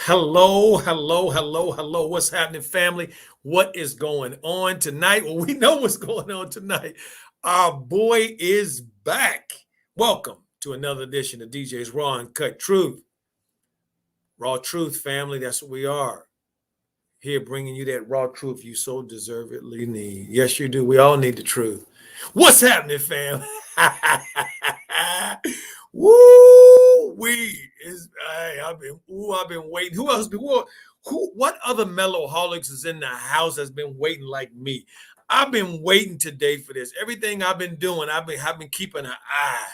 Hello, hello, hello, hello. What's happening, family? What is going on tonight? Well, we know what's going on tonight. Our boy is back. Welcome to another edition of DJ's Raw and Cut Truth. Raw Truth, family. That's what we are. Here bringing you that raw truth you so deservedly need. Yes, you do. We all need the truth. What's happening, fam? Woo wee is I've been waiting. Who else? What other mellowholics is in the house that's been waiting like me? I've been waiting today for this. Everything I've been doing, I've been keeping an eye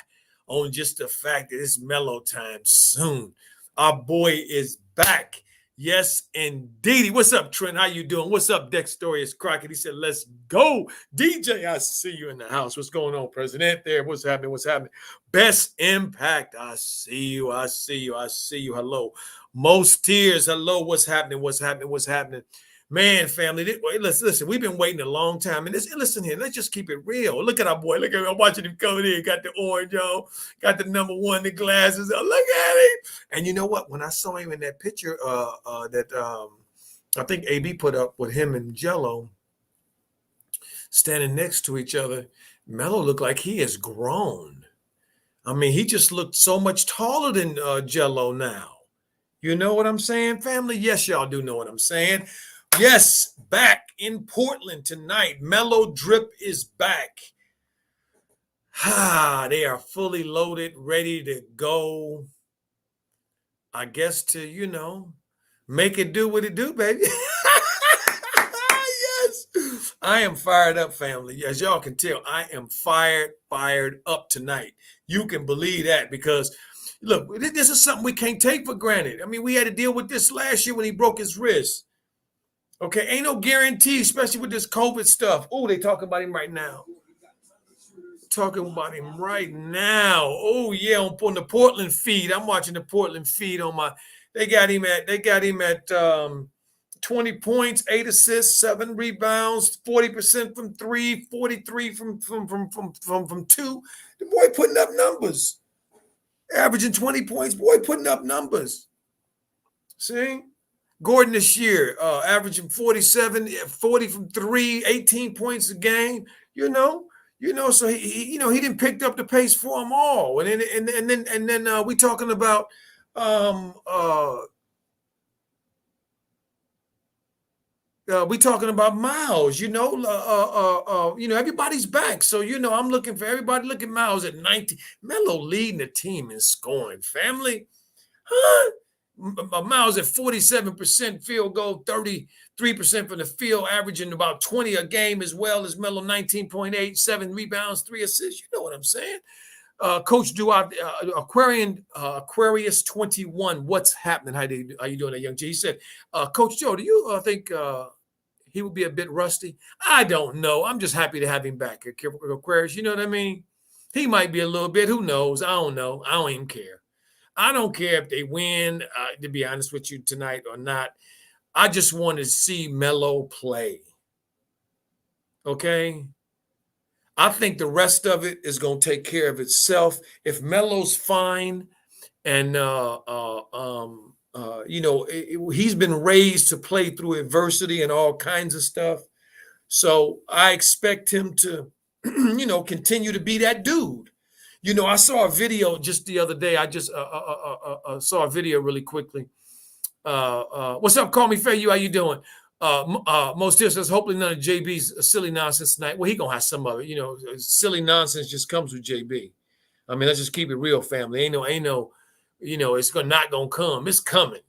on just the fact that it's mellow time soon. Our boy is back. Yes, indeedy. What's up, Trent? How you doing? What's up, Dexterious Crockett? He said, let's go. DJ, I see you in the house. What's going on, President? There. What's happening? What's happening? Best Impact. I see you. I see you. I see you. Hello. Most Tears. Hello. What's happening? What's happening? What's happening? Man, family, listen, we've been waiting a long time. And listen here, let's just keep it real. Look at our boy. Look at him. I'm watching him coming in. Got the orange on, got the number one, the glasses. Oh, look at him. And you know what? When I saw him in that picture that I think AB put up with him and Jello standing next to each other, Melo looked like he has grown. I mean, he just looked so much taller than Jello now. You know what I'm saying, family? Yes, y'all do know what I'm saying. Yes, back in Portland tonight. Melo Drip is back. They are fully loaded, ready to go. I guess to, make it do what it do, baby. Yes. I am fired up, family. As y'all can tell, I am fired up tonight. You can believe that because, look, this is something we can't take for granted. I mean, we had to deal with this last year when he broke his wrist. Okay, ain't no guarantee, especially with this COVID stuff. Oh, they talking about him right now. Talking about him right now. Oh yeah, on the Portland feed. I'm watching the Portland feed on my. They got him at 20 points, 8 assists, 7 rebounds, 40% from 3, 43 from two. The boy putting up numbers, averaging 20 points. Boy putting up numbers. See. Gordon this year, averaging 47, 40 from 3, 18 points a game. So he didn't pick up the pace for them all. And then we talking about Miles. Everybody's back. So I'm looking for everybody. Look at Miles at 19. Melo leading the team in scoring. Family, huh? Miles at 47% field goal, 33% from the field, averaging about 20 a game, as well as Melo 19.8, 7 rebounds, 3 assists. You know what I'm saying? Coach Duarte, Aquarius 21. What's happening? How you doing, that young G? He said, Coach Joe, do you think he would be a bit rusty? I don't know. I'm just happy to have him back, Aquarius. You know what I mean? He might be a little bit. Who knows? I don't know. I don't even care. I don't care if they win, to be honest with you, tonight or not. I just want to see Melo play. Okay? I think the rest of it is going to take care of itself. If Melo's fine and, he's been raised to play through adversity and all kinds of stuff. So I expect him to, continue to be that dude. I saw a video just the other day. I just saw a video really quickly. What's up? Call me Faye. How you doing? Most Tears says, hopefully none of JB's silly nonsense tonight. Well, he gonna have some of it. Silly nonsense just comes with JB. I mean, let's just keep it real, family. Ain't no, it's not gonna come. It's coming.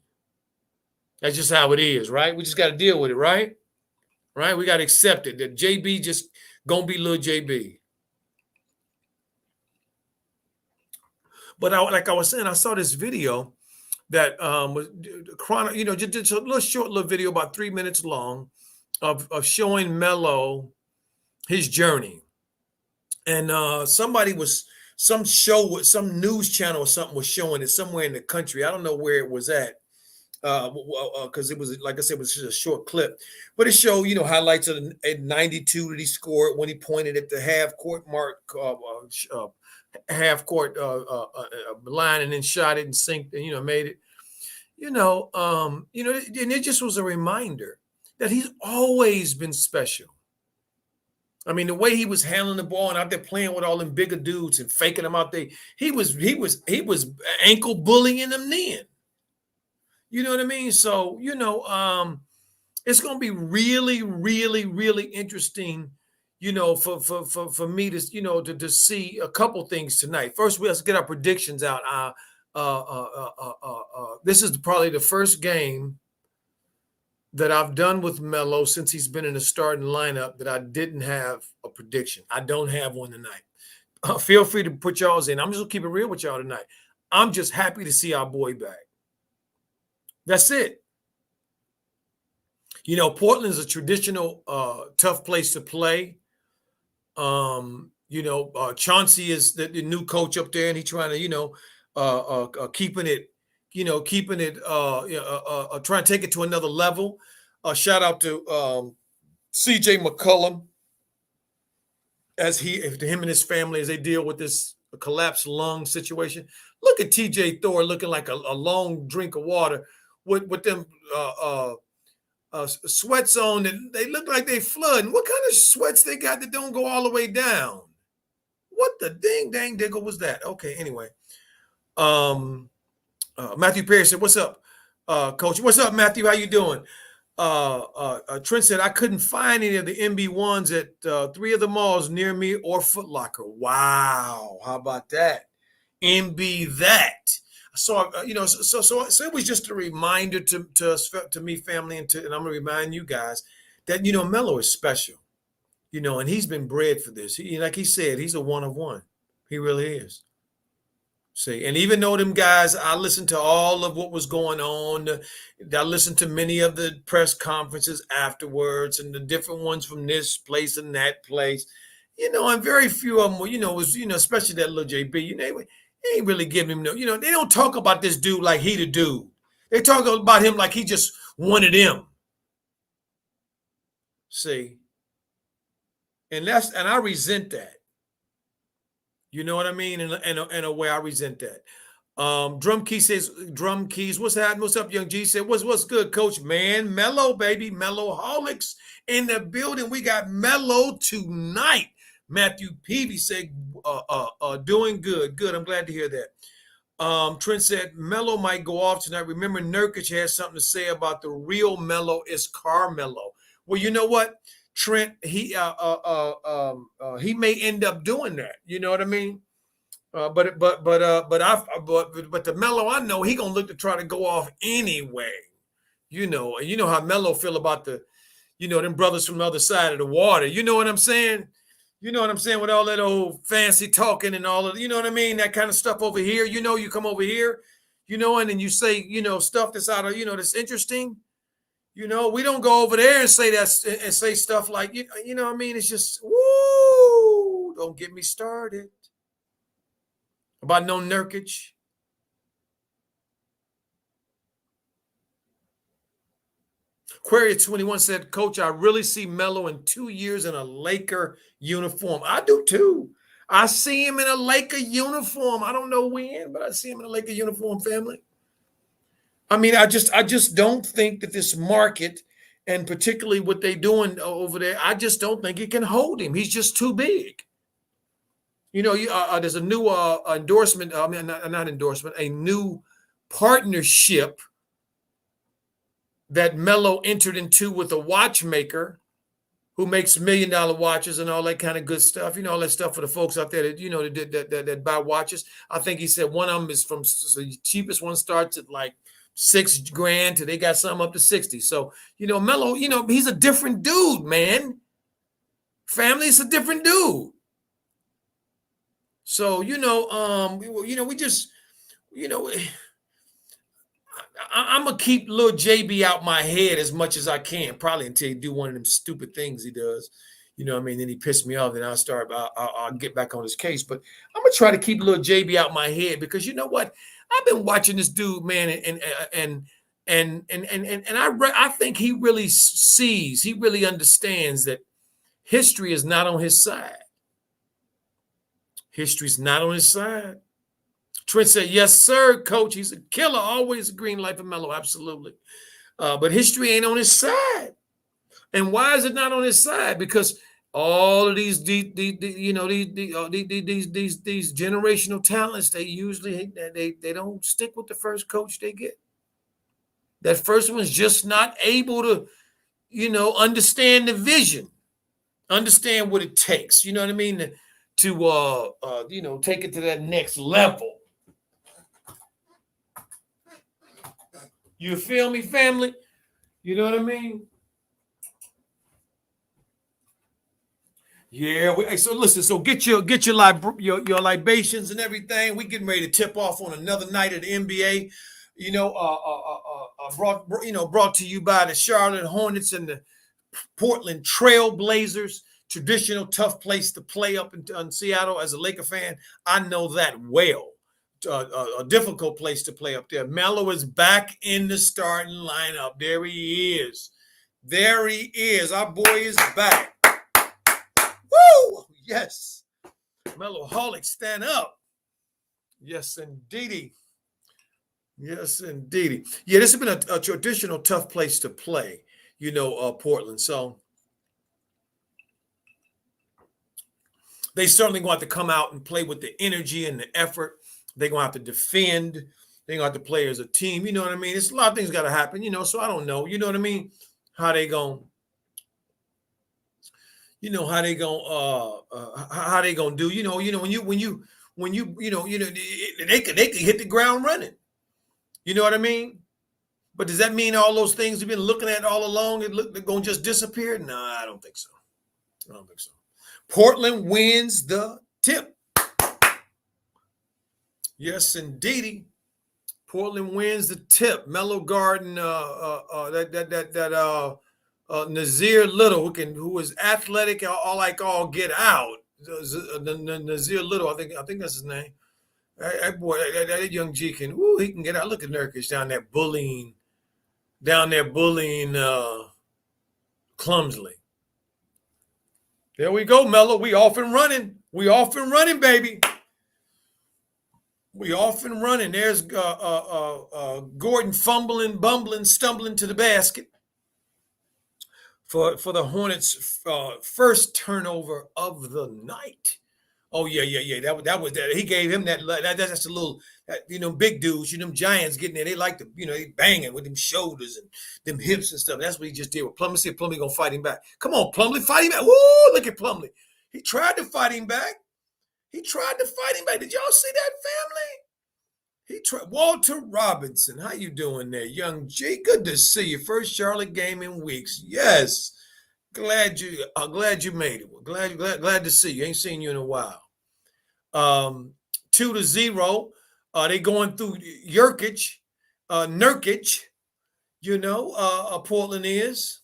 That's just how it is, right? We just got to deal with it, right? Right? We got to accept it that JB just gonna be little JB. But like I was saying, I saw this video that was just a short video about 3 minutes long of showing Melo his journey. And some news channel or something was showing it somewhere in the country. I don't know where it was at. Because it was, like I said, it was just a short clip, but it showed, highlights of at 92 that he scored when he pointed at the half court mark, half court line, and then shot it and sinked and made it. and it just was a reminder that he's always been special. I mean, the way he was handling the ball and out there playing with all them bigger dudes and faking them out there, he was ankle bullying them then. You know what I mean? So, it's going to be really, really, really interesting, for me to, to see a couple things tonight. First, let's get our predictions out. This is probably the first game that I've done with Melo since he's been in the starting lineup that I didn't have a prediction. I don't have one tonight. Feel free to put y'all's in. I'm just going to keep it real with y'all tonight. I'm just happy to see our boy back. That's it. Portland is a traditional tough place to play. Chauncey is the new coach up there, and he's trying to, keeping it, trying to take it to another level. Shout out to CJ McCollum him and his family as they deal with this collapsed lung situation. Look at TJ Thor looking like a long drink of water with them sweats on, and they look like they flooding. What kind of sweats they got that don't go all the way down? What the dang diggle was that? Okay, anyway. Matthew Perry said, "What's up, Coach? What's up, Matthew? How you doing?" Trent said, "I couldn't find any of the MB1s at 3 of the malls near me or Foot Locker." Wow, how about that? MB that. So so it was just a reminder to us, to me, family, and I'm gonna remind you guys that Melo is special, and he's been bred for this. Like he said, he's a one of one. He really is. See, and even though them guys, I listened to all of what was going on. I listened to many of the press conferences afterwards, and the different ones from this place and that place. And very few of them were, especially that little JB. They ain't really giving him no. They don't talk about this dude like he the dude. They talk about him like he just wanted him. See, and I resent that. You know what I mean? In a way, I resent that. Drum Keys, what's happening? What's up, Young G? Said, what's good, Coach? Man, Melo, baby, Melo-holics in the building. We got Melo tonight. Matthew Peavy said, doing good. Good. I'm glad to hear that. Trent said, Melo might go off tonight. Remember, Nurkic has something to say about the real Melo is Carmelo. Well, you know what, Trent, he may end up doing that. You know what I mean? But the Melo I know, he gonna look to try to go off anyway. You know how Melo feel about them brothers from the other side of the water. You know what I'm saying? With all that old fancy talking and all of, you know what I mean? That kind of stuff over here. You come over here, and then you say, stuff that's out of, that's interesting. We don't go over there and say that and say stuff like, you know what I mean? It's just, woo, don't get me started about no Nurkic. Aquarius 21 said, Coach, I really see Melo in 2 years in a Laker uniform. I do too. I see him in a Laker uniform. I don't know when, but I see him in a Laker uniform, family. I mean, I just don't think that this market, and particularly what they're doing over there, I just don't think it can hold him. He's just too big. There's a new endorsement. I mean, not endorsement, a new partnership that Melo entered into with a watchmaker who makes $1 million watches and all that kind of good stuff. All that stuff for the folks out there that that buy watches. I think he said one of them is from, so the cheapest one starts at like $6,000 till they got some up to 60. So, Melo, he's a different dude, man. Family's a different dude. So, we just, I'm going to keep little JB out my head as much as I can, probably until he do one of them stupid things he does. You know what I mean? Then he pissed me off, and I'll get back on his case. But I'm going to try to keep little JB out my head, because you know what? I've been watching this dude, man, and I think he really sees, he really understands that history is not on his side. History's not on his side. Trent said, yes, sir, coach. He's a killer. Always a green light for Melo. Absolutely. But history ain't on his side. And why is it not on his side? Because all of these generational talents, they usually they don't stick with the first coach they get. That first one's just not able to, understand the vision, understand what it takes. You know what I mean? To take it to that next level. You feel me, family? You know what I mean? Yeah. So listen. So get your libations and everything. We getting ready to tip off on another night of the NBA. Brought to you by the Charlotte Hornets and the Portland Trailblazers. Traditional tough place to play up in Seattle. As a Laker fan, I know that well. A difficult place to play up there. Melo is back in the starting lineup. There he is. There he is. Our boy is back. Woo! Yes. Melo-holic, stand up. Yes, indeedy. Yes, indeedy. Yeah, this has been a traditional tough place to play, Portland. So they certainly going to have to come out and play with the energy and the effort. They're going to have to defend. They're going to have to play as a team. You know what I mean? It's a lot of things got to happen, so I don't know. You know what I mean? How they going how they gonna do, they could hit the ground running. You know what I mean? But does that mean all those things we've been looking at all along they're gonna just disappear? No, I don't think so. Portland wins the tip. Yes, indeedy. Portland wins the tip. Melo Garden, Nazir Little, who is athletic, all get out. Nazir Little, I think that's his name. That boy, that young G can, he can get out. Look at Nurkic down there bullying clumsily. There we go, Melo. We off and running. Baby. We off and running. There's Gordon fumbling, bumbling, stumbling to the basket for the Hornets' first turnover of the night. Oh yeah. That was that. He gave him that. That's a little, big dudes. Them giants getting there. They like to, they banging with them shoulders and them hips and stuff. That's what he just did with Plumlee. See if Plumlee gonna fight him back. Come on, Plumlee, fight him back. Woo! Look at Plumlee. He tried to fight him back. Did y'all see that, family? He tried. Walter Robinson, how you doing there, young G? Good to see you. First Charlotte game in weeks. Yes. Glad you made it. Glad to see you. Ain't seen you in a while. 2-0. They going through Nurkic. Portland is.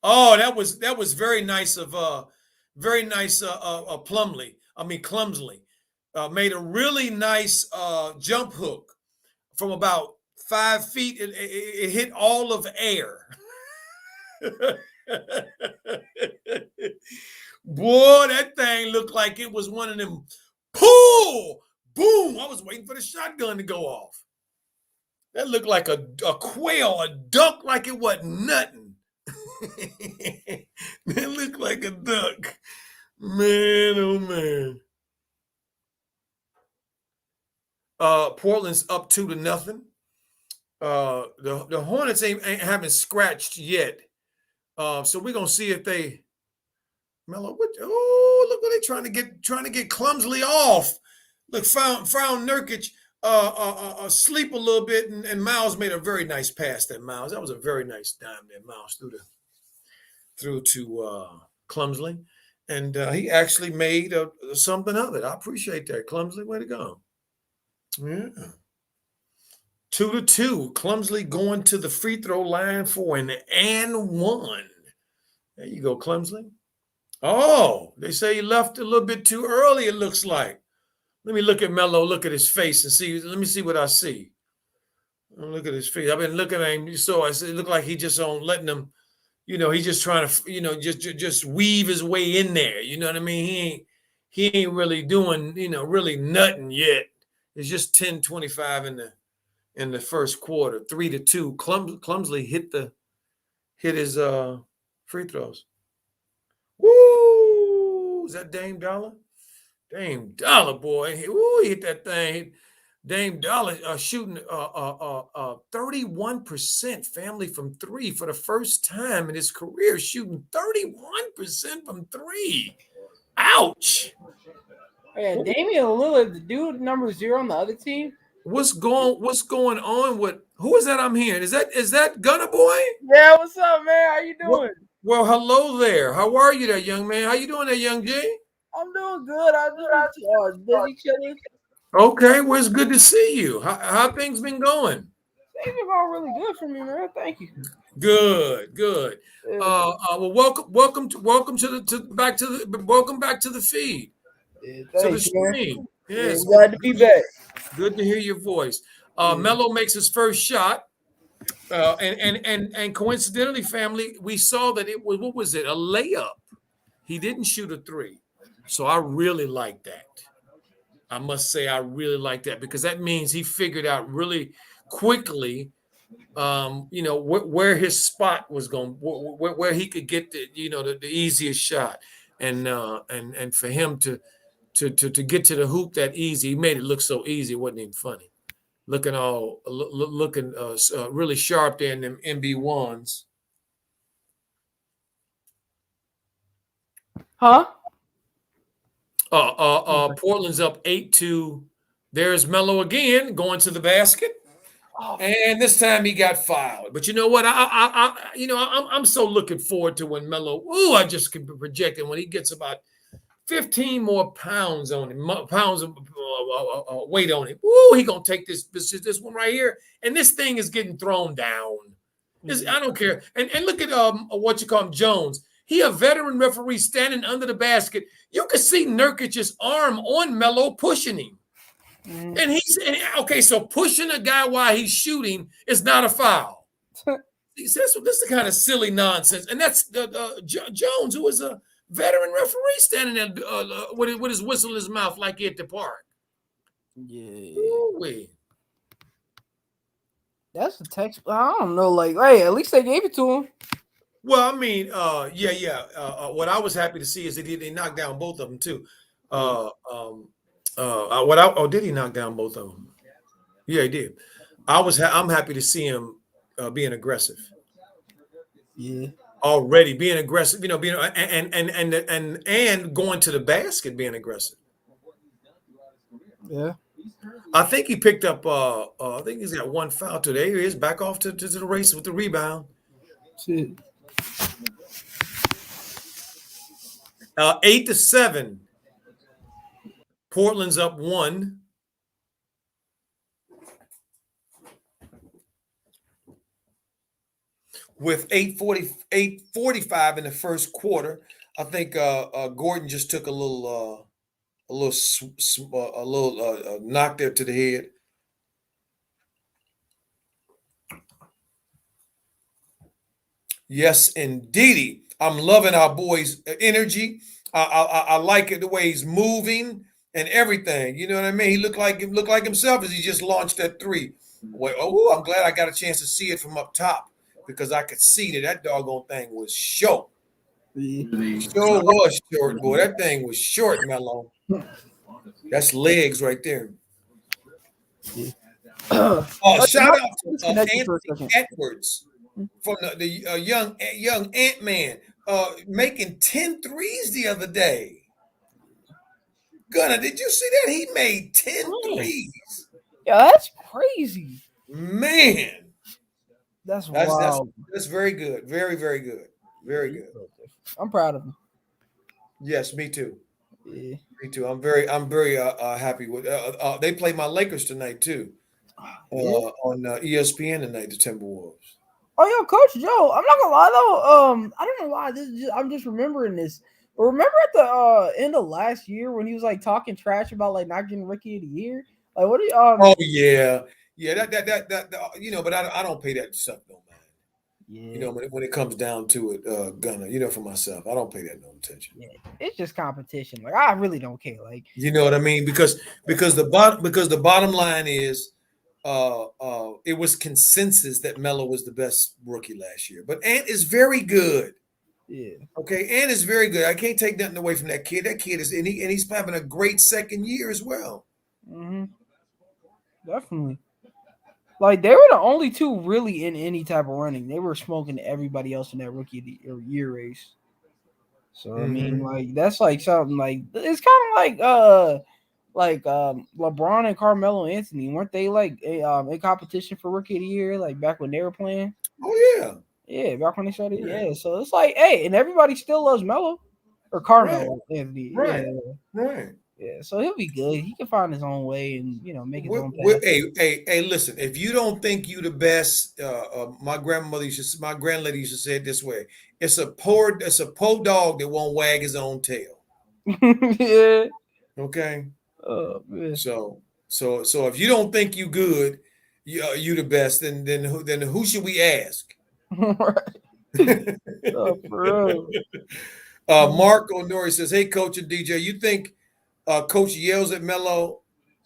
Oh, that was very nice of Plumlee. Clumsily. Made a really nice jump hook from about 5 feet. It hit all of air. Boy, that thing looked like it was one of them. Pull, boom! I was waiting for the shotgun to go off. That looked like a quail, a duck, like it wasn't nothing. It looked like a duck. Man, oh man. Portland's up 2-0. The Hornets haven't scratched yet. So we're gonna see if they Melo. Look what they trying to get clumsily off. Look, found Nurkic sleep a little bit, and Miles made a very nice pass. That was a very nice dime that Miles threw to Clumsily, and he actually made something of it. I appreciate that, Clumsily. Way to go! Yeah. 2-2. Clumsily going to the free throw line for an and one. There you go, Clumsily. Oh, they say he left a little bit too early, it looks like. Let me look at Melo, look at his face and see. Let me see what I see. Look at his face. I've been looking at him. So I said it looked like he just on letting him, he's just trying to, just weave his way in there. You know what I mean? he ain't really doing, really nothing yet. It's just 10-25 in the first quarter, 3-2. Clumsily hit his free throws. Woo! Is that Dame Dollar? Dame Dollar, boy. Woo, he hit that thing. Dame Dollar shooting 31% family from three for the first time in his career, shooting 31% from three. Ouch. Oh, yeah, Damian Lillard, the dude number 0 on the other team. What's going on with who is that I'm hearing? Is that Gunna Boy? Yeah, what's up, man? How you doing? Well, hello there. How are you there, young man? How you doing there, young G? I'm doing good. I just busy chilling. Okay, well, it's good to see you. How things been going? Things are going really good for me, man. Thank you. Good. Yeah, Well, welcome back to the feed, to the thanks, man. stream. Yeah, Yes, glad to be back. good to hear your voice. Yeah. Melo makes his first shot, and coincidentally, family, we saw that it was, what was it, a layup? He didn't shoot a three, so I really like that. I must say, I really like that because that means he figured out really quickly, where his spot was going, where he could get the easiest shot, and for him to get to the hoop that easy, he made it look so easy. It wasn't even funny. Looking really sharp there in them MB1s. Huh? Portland's up 8-2. There's Melo again going to the basket. Oh, And this time he got fouled. But you know what? I'm so looking forward to when Melo. Ooh, I just can be projecting when he gets about 15 more pounds on him, pounds of weight on him. Ooh, he gonna take this one right here, and this thing is getting thrown down. I don't care. And look at what you call him, Jones. He a veteran referee standing under the basket. You can see Nurkic's arm on Melo pushing him. And okay, so pushing a guy while he's shooting is not a foul. This is the kind of silly nonsense. And that's Jones, who is a veteran referee, standing there with his whistle in his mouth like he at the park. Yeah. Ooh-wee. That's the text. I don't know. Like, hey, at least they gave it to him. Well, I mean, yeah. What I was happy to see is that they knocked down both of them too. Did he knock down both of them? Yeah, he did. I'm happy to see him being aggressive. Yeah. Already being aggressive, being and going to the basket, being aggressive. Yeah. I think he picked up. I think he's got one foul today. He is back off to the race with the rebound. Shit. 8-7. Portland's up 1. With 8:45 in the first quarter. I think Gordon just took a little knock there to the head. Yes, indeedy. I'm loving our boy's energy. I like it the way he's moving and everything. You know what I mean? He looked like himself as he just launched that three. Well, I'm glad I got a chance to see it from up top because I could see that doggone thing was short. Sure was short, boy. That thing was short, Melo. That's legs right there. Shout out to Anthony Edwards from the young Ant-Man making 10 threes the other day. Gunnar, did you see that? He made 10 threes. Yeah, that's crazy. Man. That's wild. That's very good. Very, very good. Very good. I'm proud of him. Yes, me too. Yeah. Me too. I'm very happy with. They play my Lakers tonight too, on ESPN tonight. The Timberwolves. Oh, yo, Coach Joe. I'm not gonna lie though. I don't know why. I'm just remembering this. But remember at the end of last year when he was like talking trash about like not getting Rookie of the Year. Like, what do you? Oh yeah. That but I don't pay that stuff no mind. You Yeah, know, when it comes down to it, Gunner, you know, for myself, I don't pay that no attention. yeah. It's just competition. Like I really don't care. Like You know what I mean? Because the bottom line is, it was consensus that Melo was the best rookie last year. But Ant is very good. yeah. Okay, Ant is very good. I can't take nothing away from that kid. That kid is, and he's having a great second year as well. Hmm. Definitely. Like they were the only two really in any type of running. They were smoking everybody else in that rookie of the year race. So I mean, Hmm. like that's like something like it's kind of like LeBron and Carmelo Anthony weren't they like in competition for rookie of the year like back when they were playing? Oh yeah, Yeah, back when they started. yeah, Yeah, so it's like hey, and everybody still loves Melo or right, Carmelo Anthony. Yeah, right, right. yeah. So he'll be good. He can find his own way and make his own path. Hey, listen. If you don't think you the best, my grandlady used to say it this way: it's a poor dog that won't wag his own tail. Yeah. Okay, Oh man. so so if you don't think you good, you the best, then who should we ask? Right. Oh, for real. Mark O'Nori says, "Hey, Coach and DJ, you think Coach yells at Melo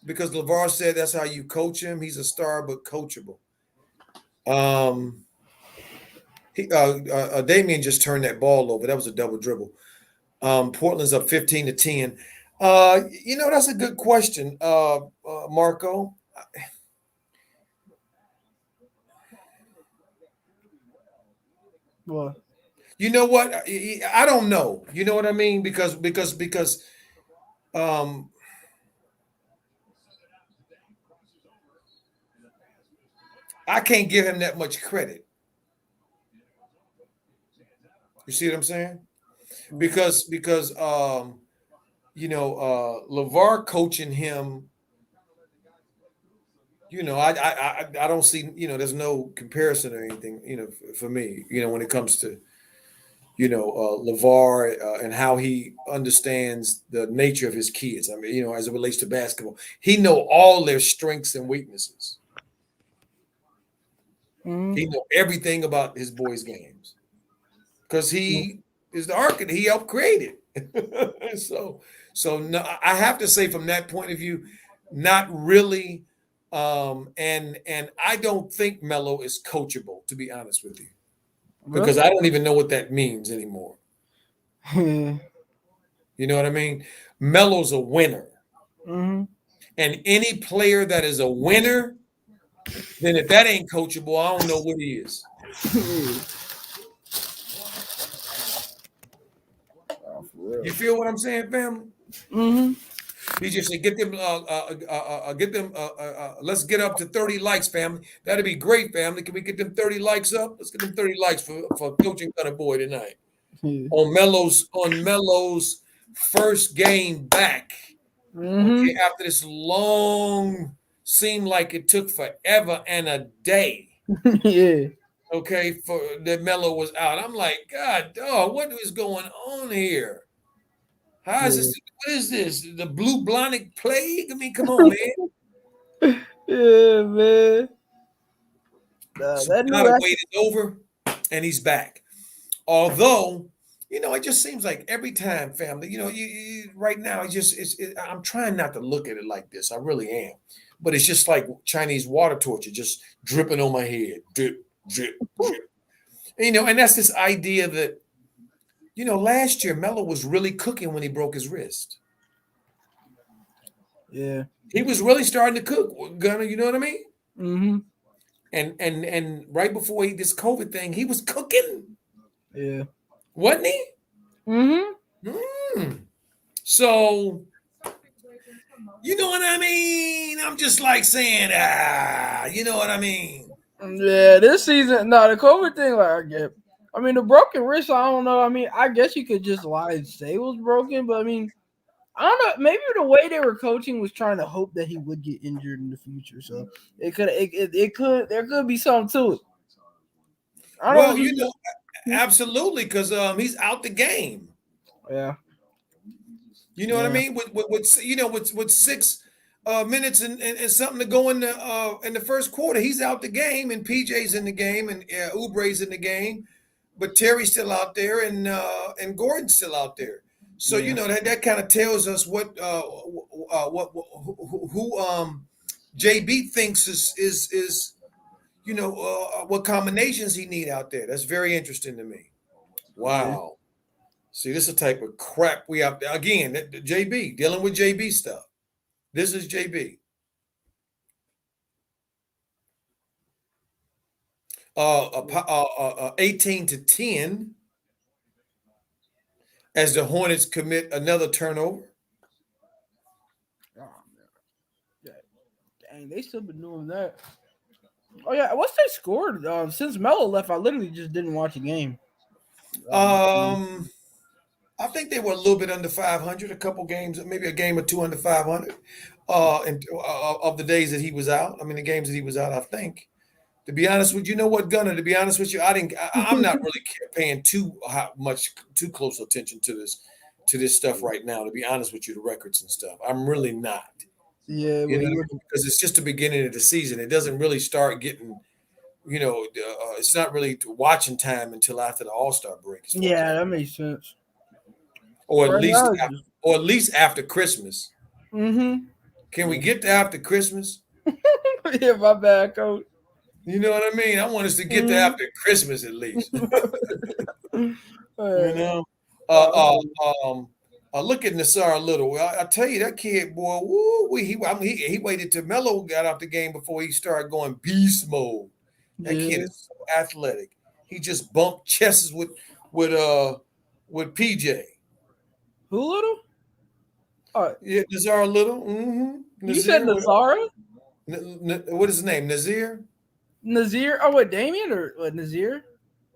because LeVar said that's how you coach him? He's a star but coachable." Um, Damian just turned that ball over. That was a double dribble. Portland's up 15-10. That's a good question, Marco. Well, You know what? I don't know. You know what I mean? Because um, I can't give him that much credit. You see what I'm saying? Because LeVar coaching him. I don't see. There's no comparison or anything. For me. When it comes to LeVar and how he understands the nature of his kids. I mean, as it relates to basketball, he know all their strengths and weaknesses. mm-hmm. He know everything about his boys' games because he is the architect. He helped create it. so no, I have to say from that point of view, not really. And I don't think Melo is coachable, to be honest with you, because Really? I don't even know what that means anymore. Mm-hmm. You know what I mean? Melo's a winner. And any player that is a winner, then if that ain't coachable, I don't know what he is. Oh, for real. You feel what I'm saying, family? Mm-hmm. He just said, let's get up to 30 likes, family. That'd be great, family. Can we get them 30 likes up? Let's get them 30 likes for coaching Gunner Boy tonight. On Melo's first game back. Mm-hmm. Okay, after this long, seemed like it took forever and a day. Yeah. Okay, for that Melo was out. I'm like, God, dog, what is going on here? How is Yeah. this? What is this? The blue blonic plague? I mean, come on, man. Yeah, man. So That now new the acting. wait is over, and he's back. Although, it just seems like every time, family, right now, I'm trying not to look at it like this. I really am. But it's just like Chinese water torture, just dripping on my head. Drip, drip, drip. And that's this idea that, last year, Melo was really cooking when he broke his wrist. Yeah. He was really starting to cook, Gunner, you know what I mean? Mm-hmm. And right before this COVID thing, he was cooking, Yeah. wasn't he? Mm-hmm. So, you know what I mean? I'm just like saying, you know what I mean? Yeah, this season, no, the COVID thing, like I get. I mean, the broken wrist, I don't know. I mean, I guess you could just lie and say it was broken, but I mean, I don't know. Maybe the way they were coaching was trying to hope that he would get injured in the future. So there could be something to it. I don't Well, know. absolutely, because he's out the game. Yeah, You know what I yeah, mean? With 6 minutes and something to go in the first quarter. He's out the game, and PJ's in the game, and Oubre's in the game, but Terry's still out there, and Gordon's still out there. So Yeah. that kind of tells us what who JB thinks is what combinations he need out there. That's very interesting to me. Yeah. Wow. See, this is the type of crap we have to, again, JB, dealing with JB stuff. This is JB. 18-10 as the Hornets commit another turnover. Oh, man. Yeah. Dang, they still been doing that. Oh yeah, what's they scored? Since Melo left, I literally just didn't watch a game. Um, I think they were a little bit under 500, a couple games, maybe a game or two under 500 of the days that he was out. I mean, the games that he was out, I think. To be honest with you, know what, Gunner? To be honest with you, I'm not really paying too close attention to this stuff right now. To be honest with you, the records and stuff, I'm really not. Yeah, You but know, he was. because it's just the beginning of the season. It doesn't really start getting, it's not really watching time until after the All-Star break, as far as Yeah, that makes sense. or at Right least now, after, or at least after Christmas. mm-hmm. Can we get to after Christmas? Yeah, my bad, coach. You know what I mean? I want us to get to Mm-hmm. after Christmas at least. You uh, know. uh, Look at Nassar Little. I tell you, that kid, boy, woo, he waited till Melo got out the game before he started going beast mode. That kid yeah. is so athletic. He just bumped chests with PJ. Who little? Uh, Yeah, Nazar Little. Mm-hmm. you said Nazir. Nazara? What is his name? Nazir? Nazir? Oh, what, Damien or what, Nazir?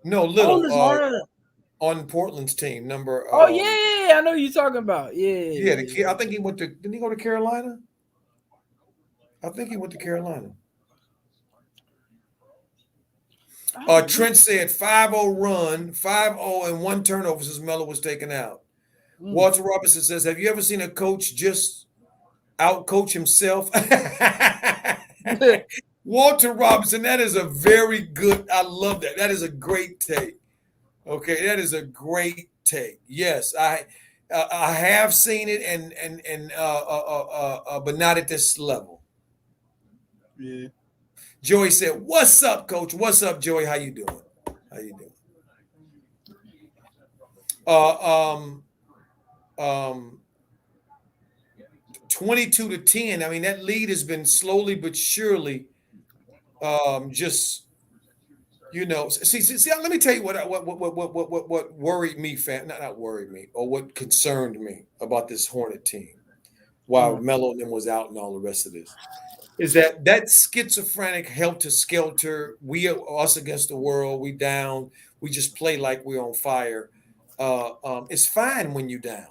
No, Oh, Little. Nazara. On Portland's team, number. Oh, yeah, I know who you're talking about. Yeah, Yeah, the yeah. kid. I think he went to. Didn't he go to Carolina? I think he went to Carolina. Oh, Trent said 5-0 run, 5-0 and one turnover since Melo was taken out. Walter Robinson says, have you ever seen a coach just out coach himself? Walter Robinson, that is a very good, I love that. That is a great take. Okay, that is a great take. Yes, I have seen it and but not at this level. Yeah. Joey said, "What's up, Coach? What's up, Joey? How you doing? How you doing?" Uh, um, 22-10. I mean, that lead has been slowly but surely, just see. Let me tell you what worried me, not worried me, or what concerned me about this Hornet team while Melo and them was out and all the rest of this. Is that schizophrenic helter skelter? We us against the world. We down. We just play like we're on fire. It's fine when you're down.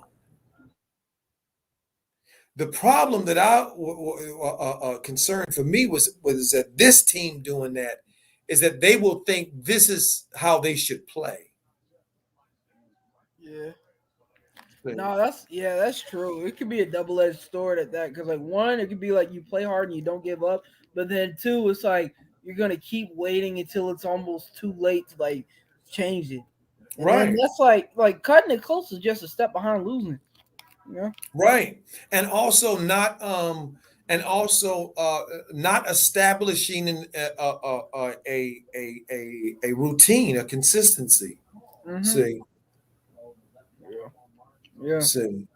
The problem that I concerned for me was that this team doing that is that they will think this is how they should play. Yeah. No, that's true. It could be a double-edged sword at that because, like, one, it could be like you play hard and you don't give up, but then two, it's like you're gonna keep waiting until it's almost too late to like change it, and then Right. that's like cutting it close is just a step behind losing. Yeah. Right. And also not establishing a routine, a consistency. Mm-hmm. See. Yeah. See.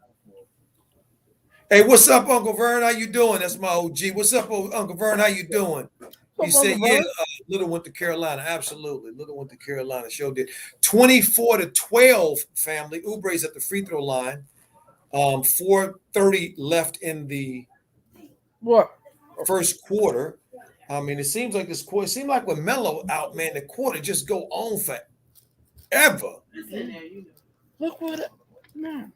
Hey, what's up, Uncle Vern? How you doing? That's my OG. What's up, Uncle Vern? How you doing? He said, "Yeah, Little went to Carolina. Absolutely, Little went to Carolina. Show did 24-12. Family. Oubre's at the free throw line. 4:30 left in the first quarter. I mean, it seems like this quarter. It seemed like with Melo out, man, the quarter just go on forever. Look what, man.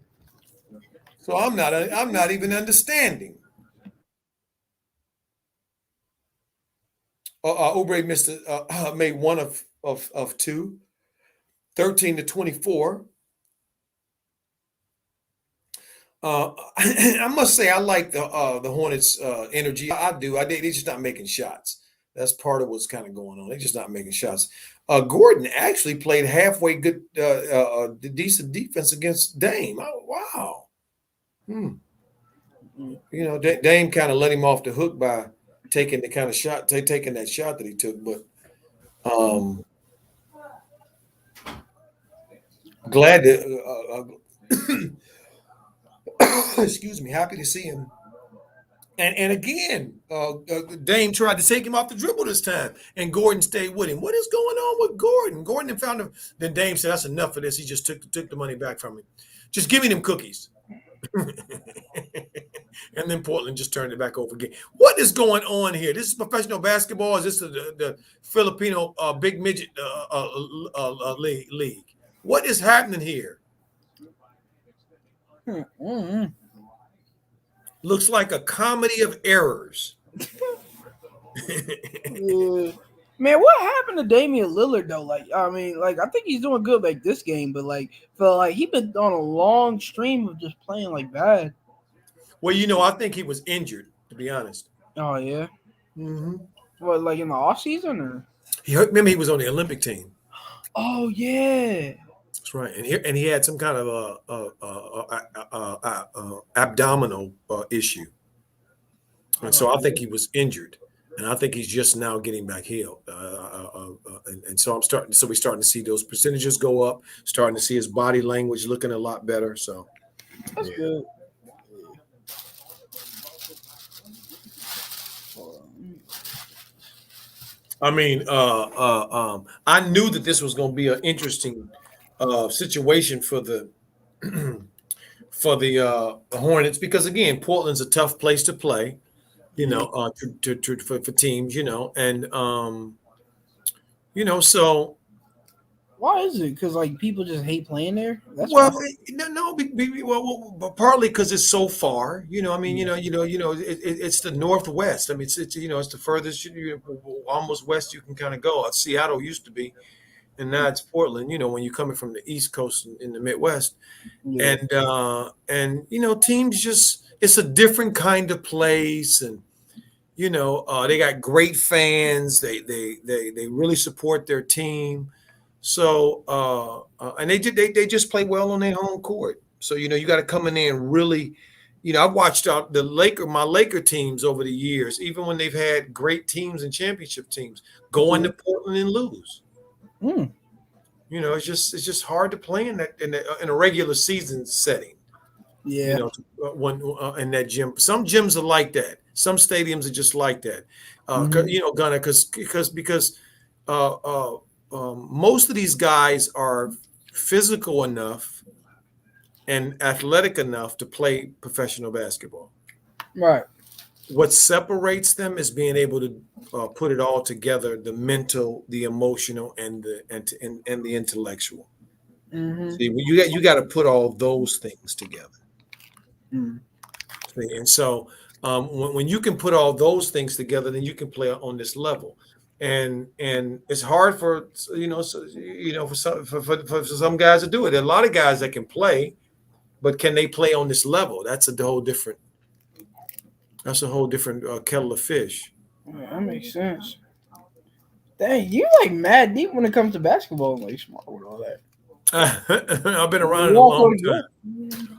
So I'm not even understanding. Oubre made one of two, 13-24. I must say I like the Hornets energy. I do. They're just not making shots. That's part of what's kind of going on. They're just not making shots. Gordon actually played halfway good, decent defense against Dame. Oh, wow. Hmm. Dame kind of let him off the hook by taking the kind of shot, taking that shot that he took. But um, glad to, excuse me, happy to see him. And again, Dame tried to take him off the dribble this time, and Gordon stayed with him. What is going on with Gordon? Gordon found him. Then Dame said, "That's enough of this." He just took the money back from him. Just give me them cookies. And then Portland just turned it back over again. What is going on here? This is professional basketball. Is this the Filipino big midget league? What is happening here? Mm-hmm. Looks like a comedy of errors. Man, what happened to Damian Lillard though? Like, I mean, like I think he's doing good like this game, but like felt like he been on a long stream of just playing like bad. Well, I think he was injured, to be honest. Oh yeah. Mm-hmm. What, like in the off season or? Remember he was on the Olympic team. Oh yeah. That's right, and he had some kind of abdominal issue, and so I think he was injured, and I think he's just now getting back healed. And so we're starting to see those percentages go up, starting to see his body language looking a lot better. So that's good. I mean, I knew that this was going to be an interesting situation for the Hornets because again, Portland's a tough place to play, for teams, and so. Why is it? Because like people just hate playing there. That's Well, why. well, partly because it's so far. I mean, it's the Northwest. I mean, it's the furthest, almost west you can kind of go. Seattle used to be, and now it's Portland. When you're coming from the East Coast in the Midwest, Yeah. and teams just it's a different kind of place, and they got great fans. They really support their team. So and they just play well on their home court. So you got to come in there and really, I've watched out my Laker teams over the years, even when they've had great teams and championship teams, go into Portland and lose. Mm. It's just hard to play in a regular season setting. Yeah. When in that gym, some gyms are like that. Some stadiums are just like that. Gunner, because most of these guys are physical enough and athletic enough to play professional basketball. Right. What separates them is being able to put it all together: the mental, the emotional, and the intellectual. Mm-hmm. See, you got to put all those things together. Mm. See, and so when you can put all those things together, then you can play on this level. And it's hard for for some guys to do it. There are a lot of guys that can play, but can they play on this level? That's a whole different kettle of fish. Yeah, that makes sense. Dang, you like mad deep when it comes to basketball, like smart with all that. I've been around it a long time.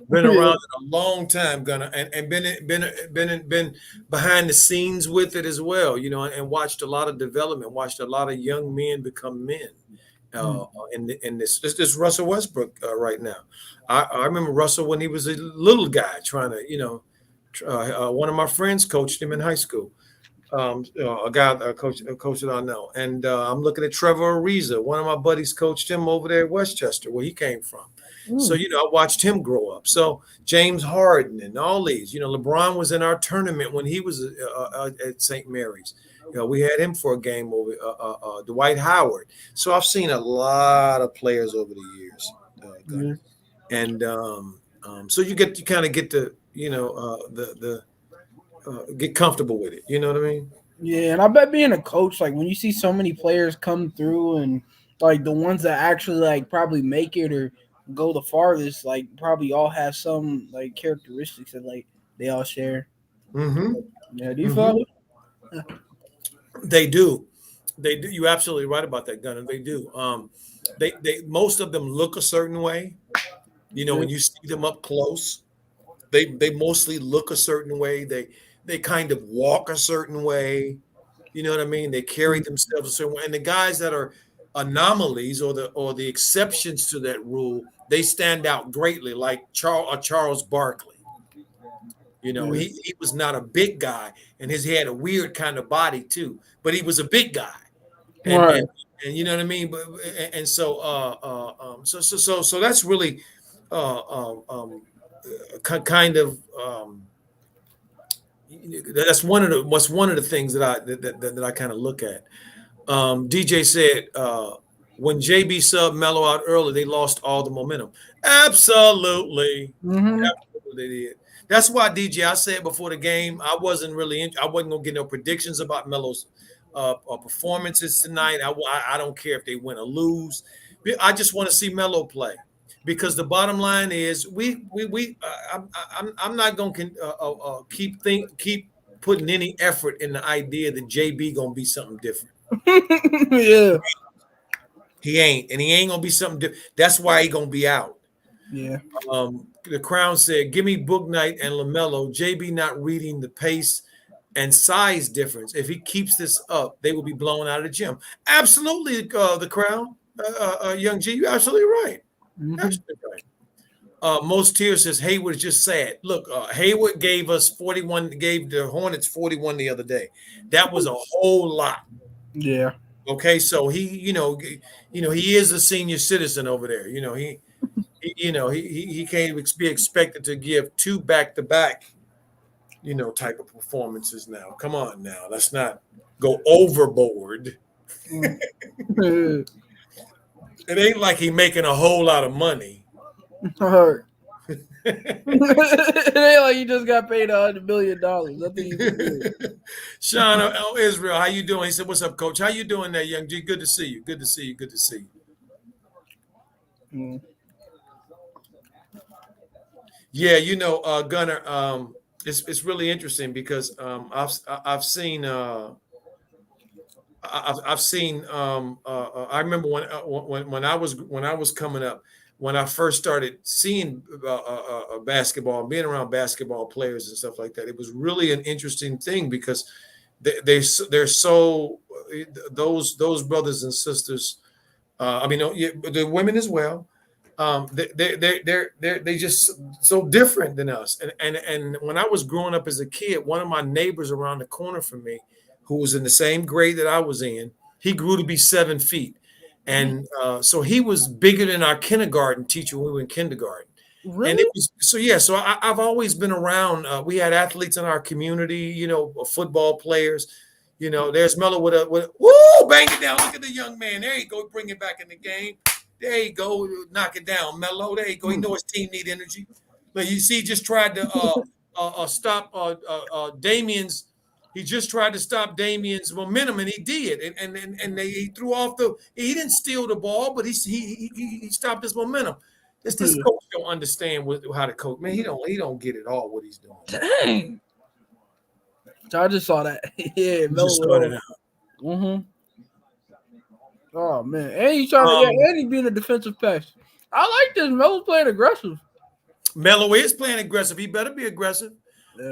Been around it a long time, Gunner, and been behind the scenes with it as well, and watched a lot of development, watched a lot of young men become men. In this Russell Westbrook right now. I remember Russell when he was a little guy trying to, one of my friends coached him in high school. A coach that I know, and I'm looking at Trevor Ariza. One of my buddies coached him over there at Westchester, where he came from. So I watched him grow up. So James Harden and all these, LeBron was in our tournament when he was at St. Mary's. We had him for a game over Dwight Howard. So I've seen a lot of players over the years, and so you kind of get to get comfortable with it. You know what I mean? Yeah, and I bet being a coach, like when you see so many players come through and like the ones that actually like probably make it or go the farthest, like probably all have some like characteristics that like they all share. Mm-hmm. Yeah, do you Mm-hmm. follow? They do. They do. You're absolutely right about that, Gunner. They do. They most of them look a certain way. Yeah. When you see them up close, they mostly look a certain way. They kind of walk a certain way. You know what I mean? They carry themselves a certain way. And the guys that are anomalies or the exceptions to that rule, they stand out greatly, like Charles Barkley. Yeah. He was not a big guy, and he had a weird kind of body too, but he was a big guy, and Right. and and you know what I mean. But and so so that's really uh, um, um, kind of that's one of the things that I kind of look at. DJ said when JB subbed Melo out early, they lost all the momentum. Absolutely. Mm-hmm. Absolutely, they did. That's why DJ. I said before the game, I wasn't gonna get no predictions about Melo's performances tonight. I don't care if they win or lose. I just want to see Melo play because the bottom line is we I'm not gonna keep putting any effort in the idea that JB gonna be something different. Yeah. He ain't, and he ain't gonna be something different. That's why he gonna be out. Yeah. The Crown said, "Give me Book Knight and Lamelo. JB not reading the pace and size difference. If he keeps this up, they will be blown out of the gym." Absolutely, the Crown, Young G, you're absolutely right. Mm-hmm. Absolutely right. Most Tears says Hayward is just sad. Look, Hayward gave us 41, gave the Hornets 41 the other day. That was a whole lot. Yeah. Okay, so he is a senior citizen over there. He can't be expected to give two back to back, type of performances now. Come on now, let's not go overboard. Mm. It ain't like he making a whole lot of money. Alright. It ain't like you just got paid $100 million. Nothing you can do. Sean Israel, how you doing? He said, "What's up, Coach? How you doing there, Young G? Good to see you. Good to see you. Good to see you." Mm. Yeah, Gunner. It's really interesting because I've seen I've seen I remember when I was coming up, when I first started seeing basketball and being around basketball players and stuff like that. It was really an interesting thing because they're so those brothers and sisters. I mean, the women as well. They just so different than us. And when I was growing up as a kid, one of my neighbors around the corner from me, who was in the same grade that I was in, he grew to be 7 feet, and so he was bigger than our kindergarten teacher when we were in kindergarten. And it Really? was so yeah. So I've always been around. We had athletes in our community, football players. There's Melo with woo, bang it down. Look at the young man. There you go, bring it back in the game. There you go, knock it down, Melo. There you go. He know his team need energy. But you see, he just tried to stop Damien's. He just tried to stop Damien's momentum, and he did. He threw off the. He didn't steal the ball, but he stopped his momentum. This coach don't understand how to coach. Man, he don't get it all what he's doing. Dang. So I just saw that. Yeah, He just Melo went started off. out. Mm-hmm. Oh man, and he's trying to and he's being a defensive pass. I like this. Melo's playing aggressive. Melo is playing aggressive. He better be aggressive. Yeah.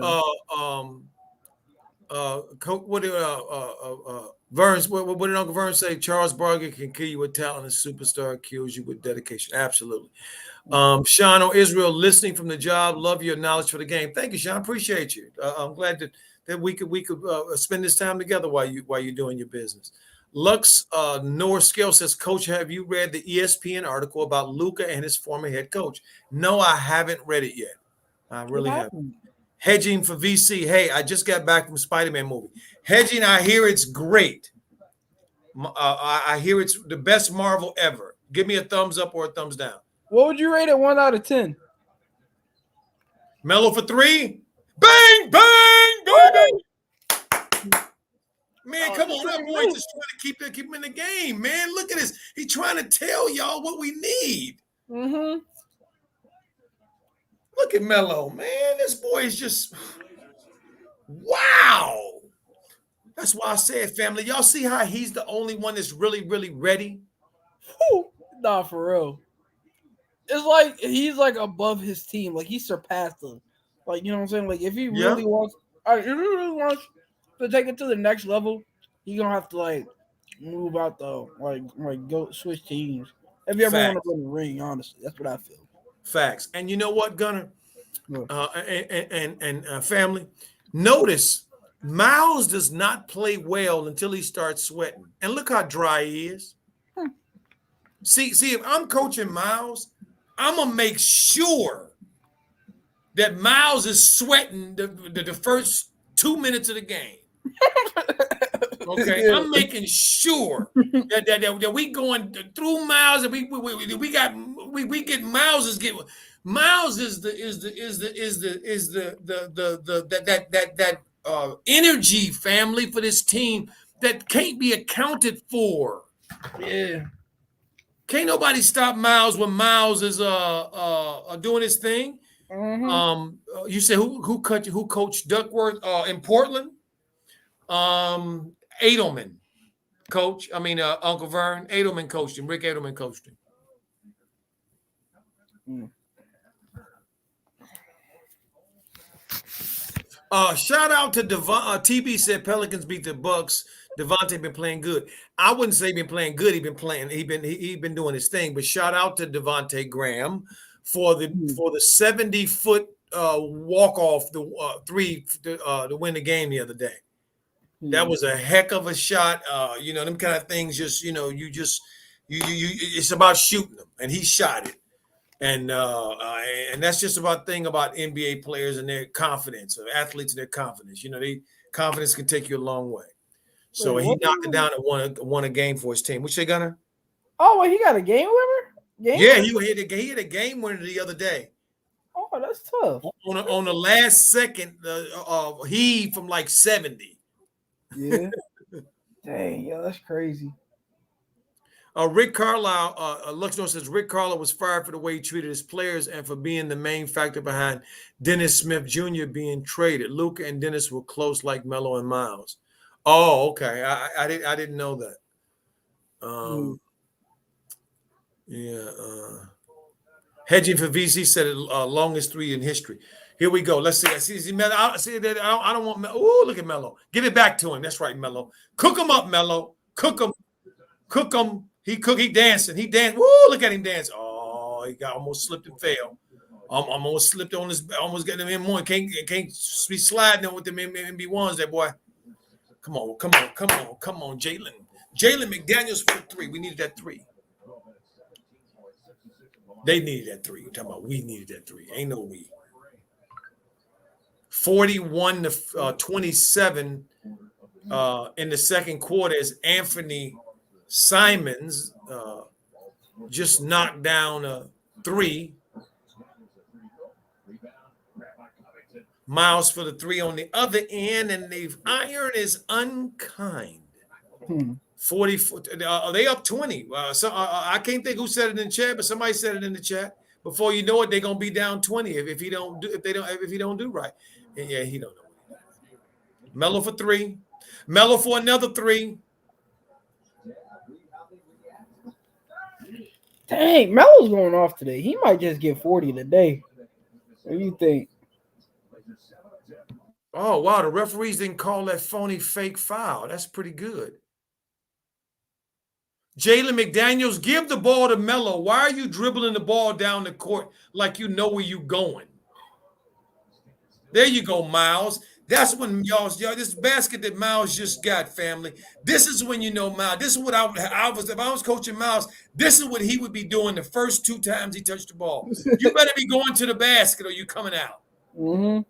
What did Verns? What did Uncle Vern say? Charles Barkley can kill you with talent, and superstar kills you with dedication. Absolutely. Sean O. Israel, listening from the job. Love your knowledge for the game. Thank you, Sean. Appreciate you. I'm glad that we could spend this time together while you're doing your business. Lux Norskill says, Coach, have you read the ESPN article about Luka and his former head coach? No, I haven't read it yet. I really haven't. Hedging for VC. Hey, I just got back from Spider-Man movie. Hedging, I hear it's great. I hear it's the best Marvel ever. Give me a thumbs up or a thumbs down. What would you rate it 1 out of 10? Melo for 3. Bang, bang, baby. Man, come on. That boy just trying to keep him in the game, man. Look at this. He's trying to tell y'all what we need. Mm-hmm. Look at Melo, man. This boy is just wow. That's why I said, family. Y'all see how he's the only one that's really, really ready? Nah, for real. It's like he's like above his team. Like he surpassed them. Like you know what I'm saying. Like if he Yeah, really wants, if he really wants to take it to the next level, he gonna have to like move out the like go switch teams. If you ever want to facts, win the ring, honestly, that's what I feel. facts. And you know what, Gunner? Yeah. Family, notice Miles does not play well until he starts sweating. And look how dry he is. Hmm. See, if I'm coaching Miles, I'm gonna make sure that Miles is sweating the first 2 minutes of the game. Okay, Yeah. I'm making sure that we going through Miles and we get Miles is get Miles is the that energy family for this team that can't be accounted for. Yeah. Can't nobody stop Miles when Miles is doing his thing. Mm-hmm. You say who coached Duckworth in Portland? Edelman. Coach. I mean, Uncle Vern Edelman coached him. Rick Edelman coached him. Mm. Shout out to Devon. TB said Pelicans beat the Bucks. Devontae been playing good. I wouldn't say been playing good. He been playing. He been doing his thing. But shout out to Devontae Graham for Mm. the 70-foot walk off the three to win the game the other day. That Yeah. was a heck of a shot. Them kind of things. Just you just you. It's about shooting them, and he shot it. And that's just about thing about NBA players and their confidence, or athletes and their confidence. They confidence can take you a long way. So Wait, he what? knocked it down and won a game for his team. Which they gonna? Oh, wait, he got a game winner. Game Yeah, winner. he hit a game winner the other day Oh, that's tough. on the last second he from like 70. Yeah. Dang, yo, that's crazy. Rick Carlisle, Luxor says Rick Carlisle was fired for the way he treated his players and for being the main factor behind Dennis Smith Jr. being traded. Luka and Dennis were close like Melo and Miles. Oh, okay. I didn't know that. Mm. Yeah. Hedging for VC said it longest three in history. Here we go. Let's see. I see Melo. See that. I don't want Melo. Oh, look at Melo. Give it back to him. That's right, Melo. Cook him up, Melo. Cook him. Cook him. He dancing. He danced. Woo, look at him dance. Oh, he got almost slipped and fell. Almost slipped on his, almost getting him in one. Can't be sliding with them MB1s, that boy. Come on, Jalen. Jalen McDaniels for the three. We needed that three. They needed that three. We're talking about we needed that three. Ain't no we. 41 to 27 in the second quarter as Anthony Simons just knocked down a three. Miles for the three on the other end, and the iron is unkind. 44. Are they up 20? I can't think who said it in the chat, but somebody said it in the chat. Before you know it, they're gonna be down 20 if he don't do right. And yeah, he don't know. Melo for three. Melo for another three. Dang, Melo's going off today. He might just get 40 today. What do you think? Oh, wow. The referees didn't call that phony fake foul. That's pretty good. Jalen McDaniels, give the ball to Melo. Why are you dribbling the ball down the court like you know where you're going? There you go, Miles. That's when y'all this basket that Miles just got, family. This is when you know Miles. This is what I was if I was coaching Miles. This is what he would be doing the first two times he touched the ball. You better be going to the basket or you coming out. Mm-hmm.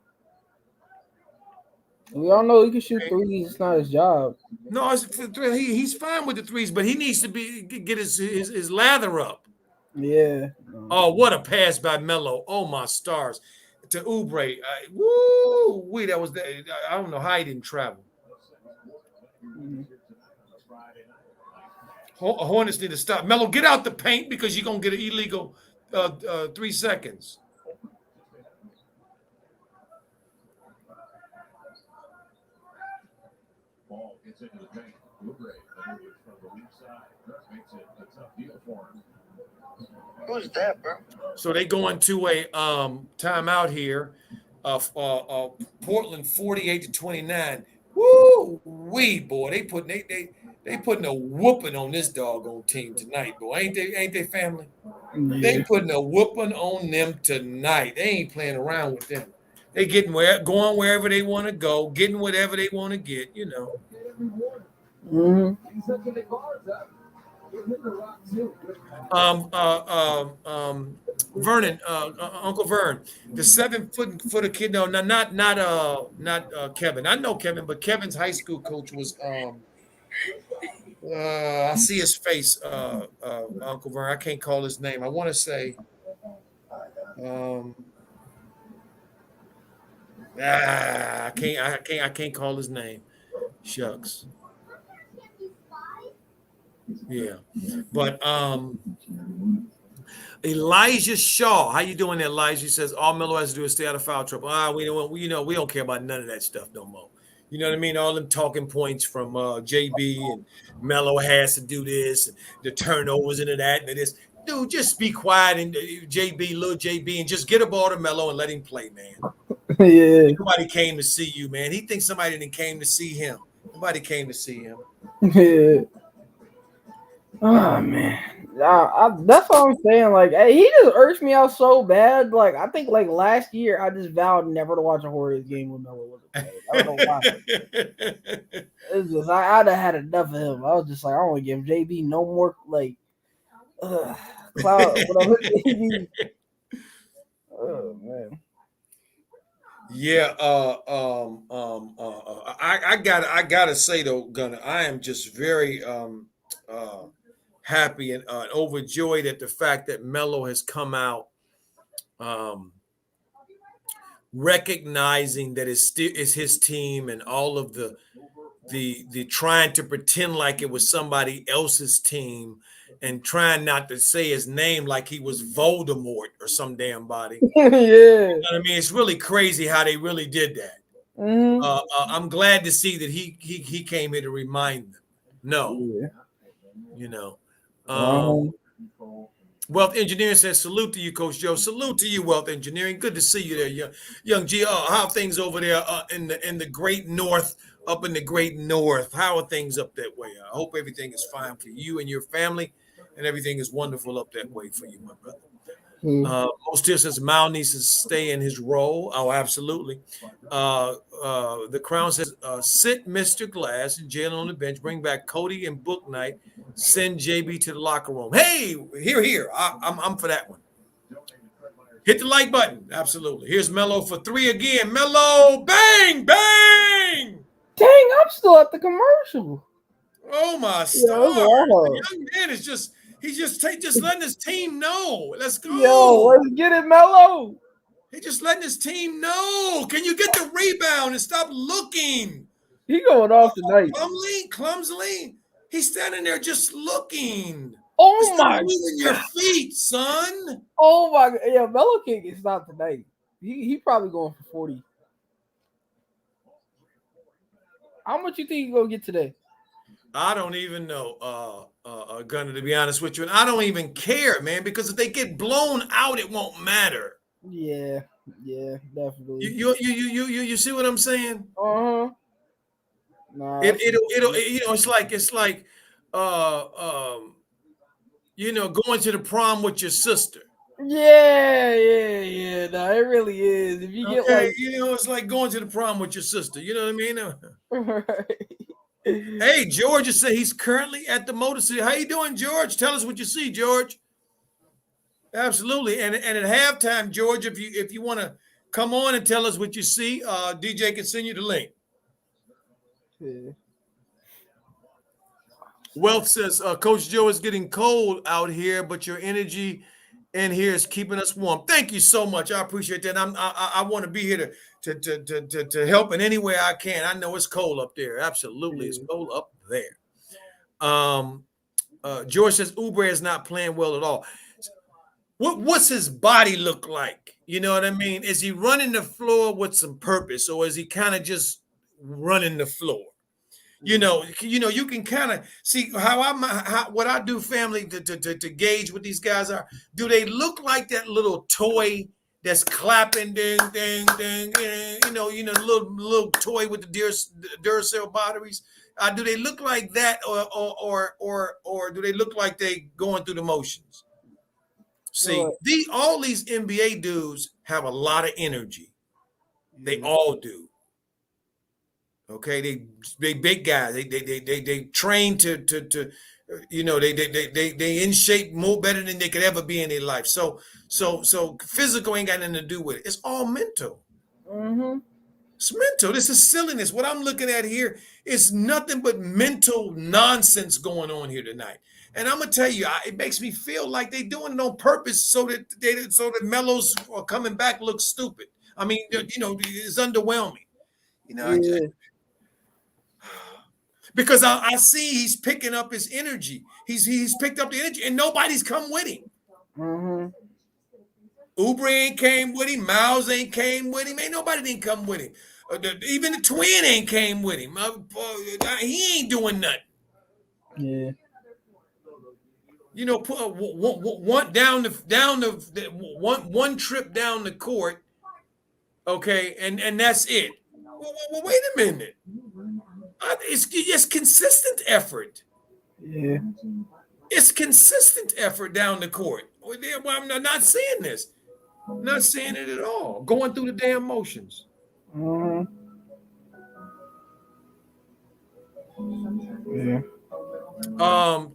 We all know he can shoot threes. It's not his job. No, he's fine with the threes, but he needs to get his lather up. Yeah. Oh, what a pass by Melo. Oh, my stars. To Oubre. Woo! That was that. I don't know how he didn't travel. Hornets need to stop. Melo, get out the paint because you're going to get an illegal 3 seconds. Ball gets into the paint. Oubre maneuvers from the weak side. Makes it a tough deal for him. Who's that, bro? So they go into a timeout here. Portland 48-29. Woo wee, boy. They putting a whooping on this doggone team tonight, boy. Ain't they family? Yeah. They putting a whooping on them tonight. They ain't playing around with them. They going wherever they want to go, getting whatever they want to get, you know. Mm-hmm. Vernon, Uncle Vern, the 7-footer kid. No, not Kevin. I know Kevin, but Kevin's high school coach was I see his face, Uncle Vern. I can't call his name. I want to say I can't call his name. Shucks. Yeah. But Elijah Shaw, how you doing there, Elijah? He says all Melo has to do is stay out of foul trouble. We don't care about none of that stuff no more. You know what I mean? All them talking points from JB and Melo has to do this, and the turnovers into that and this. Dude, just be quiet and little JB, and just get a ball to Melo and let him play, man. Yeah. Nobody came to see you, man. He thinks somebody didn't came to see him. Nobody came to see him. Yeah. Oh man. That's what I'm saying. Like, he just urged me out so bad. Like, I think like last year, I just vowed never to watch a Hornets game when Melo wasn't playing. I don't know why. It's just I'd have had enough of him. I was just like, I don't want to give JB no more like cloud. Oh man. Yeah, I gotta say though, Gunner, I am just very happy and overjoyed at the fact that Melo has come out recognizing that it's his team, and all of the trying to pretend like it was somebody else's team and trying not to say his name like he was Voldemort or some damn body. Yeah. You know what I mean? It's really crazy how they really did that. Mm-hmm. I'm glad to see that he came here to remind them. No, Yeah. you know. Wealth Engineering says, salute to you, Coach Joe. Salute to you, Wealth Engineering. Good to see you there, young G. How are things over there in the great north, up in the great north? How are things up that way? I hope everything is fine for you and your family, and everything is wonderful up that way for you, my brother. Most here says Mal needs to stay in his role. Oh, absolutely. The Crown says, sit Mr. Glass and Jalen on the bench, bring back Cody and Book Night, send JB to the locker room. Hey, here. I'm for that one. Hit the like button. Absolutely. Here's Melo for 3 again. Melo, bang, bang. Dang, I'm still at the commercial. Oh my stars. The young man is just letting his team know. Let's go. Yo, let's get it, Melo. He just letting his team know. Can you get the rebound and stop looking? He going off tonight. Clumsily. He's standing there just looking. Oh my God. Moving your feet, son. Oh my God. Yeah, Melo can't get stopped tonight. He probably going for 40. How much you think he's gonna get today? I don't even know, Gunner, to be honest with you. And I don't even care, man, because if they get blown out, it won't matter. Yeah, definitely. You see what I'm saying? Uh-huh. Nah, It'll it's like going to the prom with your sister. Yeah. No, it really is. If you get like, it's like going to the prom with your sister. You know what I mean? Right. Hey, George just said he's currently at the Motor City. How you doing, George? Tell us what you see, George. Absolutely. And at halftime, George, if you want to come on and tell us what you see, DJ can send you the link. Yeah. Wealth says, Coach Joe, is getting cold out here, but your energy in here is keeping us warm. Thank you so much. I appreciate that. I want to be here to help in any way I can. I know it's cold up there. Absolutely, it's cold up there. George says Oubre is not playing well at all. What's his body look like? You know what I mean? Is he running the floor with some purpose, or is he kind of just running the floor? You can kind of see what I do, family, to gauge what these guys are. Do they look like that little toy that's clapping, ding, ding, ding, ding, the little toy with the Duracell batteries? Do they look like that, or do they look like they going through the motions? See, Well, all these NBA dudes have a lot of energy. They all do. Okay, they big guys. They train to they in shape more better than they could ever be in their life. So physical ain't got nothing to do with it. It's all mental. mm-hmm. It's mental. This is silliness. What I'm looking at here is nothing but mental nonsense going on here tonight. And I'm gonna tell you, it makes me feel like they're doing it on purpose so that Melo's coming back looks stupid. I mean, it's underwhelming. Yeah. Because I see he's picking up his energy. He's picked up the energy, and nobody's come with him. Mm-hmm. Oubre ain't came with him. Miles ain't came with him. Ain't nobody didn't come with him. Even the twin ain't came with him. He ain't doing nothing. Yeah. Put one trip down the court. Okay, and that's it. Well, wait a minute. It's just consistent effort. Yeah. It's consistent effort down the court. Well, I'm not saying this. I'm not saying it at all. Going through the damn motions. Mm-hmm. Yeah.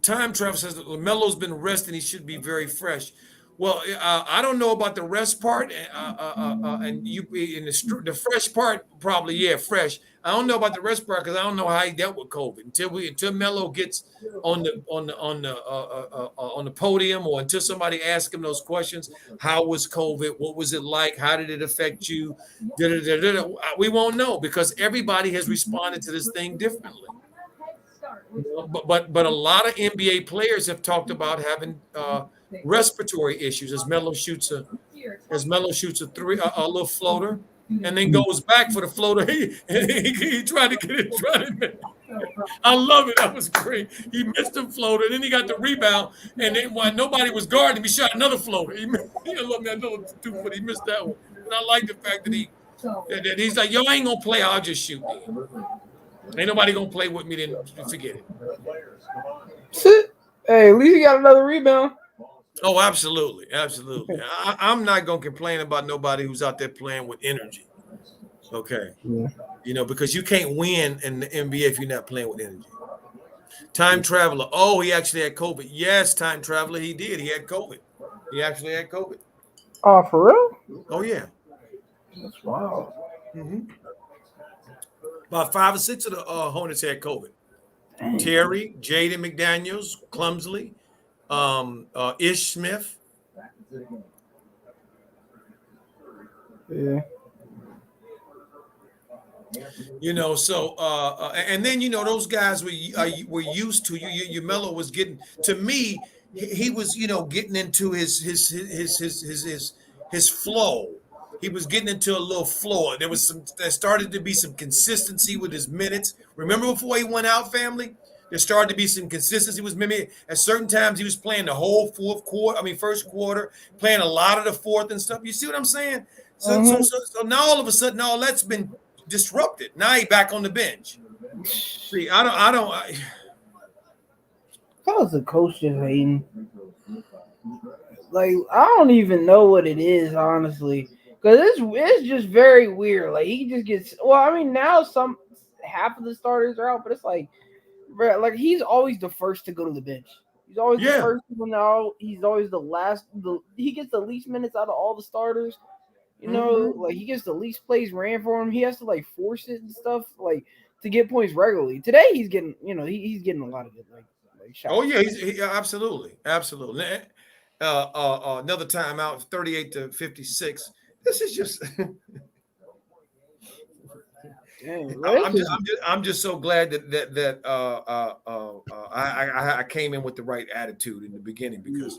Time Travel says that LaMelo's been resting. He should be very fresh. Well, I don't know about the rest part, and the fresh part probably fresh. I don't know about the rest part because I don't know how he dealt with COVID until Melo gets on the podium, or until somebody asks him those questions. How was COVID? What was it like? How did it affect you? We won't know because everybody has responded to this thing differently. But a lot of NBA players have talked about having respiratory issues as Melo shoots a little floater and then goes back for the floater. He tried to get it. I love it. That was great. He missed the floater, then he got the rebound, and then while nobody was guarding him, he shot another floater. He missed that one. And I like the fact that he's like, yo, I ain't gonna play. I'll just shoot. Ain't nobody gonna play with me, then forget it. Hey, at least he got another rebound. Oh, absolutely. I'm not gonna complain about nobody who's out there playing with energy. Okay. Yeah. Because you can't win in the NBA if you're not playing with energy. Time Traveler. Oh, he actually had COVID. Yes, Time Traveler, he did. He had COVID. He actually had COVID. Oh, for real? Oh, yeah. That's wild. Mm-hmm. About 5 or 6 of the Hornets had COVID. Dang. Terry, Jaden McDaniels, Clumsley, Ish Smith. Yeah. So and then those guys were used to your Melo was getting, to me, he was getting into his flow. He was getting into a little floor. There started to be some consistency with his minutes. Remember before he went out, family? There started to be some consistency with minutes. At certain times, he was playing the whole first quarter, playing a lot of the fourth and stuff. You see what I'm saying? So now all of a sudden, all that's been disrupted. Now he's back on the bench. See, I was the coach just hating. Like, I don't even know what it is, honestly. Because it's just very weird. Like, he just gets... Well, I mean, now half of the starters are out, but it's like, bro, like, he's always the first to go to the bench. He's always the first one out. He's always the last. He gets the least minutes out of all the starters. Like, he gets the least plays ran for him. He has to, like, force it and stuff, like, to get points regularly. Today, he's getting, he's getting a lot of it, like shots. Oh, yeah, absolutely. Another timeout, 38-56. This is just. Dang, I'm just so glad that I came in with the right attitude in the beginning, because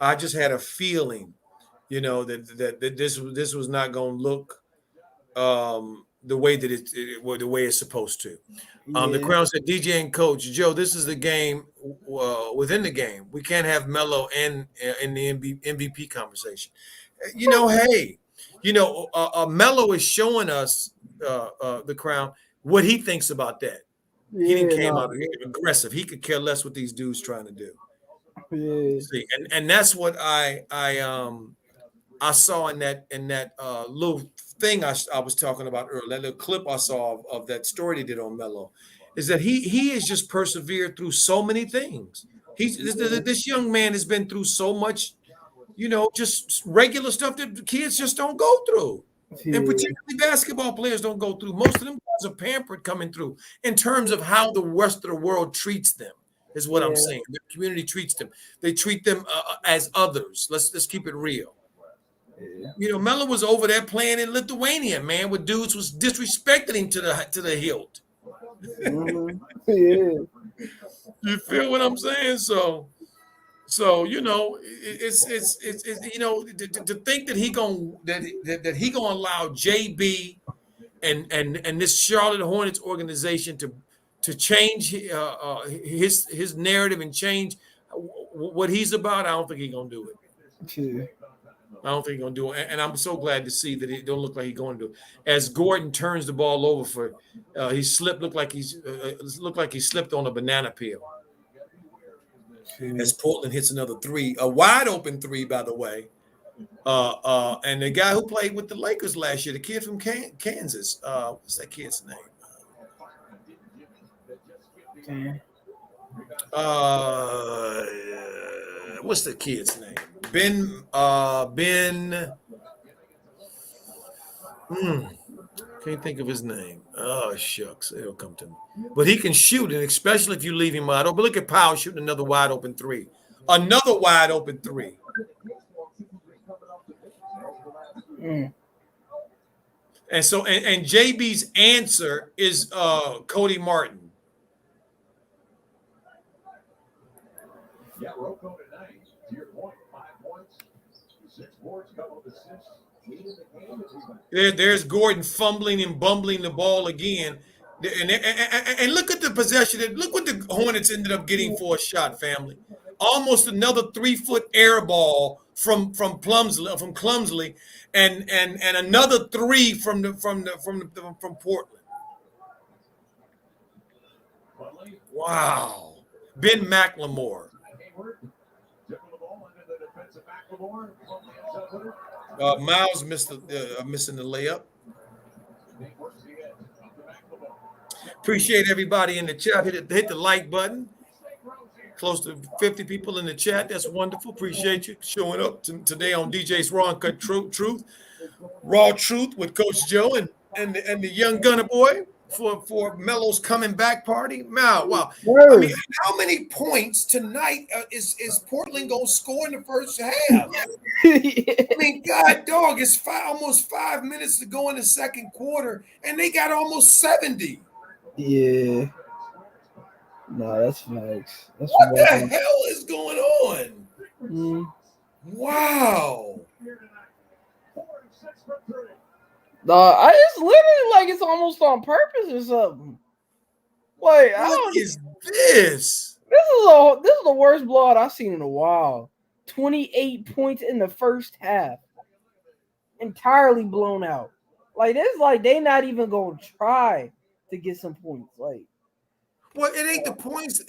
I just had a feeling, that this was not going to look the way that the way it's supposed to. The Yeah. Crown said, DJ and Coach Joe, this is the game within the game. We can't have Melo and in the MVP conversation. Hey, Melo is showing us the Crown what he thinks about that. He didn't Yeah, came no, out aggressive. He could care less what these dudes trying to do. yeah, See, and that's what I saw in that little thing I was talking about earlier, that little clip I saw of that story they did on Melo, is that he has just persevered through so many things. This young man has been through so much, just regular stuff that kids just don't go through. And yeah, particularly basketball players don't go through. Most of them guys are pampered coming through in terms of how the rest of the world treats them, is what I'm yeah, saying. The community treats them. They treat them as others. Let's keep it real. yeah. Melo was over there playing in Lithuania, man, with dudes was disrespecting him to the hilt. Mhm. Yeah, You feel what I'm saying? So to think that he gonna allow JB and this Charlotte Hornets organization to change his narrative and change what he's about. I don't think he's gonna do it. yeah. I don't think he's gonna do it, and I'm so glad to see that it don't look like he's going to do it. As Gordon turns the ball over he slipped, looked like he slipped on a banana peel. As Portland hits another three, a wide open three, by the way. And the guy who played with the Lakers last year, the kid from Kansas, what's that kid's name? Yeah. What's the kid's name? Ben. Can't think of his name. Oh shucks, it'll come to me. But he can shoot, and especially if you leave him wide open. But look at Powell shooting another wide open three. Another wide open three. Mm. And so, and JB's answer is Cody Martin. Yeah, Rocco tonight, to your point, 5 points, 6 boards, couple of assists. There's Gordon fumbling and bumbling the ball again. And look at the possession. Look what the Hornets ended up getting for a shot, family. Almost another 3-foot air ball from Clumsley, and another 3 from Portland. Wow. Ben McLemore. Miles missing the layup. Appreciate everybody in the chat. Hit the like button. Close to 50 people in the chat. That's wonderful. Appreciate you showing up today on DJ's Raw and Cut Truth, Raw Truth with Coach Joe and the young Gunner Boy for Melo's coming back party. Wow. I mean, how many points tonight is Portland going to score in the first half? I mean, God dog, it's almost 5 minutes to go in the second quarter, and they got almost 70. Yeah. No, that's facts. That's what the hell is going on? Mm. Wow. It's literally like it's almost on purpose or something. Like, what is this? This is the worst blowout I've seen in a while. 28 points in the first half. Entirely blown out. Like, it's like they not even gonna try to get some points. Like, well, it ain't the points,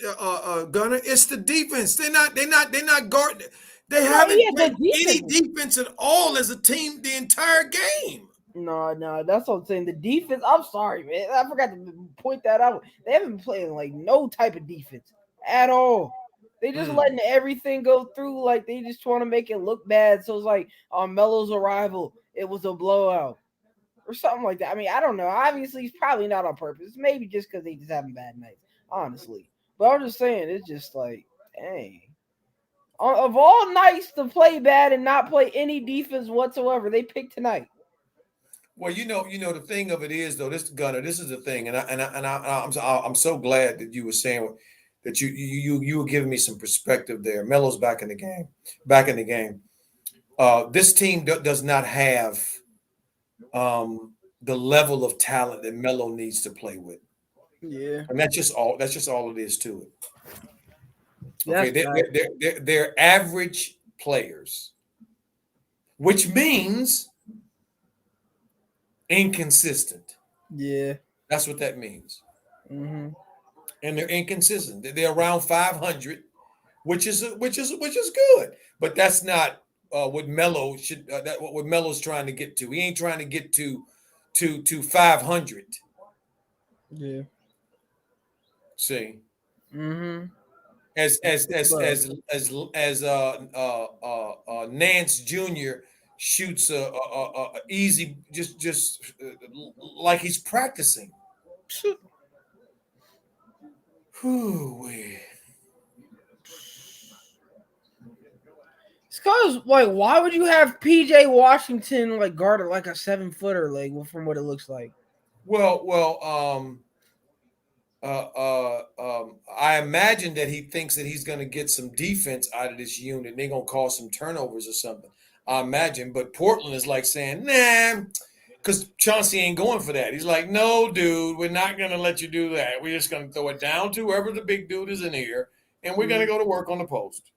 Gunner. It's the defense. They're not guarding. They haven't played any defense at all as a team the entire game. No, that's what I'm saying. The defense, I'm sorry, man. I forgot to point that out. They haven't been playing like no type of defense at all. They just letting everything go through. Like, they just want to make it look bad. So it's like on Melo's arrival, it was a blowout or something like that. I mean, I don't know. Obviously, it's probably not on purpose. Maybe just because they just having bad nights, honestly. But I'm just saying, it's just like, dang. Of all nights to play bad and not play any defense whatsoever, they picked tonight. Well, the thing of it is, though, this Gunner, this is the thing, and I'm so glad that you were saying that you were giving me some perspective there. Melo's back in the game. Back in the game. This team does not have the level of talent that Melo needs to play with. Yeah. And that's just all it is to it. Okay, That's they're average players, which means inconsistent. Yeah. That's what that means. Mm-hmm. And they're inconsistent. They're around 500, which is good, but that's not what Melo should. What Melo's trying to get to. He ain't trying to get to 500. Yeah. See, Mm-hmm. as Nance Jr. shoots a easy, just like he's practicing. Whew. It's cause like, why would you have PJ Washington like guarded like a 7-footer, like from what it looks like? I imagine that he thinks that he's going to get some defense out of this unit. And they're going to cause some turnovers or something. I imagine, but Portland is like saying, nah, because Chauncey ain't going for that. He's like, no, dude, we're not going to let you do that. We're just going to throw it down to whoever the big dude is in here, and we're going to go to work on the post.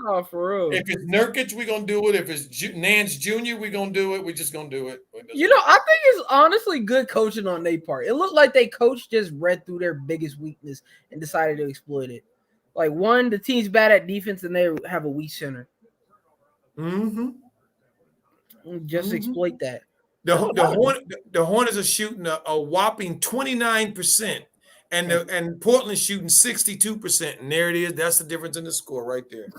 Oh, for real. If it's Nurkic, we're going to do it. If it's Nance Jr., we're going to do it. We're just going to do it. You know, I think it's honestly good coaching on their part. It looked like they coach just read through their biggest weakness and decided to exploit it. Like, one, the team's bad at defense and they have a weak center. Mm-hmm. Just exploit that. The Hornets are shooting a whopping 29%, and Portland's shooting 62%. And there it is. That's the difference in the score right there.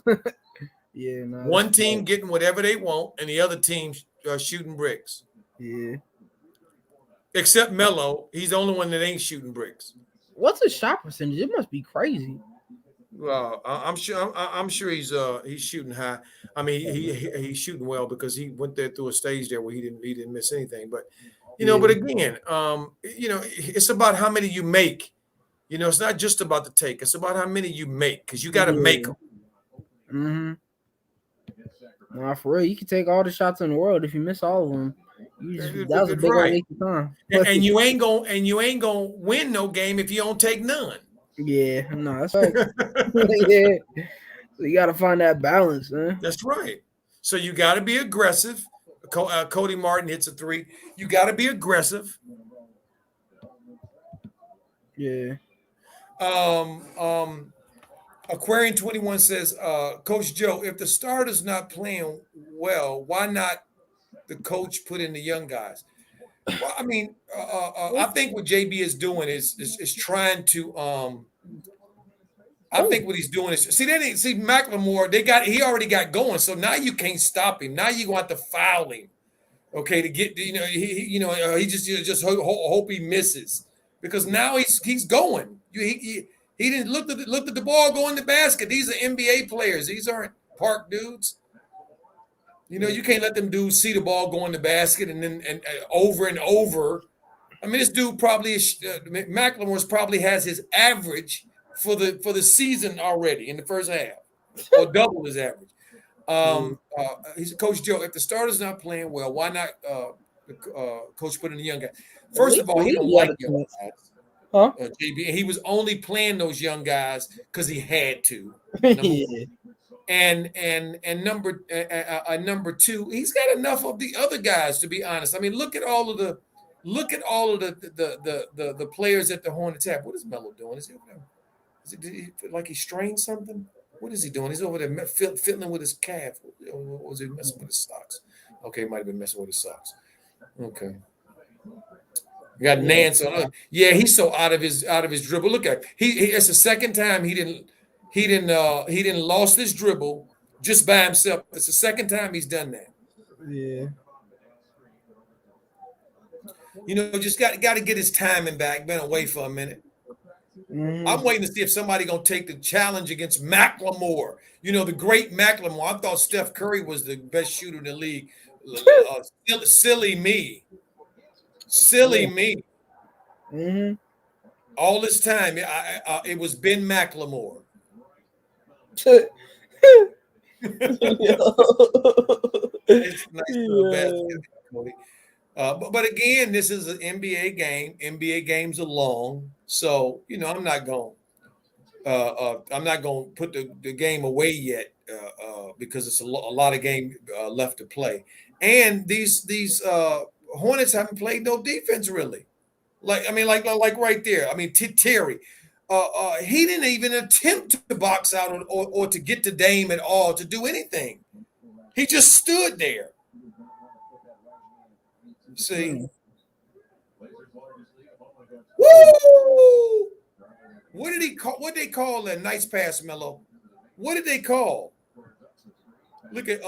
Yeah, no, one team getting whatever they want, and the other team shooting bricks. Yeah. Except Melo, he's the only one that ain't shooting bricks. What's his shot percentage? It must be crazy. Well, I'm sure he's shooting high. I mean, he's shooting well because he went there through a stage there where he didn't miss anything. But but again, it's about how many you make. It's not just about the take. It's about how many you make because you got to make them. Mm-hmm. Nah, for real, you can take all the shots in the world if you miss all of them. That was a big waste of time. And you ain't gonna win no game if you don't take none. Yeah, no, that's right. Yeah. So you got to find that balance, man. That's right. So you got to be aggressive. Cody Martin hits a 3. You got to be aggressive. Yeah. Aquarian 21 says, Coach Joe, if the starter's not playing well, why not the coach put in the young guys? Well, I mean, I think what JB is doing is trying to. I think what he's doing is see McLemore. He already got going, so now you can't stop him. Now you want to foul him, okay? To get he just hope he misses because now he's going. He didn't look at the ball go in the basket. These are NBA players. These aren't park dudes. You can't let them dudes see the ball go in the basket and over and over. I mean, this dude probably McLemore's probably has his average for the season already in the first half, or double his average. He's Coach Joe. If the starter's not playing well, why not coach put in the young guy? First of all, he don't like young guys. Huh? JB, he was only playing those young guys because he had to. Yeah. And number two, he's got enough of the other guys to be honest. I mean, look at all of the players that the Hornets have. What is Melo doing? Is he like he strained something? What is he doing? He's over there fiddling with his calf. Or was he messing with his socks? Okay, he might have been messing with his socks. Okay. You got Nance on. Yeah, he's so out of his dribble. Look at he. It's the second time he didn't lost his dribble just by himself. It's the second time he's done that. Yeah. Just got to get his timing back. Been away for a minute. Mm-hmm. I'm waiting to see if somebody gonna take the challenge against McLemore. The great McLemore. I thought Steph Curry was the best shooter in the league. Silly me. Mm-hmm. All this time, it was Ben McLemore. It's nice little basket, Cody. But again, this is an NBA game. NBA games are long, so I'm not going. I'm not going to put the game away yet because it's a lot of game left to play. And these Hornets haven't played no defense really. Like right there. I mean, Terry, he didn't even attempt to box out or to get to Dame at all to do anything. He just stood there. See, woo! What did he call? What they call that nice pass, Melo? What did they call? Look at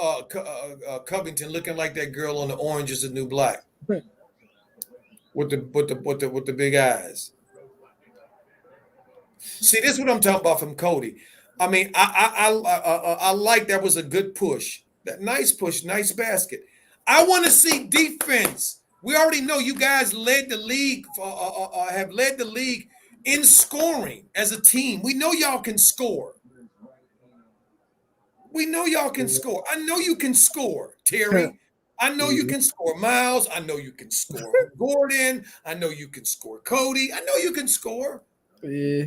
Covington looking like that girl on the Orange Is the New Black with the big eyes. See, this is what I'm talking about from Cody. I mean, I like that was a good push. That nice push, nice basket. I want to see defense. We already know you guys led the league, have led the league in scoring as a team. We know y'all can score. We know y'all can score. I know you can score, Terry. I know you can score, Miles. I know you can score, Gordon. I know you can score, Cody. I know you can score. Yeah.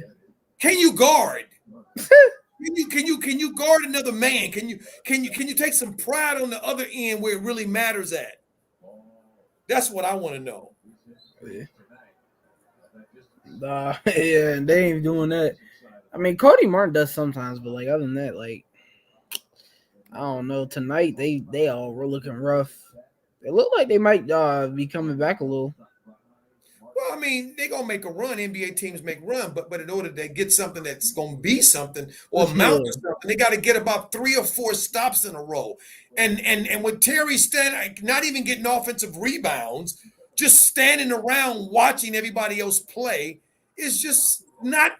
Can you guard? Can you guard another man? Can you take some pride on the other end where it really matters at? That's what I want to know. Yeah. Yeah, and they ain't doing that. I mean, Cody Martin does sometimes, but like other than that, like I don't know. Tonight they all were looking rough. It looked like they might be coming back a little. Well, I mean, they're gonna make a run. NBA teams make run, but in order to get something that's gonna be something or amount to something, they got to get about 3 or 4 stops in a row. And with Terry standing, not even getting offensive rebounds, just standing around watching everybody else play is just not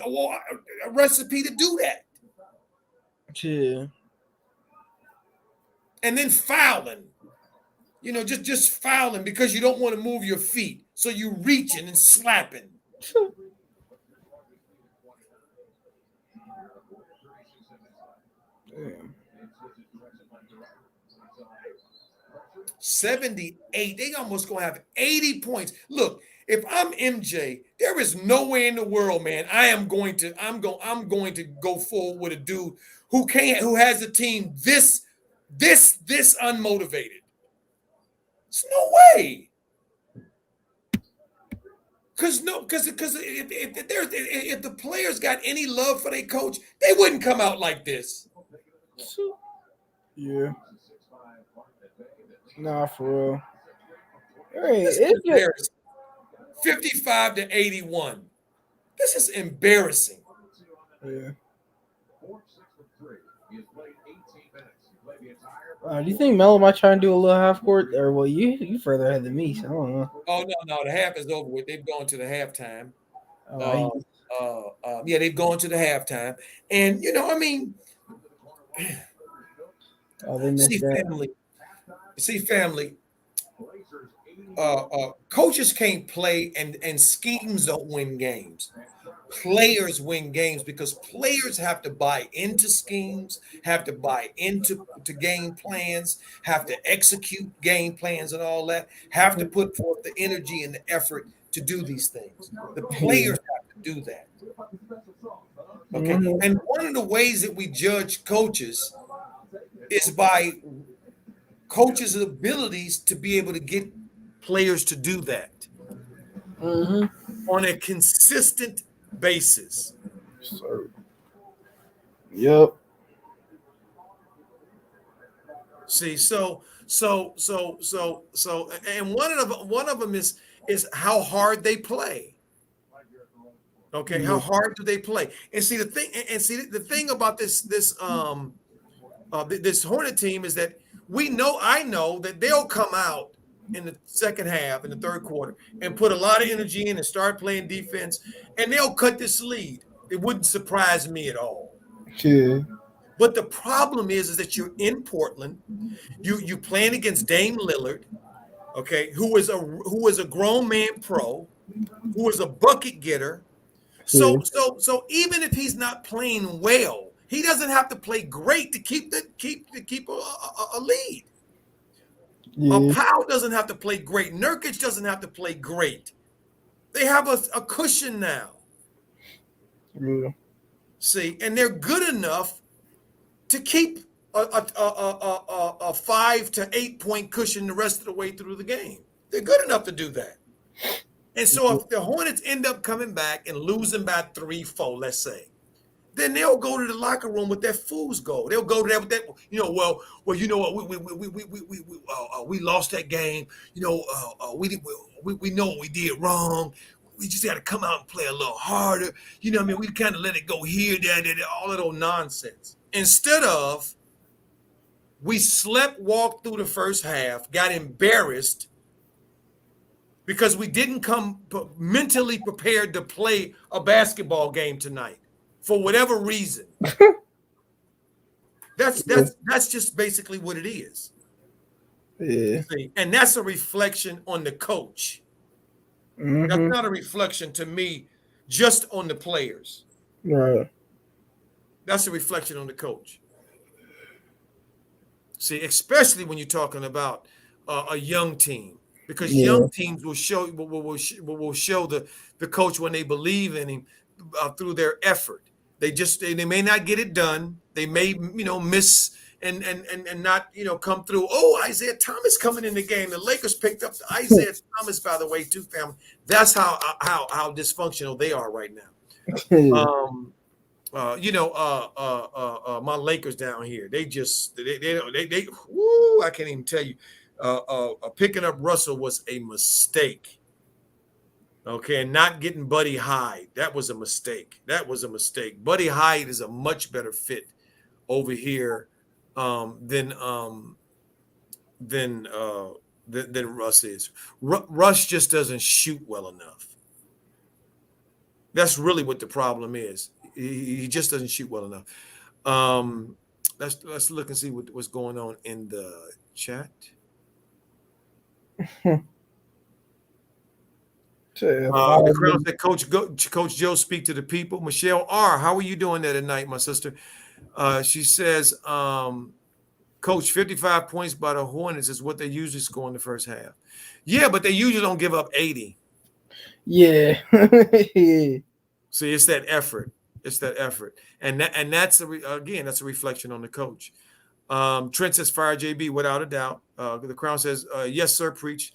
a recipe to do that. Yeah. And then fouling. Just fouling because you don't want to move your feet. So you reaching and slapping. Damn. 78. They almost gonna have 80 points. Look, if I'm MJ, there is no way in the world, man. I'm going to go forward with a dude who has a team this unmotivated. There's no way. Because if the players got any love for their coach, they wouldn't come out like this. Yeah. Nah, for real. Hey, This is it's embarrassing. 55-81. This is embarrassing. Yeah. Do you think Melo might try and do a little half court? Or well, you further ahead than me, so I don't know. Oh no, the half is over with. They've gone to the halftime. Yeah, They've gone to the halftime, and I mean, they missed that. family. Coaches can't play, and schemes don't win games. Players win games because players have to buy into schemes, have to buy into game plans, have to execute game plans and all that, have to put forth the energy and the effort to do these things. The players have to do that. Okay. Mm-hmm. And one of the ways that we judge coaches is by coaches' abilities to be able to get players to do that on a consistent basis. Yep. See, so, and one of them is how hard they play. Okay, how hard do they play? And see the thing about this Hornet team is that I know that they'll come out in the second half, in the third quarter, and put a lot of energy in and start playing defense, and they'll cut this lead. It wouldn't surprise me at all. Yeah. But the problem is that you're in Portland, you playing against Dame Lillard, okay, who is a grown man pro, who is a bucket getter, So even if he's not playing well, he doesn't have to play great to keep a lead. Yeah. Powell doesn't have to play great. Nurkic doesn't have to play great. They have a cushion now. Yeah. See, and they're good enough to keep a 5 to 8 point cushion the rest of the way through the game. They're good enough to do that. And so if the Hornets end up coming back and losing by 3-4, let's say, then they'll go to the locker room with that fool's gold. They'll go there with that, you know what, we lost that game. We know what we did wrong. We just got to come out and play a little harder. You know what I mean? We kind of let it go here, there, all of those nonsense. Instead of we walked through the first half, got embarrassed because we didn't come mentally prepared to play a basketball game tonight for whatever reason. That's just basically what it is. Yeah. See? And that's a reflection on the coach. Mm-hmm. That's not a reflection to me just on the players. Right. That's a reflection on the coach. See, especially when you're talking about a young team, because young teams will show the coach when they believe in him through their effort. They may not get it done. They may miss and not come through. Oh, Isaiah Thomas coming in the game. The Lakers picked up Isaiah Thomas, by the way, too, family. That's how dysfunctional they are right now. My Lakers down here, they I can't even tell you. Picking up Russell was a mistake. Okay, and not getting Buddy Hyde, that was a mistake. Buddy Hyde is a much better fit over here than Russ is. Russ just doesn't shoot well enough. That's really what the problem is. He just doesn't shoot well enough. Let's look and see what's going on in the chat. The crowd said, Coach Joe, speak to the people. Michelle R., how are you doing there tonight, my sister? She says, Coach, 55 points by the Hornets is what they usually score in the first half. Yeah, but they usually don't give up 80. Yeah. See, it's that effort. And that's that's a reflection on the coach. Trent says, fire JB, without a doubt. The crowd says, yes, sir, preach.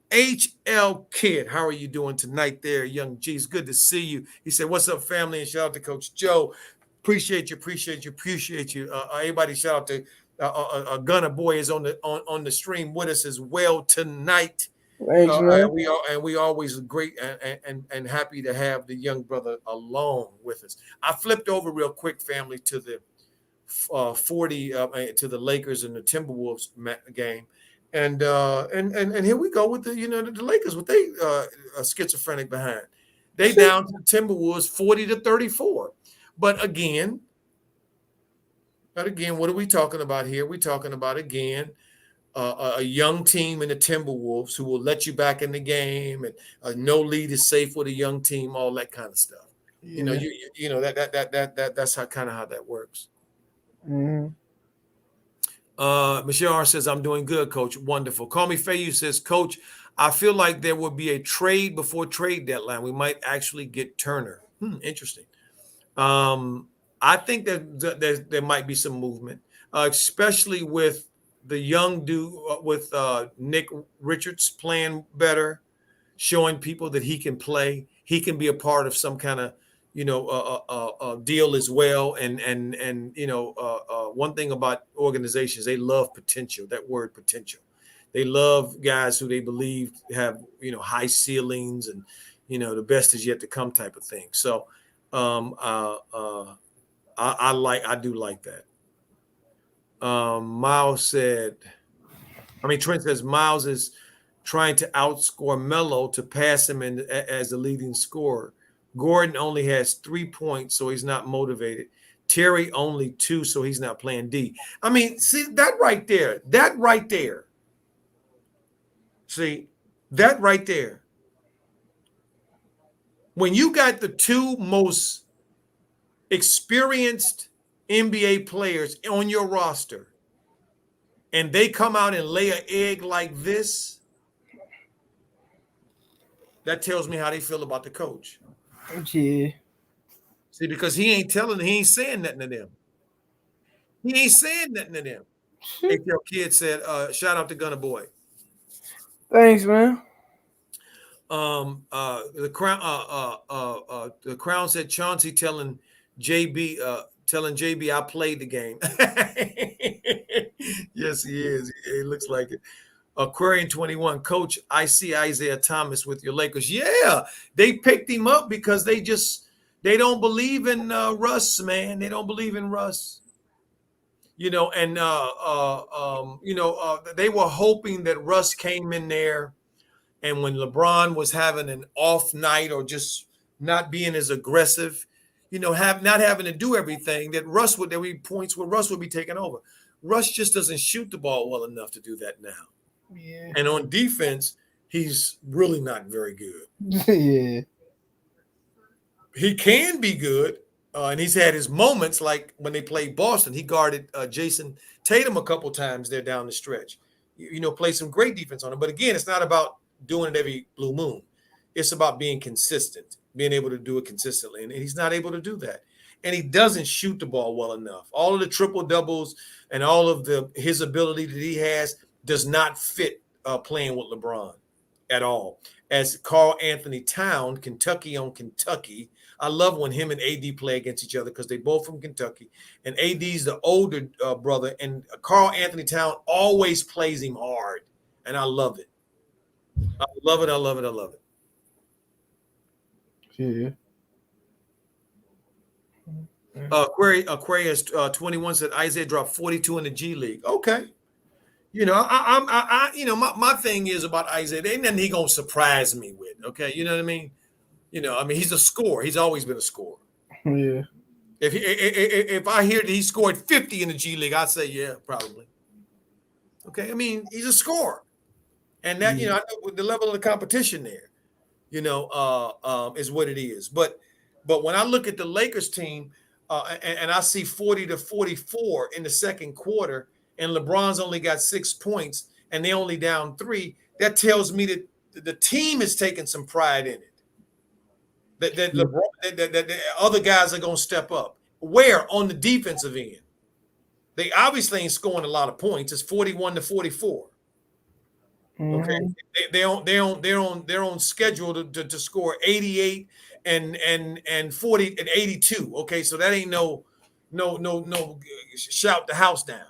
HL Kid, how are you doing tonight there, young G? It's good to see you. He said, what's up, family? And shout out to Coach Joe. Appreciate you. Everybody shout out to Gunner Boy is on the stream with us as well tonight. Thanks, man. We always great and happy to have the young brother along with us. I flipped over real quick, family, to the 40 to the Lakers and the Timberwolves game. And here we go with the Lakers with they schizophrenic behind. They down to the Timberwolves 40-34. But again, what are we talking about here? We're talking about again a young team in the Timberwolves who will let you back in the game, and no lead is safe with a young team, all that kind of stuff. Yeah. That's how that works. Mm-hmm. Michelle R says, I'm doing good, Coach. Wonderful. Call me Fayu says, Coach, I feel like there will be a trade before trade deadline. We might actually get Turner. Interesting. I think that there might be some movement, especially with the young dude with Nick Richards playing better, showing people that he can play. He can be a part of some kind of deal as well. And one thing about organizations, they love potential. That word potential. They love guys who they believe have high ceilings and the best is yet to come type of thing. So I do like that. Trent says Miles is trying to outscore Melo to pass him as the leading scorer. Gordon only has 3 points, so he's not motivated. Terry only 2, so he's not playing D. See that right there. See that right there. When you got the two most experienced NBA players on your roster and they come out and lay an egg like this, that tells me how they feel about the coach. Yeah. See, because he ain't saying nothing to them. He ain't saying nothing to them. ATL Kid said, shout out to Gunna Boy. Thanks, man. The Crown said Chauncey telling JB I played the game. Yes, he is. It looks like it. Aquarian 21, Coach, I see Isaiah Thomas with your Lakers. Yeah, they picked him up because they don't believe in Russ, man. They don't believe in Russ. You know, and they were hoping that Russ came in there, and when LeBron was having an off night or just not being as aggressive, not having to do everything, that there would be points where Russ would be taking over. Russ just doesn't shoot the ball well enough to do that now. Yeah. And on defense, he's really not very good. Yeah. He can be good, and he's had his moments, like when they played Boston. He guarded Jason Tatum a couple times there down the stretch. Played some great defense on him. But again, it's not about doing it every blue moon. It's about being consistent, being able to do it consistently. And he's not able to do that. And he doesn't shoot the ball well enough. All of the triple doubles and all of his ability that he has does not fit playing with LeBron at all. As Carl Anthony Town, Kentucky on Kentucky, I love when him and AD play against each other because they both from Kentucky. And AD's the older brother, and Carl Anthony Town always plays him hard. And I love it. I love it. I love it. I love it. Yeah. Aquarius 21 said Isaiah dropped 42 in the G League. Okay. My thing is about Isaiah, there ain't nothing he gonna surprise me with. Okay, you know what I mean? He's a scorer. He's always been a scorer. Yeah. If I hear that he scored 50 in the G League, I'd say yeah, probably. Okay, he's a scorer, and that I know the level of the competition there, is what it is. But when I look at the Lakers team, and I see 40-44 in the second quarter, and LeBron's only got 6 points, and they only down 3, that tells me that the team is taking some pride in it. That LeBron, that other guys are going to step up. Where on the defensive end? They obviously ain't scoring a lot of points. It's 41-44. Okay, they're on schedule to score 88 and 40 and 82. Okay, so that ain't no shout the house down.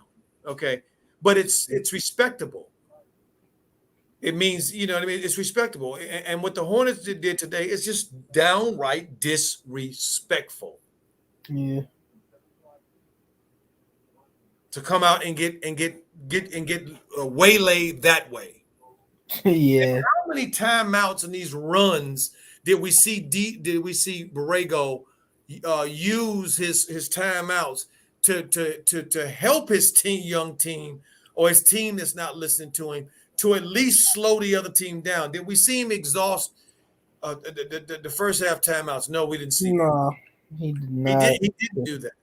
Okay, but it's respectable. It means, it's respectable. And what the Hornets did today is just downright disrespectful. Yeah. To come out and get waylaid that way. Yeah. And how many timeouts in these runs did we see Borrego use his timeouts to help his young team or his team that's not listening to him to at least slow the other team down? Did we see him exhaust the first half timeouts? No, we didn't see that. No, he did not. He didn't do that.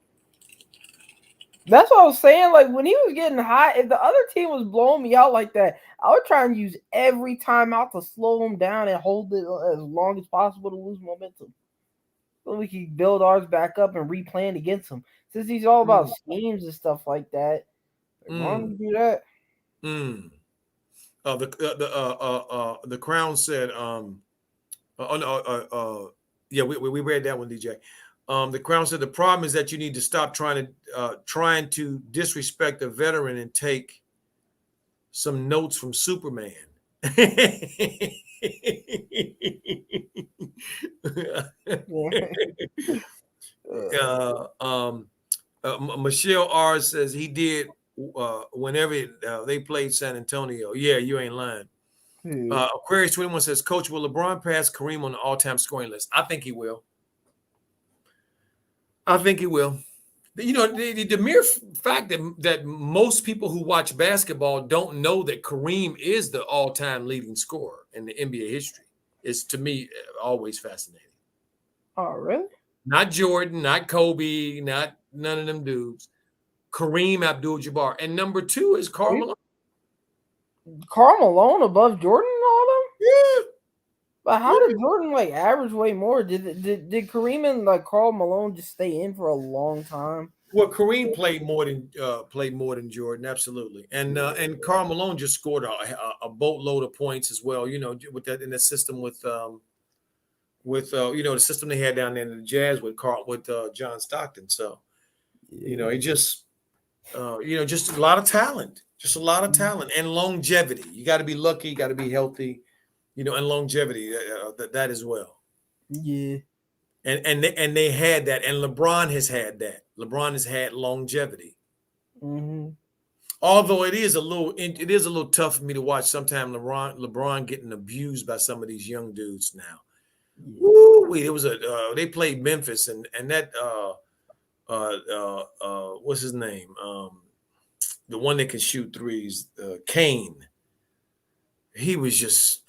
That's what I was saying. Like, when he was getting hot, if the other team was blowing me out like that, I would try and use every timeout to slow him down and hold it as long as possible to lose momentum, so we can build ours back up and replan against him. Since he's all about schemes and stuff like that, why don't we do that? The Crown said, we read that one, DJ. The Crown said the problem is that you need to stop trying to disrespect a veteran and take some notes from Superman. Michelle R says he did whenever they played San Antonio. Yeah, you ain't lying. Aquarius 21 says, Coach, will LeBron pass Kareem on the all-time scoring list? I think he will. The mere fact that most people who watch basketball don't know that Kareem is the all-time leading scorer in the NBA history is, to me, always fascinating. Oh, really? Not Jordan, not Kobe, not none of them dudes. Kareem Abdul-Jabbar. And number 2 is Karl Malone. Karl Malone above Jordan and all them? Yeah. But how did Jordan like average way more? Did Kareem and like Karl Malone just stay in for a long time? Well, Kareem played more than Jordan, absolutely, and Karl Malone just scored a boatload of points as well. You know, with that in the system with the system they had down there in the Jazz with John Stockton. So he just just a lot of talent, just a lot of talent and longevity. You got to be lucky, you got to be healthy, and longevity that as well. Yeah. And they had that, and LeBron has had that. LeBron has had longevity. Mm-hmm. Although it is a little tough for me to watch sometimes LeBron getting abused by some of these young dudes now. Yeah. Woo, it was they played Memphis and that what's his name? The one that can shoot threes, Kane. He was just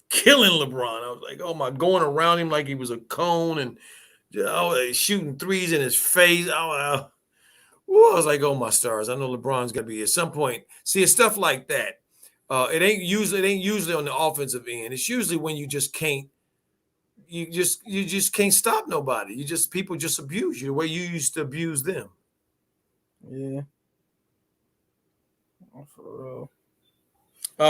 killing LeBron. I was like, oh my, going around him like he was a cone and shooting threes in his face. I was like, oh my stars. I know LeBron's gonna be at some point. See, it's stuff like that. It ain't usually on the offensive end. It's usually when you just can't can't stop nobody. People just abuse you the way you used to abuse them. Yeah. Oh, for real.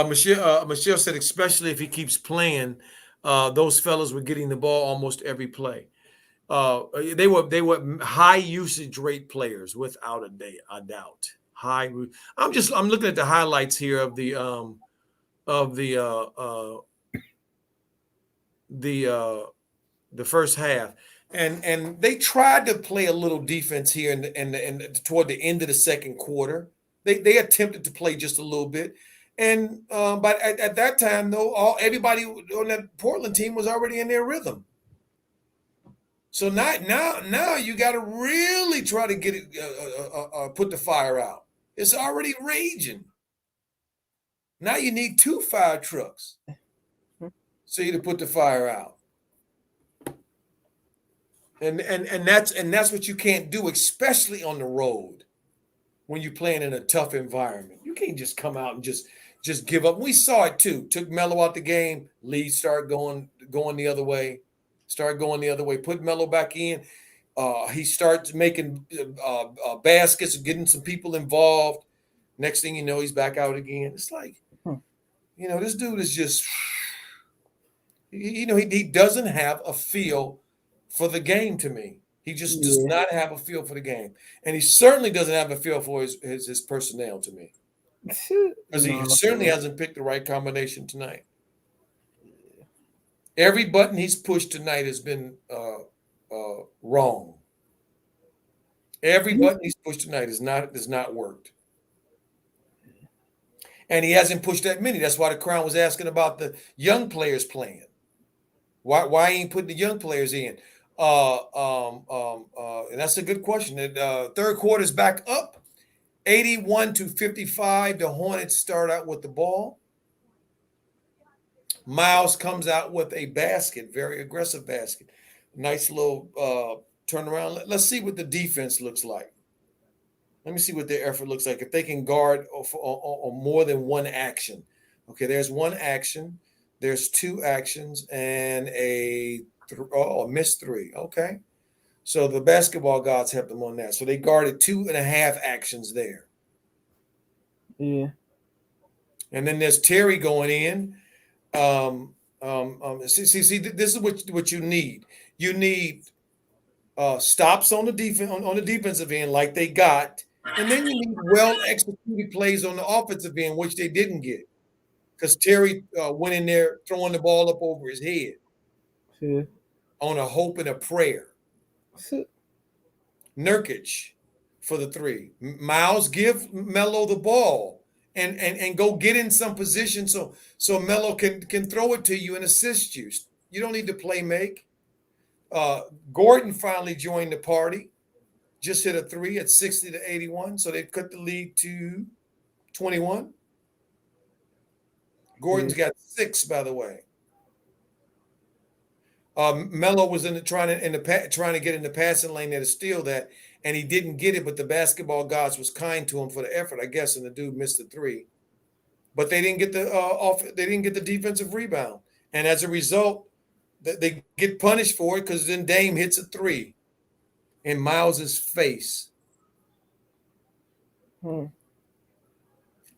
Michelle said, especially if he keeps playing, those fellas were getting the ball almost every play. They were high usage rate players without a doubt. I'm looking at the highlights here of the first half, and they tried to play a little defense here and toward the end of the second quarter. They attempted to play just a little bit. And but at that time, though, everybody on that Portland team was already in their rhythm. So now you got to really try to get it, put the fire out. It's already raging. Now you need 2 fire trucks so you to put the fire out. And that's what you can't do, especially on the road when you're playing in a tough environment. You can't just come out and just give up. We saw it too. Took Melo out the game. Lee started going the other way. Put Melo back in. He starts making baskets, getting some people involved. Next thing you know, he's back out again. It's like, this dude is just, he doesn't have a feel for the game to me. He just does not have a feel for the game. And he certainly doesn't have a feel for his personnel to me. Because he certainly hasn't picked the right combination tonight. Every button he's pushed tonight has been wrong. Every button he's pushed tonight has not worked. And he hasn't pushed that many. That's why the crowd was asking about the young players playing. Why ain't putting the young players in? And that's a good question. Third quarter's back up, 81-55. The Hornets start out with the ball. Miles comes out with a basket, very aggressive basket. Nice little turnaround. Let's see what the defense looks like. Let me see what their effort looks like. If they can guard on more than one action. Okay, there's one action. There's 2 actions and a missed 3. Okay. So the basketball gods helped them on that. So they guarded 2.5 actions there. Yeah. And then there's Terry going in. See, this is what you need. You need stops on the defensive end, like they got, and then you need well executed plays on the offensive end, which they didn't get, because Terry went in there throwing the ball up over his head on a hope and a prayer. Nurkic for the 3. Miles, give Melo the ball. And go get in some position so Melo can throw it to you and assist you. You don't need to play make. Gordon finally joined the party. Just hit a 3 at 60-81, so they've cut the lead to 21. Gordon's got 6, by the way. Melo was trying to get in the passing lane there to steal that, and he didn't get it. But the basketball gods was kind to him for the effort, I guess. And the dude missed the three, but they didn't get the They didn't get the defensive rebound, and as a result, they get punished for it because then Dame hits a three in Miles's face.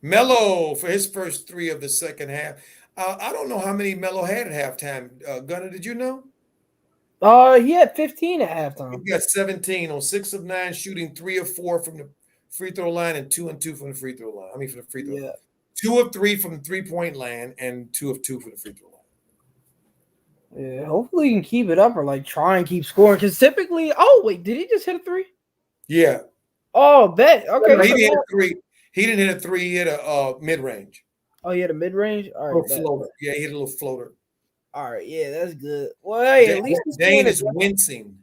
Melo for his first three of the second half. I don't know how many Melo had at halftime. Gunner, did you know? He had 15 at halftime. He got 17 on 6 of 9, shooting 3 of 4 from the free throw line and 2 and 2 from the free throw line. From the free throw. Yeah. 2 of 3 from the 3-point line and 2 of 2 from the free throw line. Yeah, hopefully he can keep it up or like try and keep scoring. Because typically, did he just hit a three? Yeah. Oh, bet. Okay. He didn't hit a three. He didn't hit a three. He hit a mid range. Oh, he had a mid range. All right. Floater. Yeah, he hit a little floater. All right. Yeah, that's good. Well, hey, at least Dane is wincing.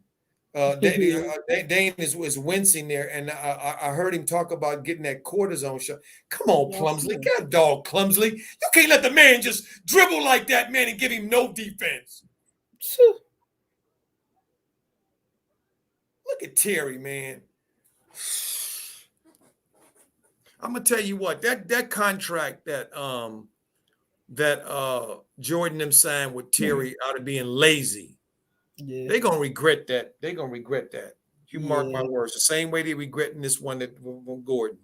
Dane is wincing there, and I heard him talk about getting that cortisone shot. Come on, Plumsley, get a dog, Plumsley. You can't let the man just dribble like that, man, and give him no defense. Look at Terry, man. I'm gonna tell you what, that contract that Jordan them signed with Terry out of being lazy. Yeah. They're gonna regret that. You mark my words. The same way they're regretting this one that Gordon.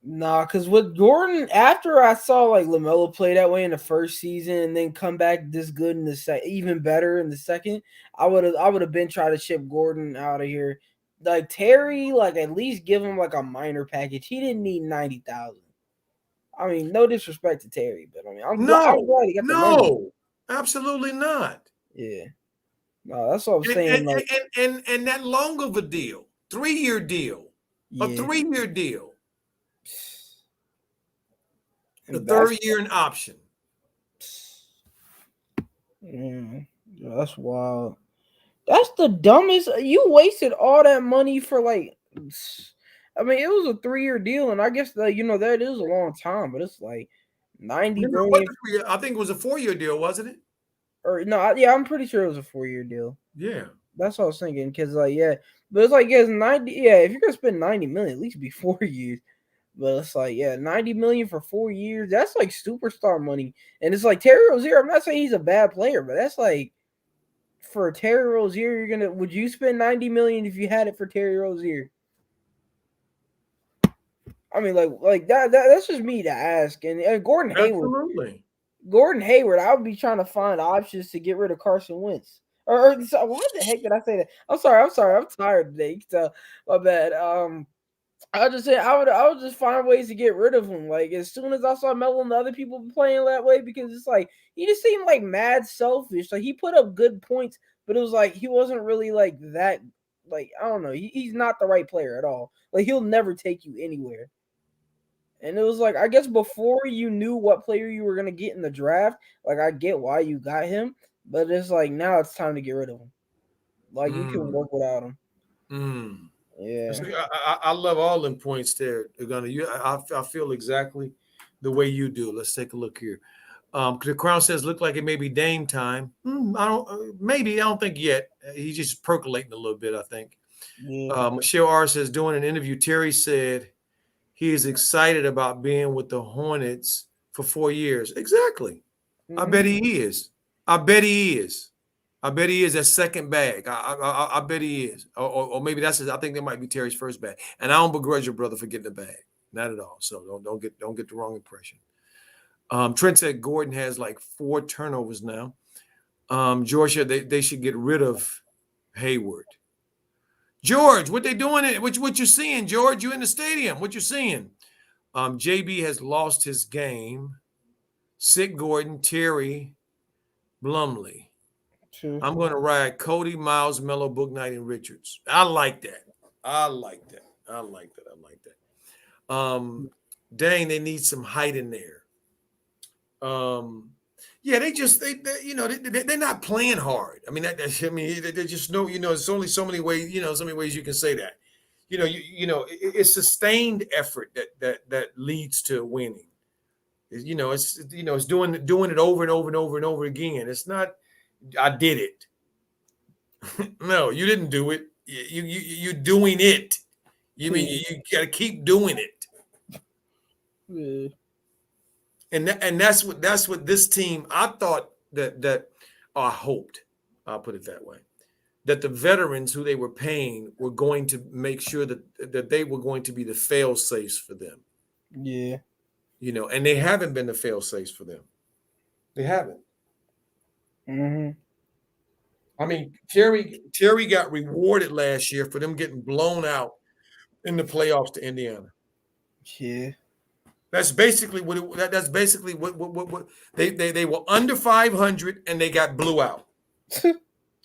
Nah, because with Gordon, after I saw like Lamelo play that way in the first season and then come back this good in the second, even better in the second, I would have been trying to ship Gordon out of here. Like Terry, like at least give him like a minor package. He didn't need 90,000. I mean, no disrespect to Terry, but I mean, I'm glad he got the money. Absolutely not. Yeah, no, that's what I'm saying. And that long of a deal, 3-year deal, a 3-year deal, the third year an option. Yeah, that's wild. That's the dumbest. You wasted all that money for like. I mean, it was a 3-year deal, and I guess that that is a long time, but it's like 90 million. I think it was a 4-year deal, wasn't it? Or no, yeah, I'm pretty sure it was a 4-year deal. Yeah, that's what I was thinking. Because but it's like it's 90. Yeah, if you're gonna spend 90 million, at least be 4 years. But it's like 90 million for 4 years. That's like superstar money, and it's like Terry Rozier. I'm not saying he's a bad player, but that's like. For Terry Rozier, would you spend 90 million if you had it for Terry Rozier? I mean, like that's just me to ask. And Gordon Hayward. Absolutely. Gordon Hayward, I would be trying to find options to get rid of Carson Wentz. Or why the heck did I say that? I'm sorry. I'm tired today. So my bad. I just say I would just find ways to get rid of him. Like as soon as I saw Melo and the other people playing that way, because it's like he just seemed like mad selfish. Like he put up good points, but it was like he wasn't really like that. Like I don't know, he's not the right player at all. Like he'll never take you anywhere. And it was like I guess before you knew what player you were gonna get in the draft, like I get why you got him, but it's like now it's time to get rid of him. Like you can work without him. Yeah, I love all them points there. I feel exactly the way you do. Let's take a look here. The Crown says look like it may be Dame time. I don't think yet. He's just percolating a little bit. I think. Yeah. Michelle R says during an interview, Terry said he is excited about being with the Hornets for 4 years. Exactly. Mm-hmm. I bet he is. I bet he is at second bag. I bet he is. Or maybe that's his. I think that might be Terry's first bag. And I don't begrudge your brother for getting the bag. Not at all. So don't get the wrong impression. Trent said Gordon has like 4 turnovers now. George said they should get rid of Hayward. George, what they doing? What you seeing, George? You in the stadium. What you seeing? JB has lost his game. Sick Gordon, Terry, Blumley. True. I'm going to ride Cody, Miles, Melo, Book Knight, and Richards. I like that. Dang, they need some height in there. They're not playing hard. I mean, they just know, there's only so many ways, so many ways you can say that. It's sustained effort that leads to winning. It's doing it over and over and over and over again. It's not, I did it. No, you didn't do it. You're doing it. You mean you got to keep doing it. Yeah. And that's what this team. I thought that I hoped. I'll put it that way. That the veterans who they were paying were going to make sure that they were going to be the fail safes for them. Yeah. And they haven't been the fail safes for them. They haven't. Mm-hmm. I mean, Terry got rewarded last year for them getting blown out in the playoffs to Indiana. Yeah. That's basically that's basically what they were under 500 and they got blew out,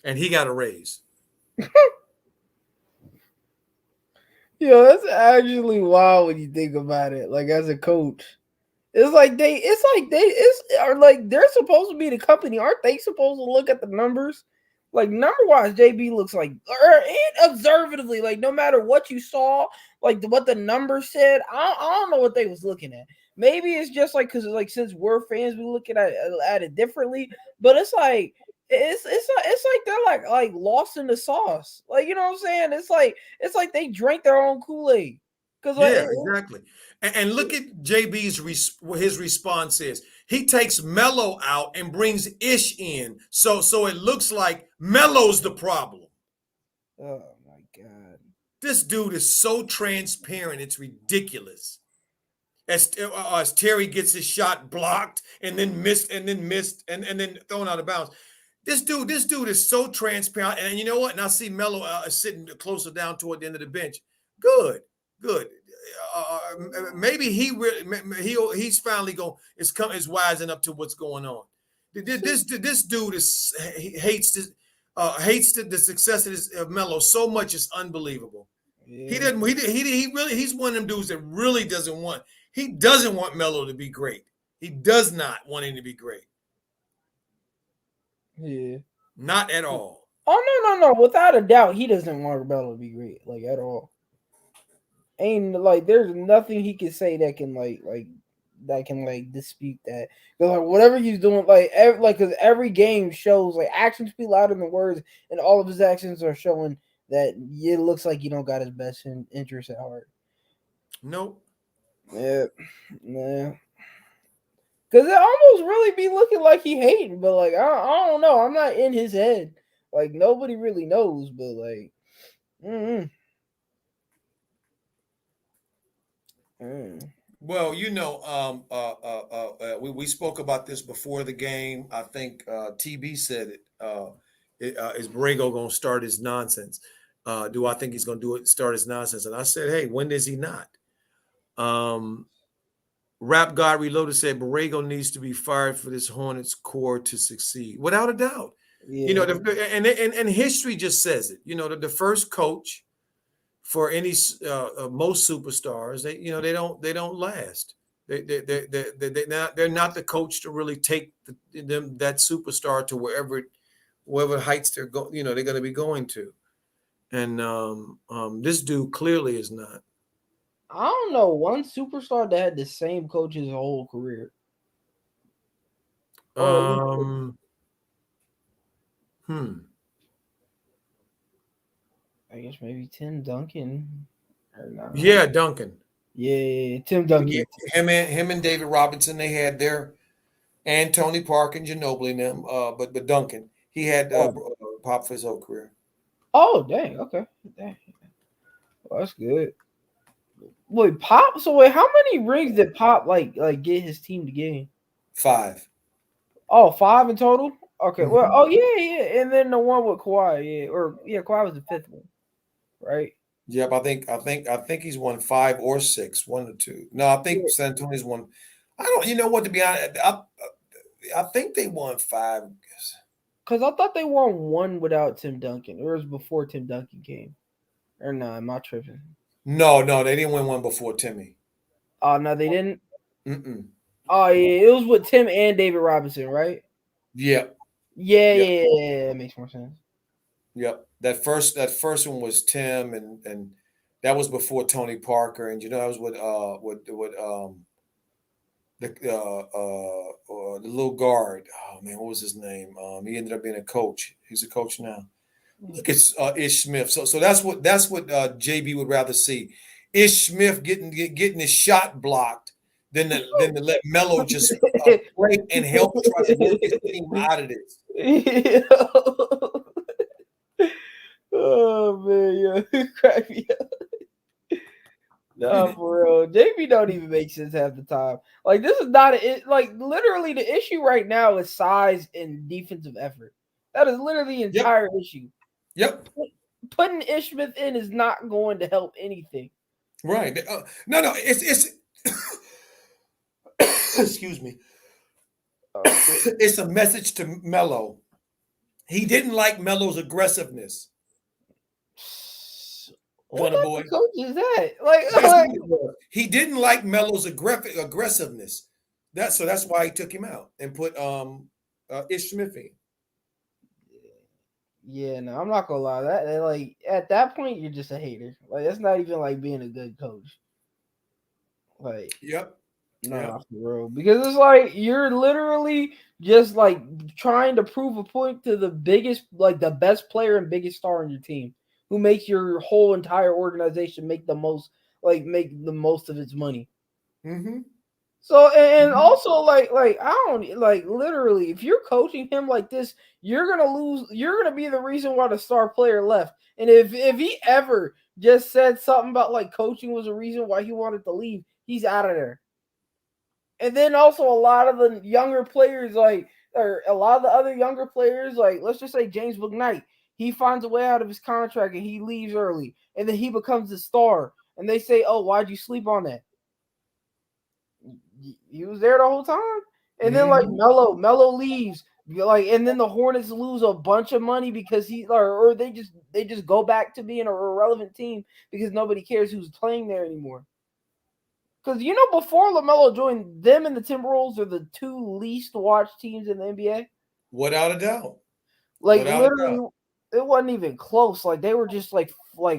and he got a raise. Yo, that's actually wild when you think about it. Like as a coach, they're supposed to be the company, aren't they? Supposed to look at the numbers, like number wise. JB looks like, and observatively, like no matter what you saw, like what the numbers said, I don't know what they was looking at. Maybe it's just like because like since we're fans, we look at it differently. But it's like it's like they're like lost in the sauce. Like you know what I'm saying? It's like they drank their own Kool-Aid. Cause like Yeah, exactly. And look at JB's his response is he takes Melo out and brings Ish in, so it looks like Melo's the problem. oh my god. This dude is so transparent, it's ridiculous. As Terry gets his shot blocked and then missed and then thrown out of bounds. This dude is so transparent. And you know what? And I see Melo sitting closer down toward the end of the bench. Good, good. Maybe he's finally is wising up to what's going on. This dude hates the success of Melo so much. It's unbelievable. Yeah. He doesn't. He really. He's one of them dudes that really doesn't want. He doesn't want Melo to be great. He does not want him to be great. Yeah. Not at all. Oh no. Without a doubt, he doesn't want Lamelo to be great, like at all. Ain't like there's nothing he can say that can like dispute that. 'Cause, like whatever he's doing, because every game shows like actions speak louder than words, and all of his actions are showing that it looks like you don't got his best interest at heart. Nope. Yeah, yeah. Cause it almost really be looking like he hating, but like I don't know. I'm not in his head. Like nobody really knows, but like, mm. Well, we spoke about this before the game. I think TB said it. Is Borrego going to start his nonsense? Do I think he's going to start his nonsense? And I said, hey, when does he not? Rap God Reloaded said Borrego needs to be fired for this Hornets core to succeed, without a doubt. Yeah. And history just says it. The first coach for any most superstars, they don't last. They're not the coach to really take that superstar to wherever heights they're going. They're going to be going to, and this dude clearly is not. I don't know one superstar that had the same coach his whole career. I guess maybe Tim Duncan. Yeah, Duncan. Yeah, Tim Duncan. Yeah, him and David Robinson, they had and Tony Parker and Ginobili and them. But Duncan, he had Pop for his whole career. Oh, dang. Okay. Dang. Well, that's good. Wait, Pop. So wait, how many rings did Pop like get his team to gain? 5. Oh, 5 in total. Okay. Mm-hmm. Well, oh yeah, and then the one with Kawhi, Kawhi was the 5th one, right? Yep, I think he's won 5 or 6, 1 or 2. No, I think San Antonio's won. I don't. You know what? To be honest, I think they won 5. Because I thought they won 1 without Tim Duncan. It was before Tim Duncan came. Or no, am I tripping? No, they didn't win one before Timmy. Oh no, they didn't. Mm-mm. Oh yeah, it was with Tim and David Robinson, right? Yep. Yeah, that makes more sense. Yep. That first one was Tim, and that was before Tony Parker, and that was with the little guard. Oh man, what was his name? He ended up being a coach. He's a coach now. Look at Ish Smith. So that's what JB would rather see. Ish Smith getting his shot blocked than to let Melo just play and help try to work his team out of this. Oh man, yeah, crack me up. No, for real. JB don't even make sense half the time. Like this is not like literally the issue right now is size and defensive effort. That is literally the entire issue. Yep. Putting Ish Smith in is not going to help anything. Right. No. It's excuse me. It's a message to Melo. He didn't like Melo's aggressiveness. What Gunna boy. coach is that? Like he didn't like Melo's aggressiveness. That's why he took him out and put Ish Smith in. Yeah, no, I'm not gonna lie. That like at that point you're just a hater. Like that's not even like being a good coach. Like yep. Nah, for real. Because it's like you're literally just like trying to prove a point to the biggest, like the best player and biggest star on your team, who makes your whole entire organization make the most of its money. Mm-hmm. So and also like I don't like literally if you're coaching him like this, you're gonna lose. You're gonna be the reason why the star player left. And if he ever just said something about like coaching was a reason why he wanted to leave, he's out of there. And then also a lot of the younger players, or a lot of the other younger players, like let's just say James McKnight, he finds a way out of his contract and he leaves early, and then he becomes the star. And they say, "Oh, why'd you sleep on that? He was there the whole time." And then like Melo leaves, like, and then the Hornets lose a bunch of money because or they just go back to being an irrelevant team because nobody cares who's playing there anymore. Because before LaMelo joined, them and the Timberwolves are the two least watched teams in the NBA. Without a doubt. Like literally, it wasn't even close. Like they were just like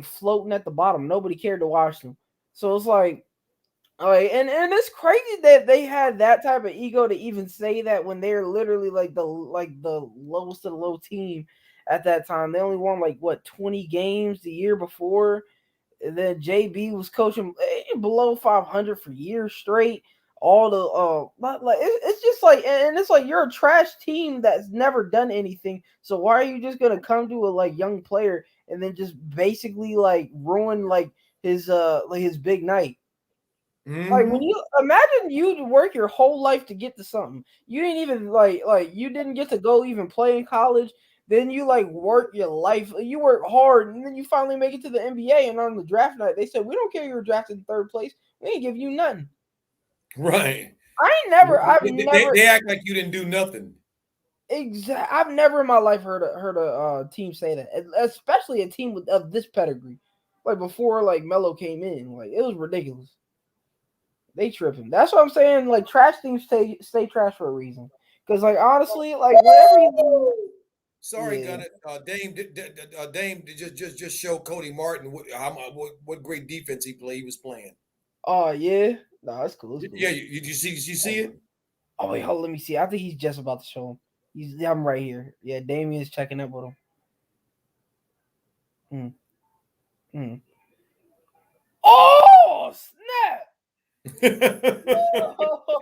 floating at the bottom. Nobody cared to watch them. So it's like and it's crazy that they had that type of ego to even say that when they're literally like the lowest of the low team at that time. They only won 20 games the year before. And then JB was coaching below 500 for years straight. All the it's just like, and it's like you're a trash team that's never done anything. So why are you just gonna come to a young player and then just basically ruin his big night? Like when you imagine you work your whole life to get to something, you didn't even you didn't get to go even play in college. Then you work your life, you work hard, and then you finally make it to the NBA. And on the draft night, they said, "We don't care you were drafted in third place. We ain't give you nothing." Right. I've never. They act like you didn't do nothing. Exactly. I've never in my life heard a team say that, especially a team of this pedigree. Like before, Melo came in, it was ridiculous. They tripping. That's what I'm saying. Like trash teams stay trash for a reason. Because honestly, whatever you do. Sorry, Gunna. Dame just show Cody Martin what great defense he was playing. Oh yeah, no, that's cool. It's cool. Yeah, you see it? Oh wait, hold on, let me see. I think he's just about to show him. I'm right here. Yeah, Damien's checking up with him. Oh snap!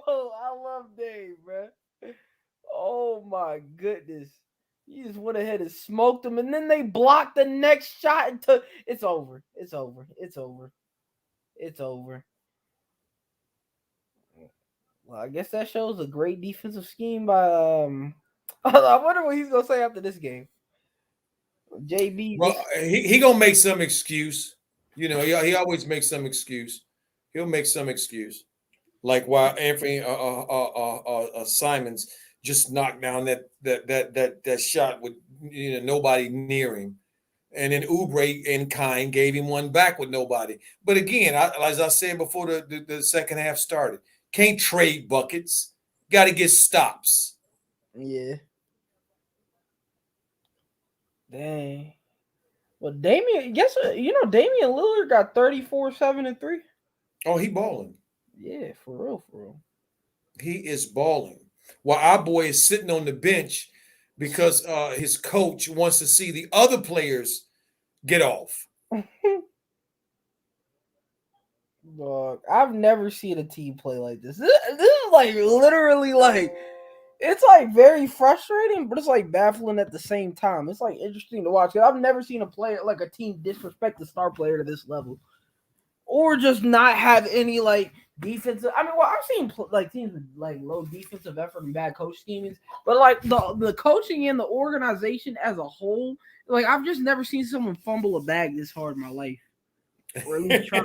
Oh, I love Dame, bro. Oh my goodness. You just went ahead and smoked them, and then they blocked the next shot and took. It's over. It's over. It's over. It's over. Well, I guess that shows a great defensive scheme by I wonder what he's gonna say after this game. JB. Well, he gonna make some excuse. He always makes some excuse. He'll make some excuse, like while Anthony Simons just knocked down that shot with nobody near him, and then Oubre and kind gave him one back with nobody. But again, as I said before the second half started, can't trade buckets. Got to get stops. Yeah. Dang. Well, Damian, Damian Lillard got 34, 7, and 3. Oh, he balling. Yeah, for real. He is balling. While our boy is sitting on the bench, because his coach wants to see the other players get off. Dog, I've never seen a team play like this. This is like literally like it's like very frustrating, but it's like baffling at the same time. It's like interesting to watch. 'Cause I've never seen a player like a team disrespect the star player to this level, or just not have any like defensive. I mean, well, I've seen like teams with like low defensive effort and bad coach scheming, but like the coaching and the organization as a whole, like I've just never seen someone fumble a bag this hard in my life, or at least try.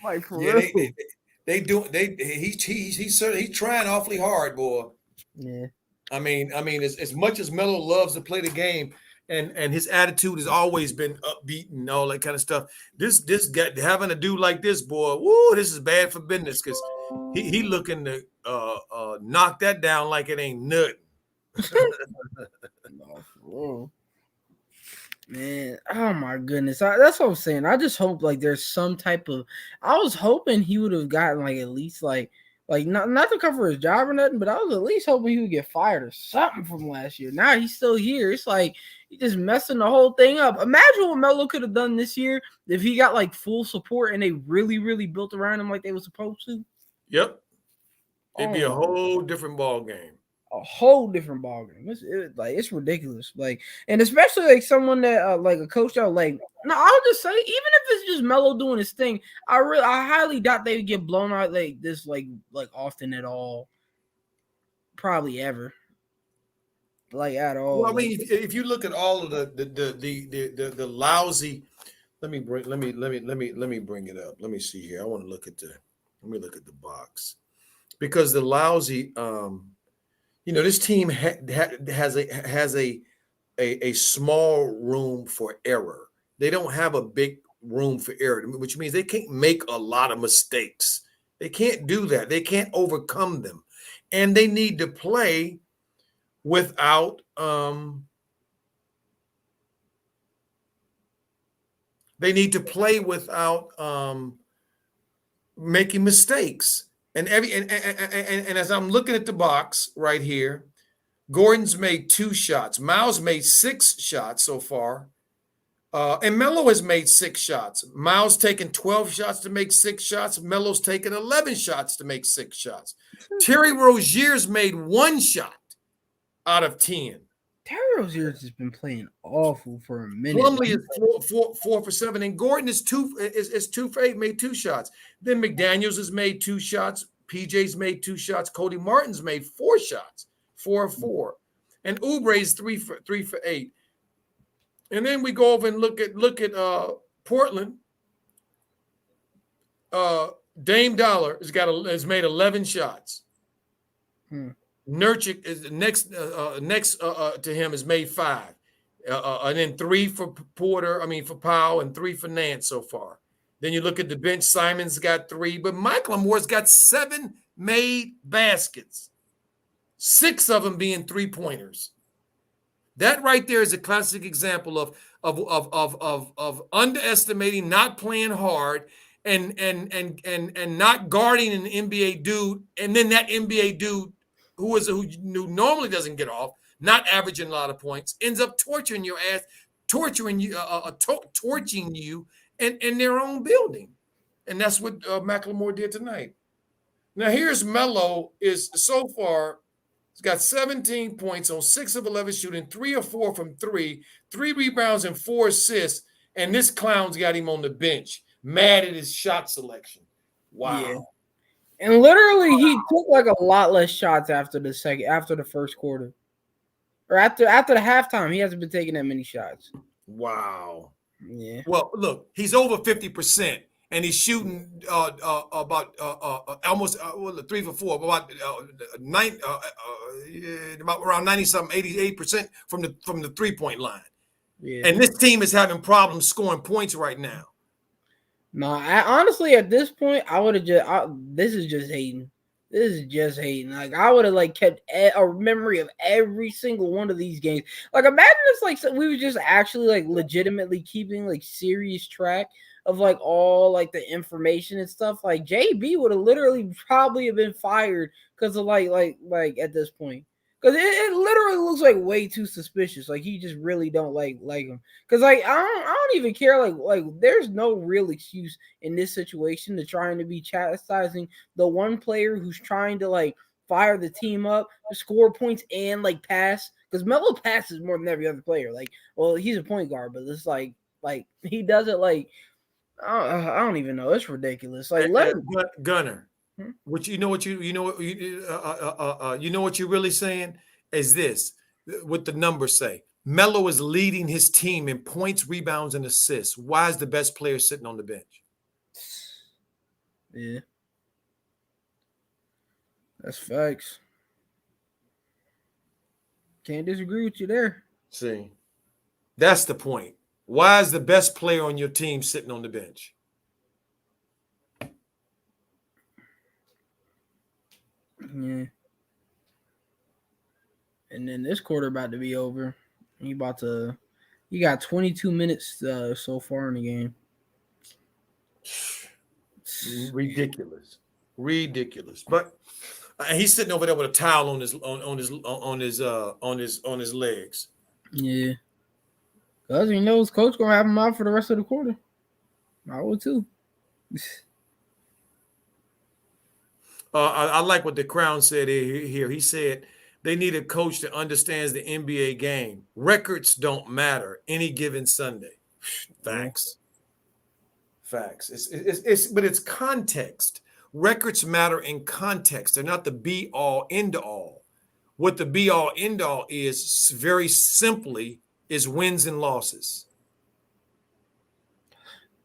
Like for Yeah, real. he's trying awfully hard, boy. Yeah. I mean, as much as Melo loves to play the game, and his attitude has always been upbeat and all that kind of stuff. This guy having a dude like this, boy, woo, this is bad for business because he looking to knock that down like it ain't nothing. No, for real. Man, oh my goodness. That's what I'm saying. I just hope like there's some type of I was hoping he would have gotten like at least like not to cover his job or nothing, but I was at least hoping he would get fired or something from last year. Now he's still here. It's like he's just messing the whole thing up. Imagine what Melo could have done this year if he got like full support and they really, really built around him like they were supposed to. Yep. It'd be a Oh, whole different ball game. a whole different ballgame. It's ridiculous. Like, and especially like someone that like a coach out like no, I'll just say even if it's just Melo doing his thing, I highly doubt they would get blown out like this like often at all. Probably ever. Like at all. Well, I Like, mean, if you look at all of the lousy, let me bring it up. Let me see here. I want to look at the box because the lousy this team has a small room for error. They don't have a big room for error, which means they can't make a lot of mistakes. They can't do that. They can't overcome them, and they need to play without making mistakes. And as I'm looking at the box right here, Gordon's made 2 shots. Miles made 6 shots so far. And Melo has made 6 shots. Miles taking 12 shots to make 6 shots. Melo's taking 11 shots to make 6 shots. Terry Rozier's made 1 shot out of 10. Terry Rozier's has been playing awful for a minute. Plumlee is 4 for 7, and Gordon is 2 for 8, made 2 shots. Then McDaniels has made 2 shots. PJ's made 2 shots. Cody Martin's made 4 shots, 4 of 4, and Oubre's 3 for 8. And then we go over and look at Portland. Dame Dollar has made 11 shots. Nurkic is next to him has made 5, and then 3 for for Powell, and 3 for Nance so far. Then you look at the bench. Simon's got 3, but Michael Moore's got 7 made baskets, 6 of them being 3-pointers. That right there is a classic example of underestimating, not playing hard, and not guarding an NBA dude, and then that NBA dude who normally doesn't get off, not averaging a lot of points, ends up torturing your ass, torching you in their own building. And that's what McLemore did tonight. Now here's Melo is so far, he's got 17 points on 6 of 11 shooting, 3 of 4 from 3, 3 rebounds and 4 assists, and this clown's got him on the bench, mad at his shot selection. Wow. Yeah. And literally, he took like a lot less shots after the first quarter, or after the halftime. He hasn't been taking that many shots. Wow. Yeah. Well, look, he's over 50%, and he's shooting about almost 3 for 4, about around 90-something, 88% from the 3-point line. Yeah. And this team is having problems scoring points right now. No, honestly, at this point, I would have this is just hating. This is just hating. Like, I would have like kept a memory of every single one of these games. Like, imagine it's like we were just actually like legitimately keeping like serious track of like all like the information and stuff. Like, JB would have literally probably have been fired because of like at this point. Because it literally looks like way too suspicious. Like he just really don't like him. Because like I don't even care. Like there's no real excuse in this situation to trying to be chastising the one player who's trying to like fire the team up, to score points and like pass. Because Melo passes more than every other player. Like, well, he's a point guard, but it's like he does it like I don't even know. It's ridiculous. Like let him. Gunner. Hmm? What you know what you know what you're really saying is this what the numbers say. Melo is leading his team in points, rebounds, and assists. Why is the best player sitting on the bench? Yeah, that's facts. Can't disagree with you there. See, that's the point. Why is the best player on your team sitting on the bench? Yeah. And then this quarter about to be over. You got 22 minutes so far in the game. Ridiculous. But he's sitting over there with a towel on his legs. Yeah. Because he knows coach gonna have him out for the rest of the quarter. I would too. I like what the Crown said here. He said they need a coach that understands the NBA game. Records don't matter any given Sunday. Facts. But it's context. Records matter in context. They're not the be all end all. What the be all end all is very simply is wins and losses.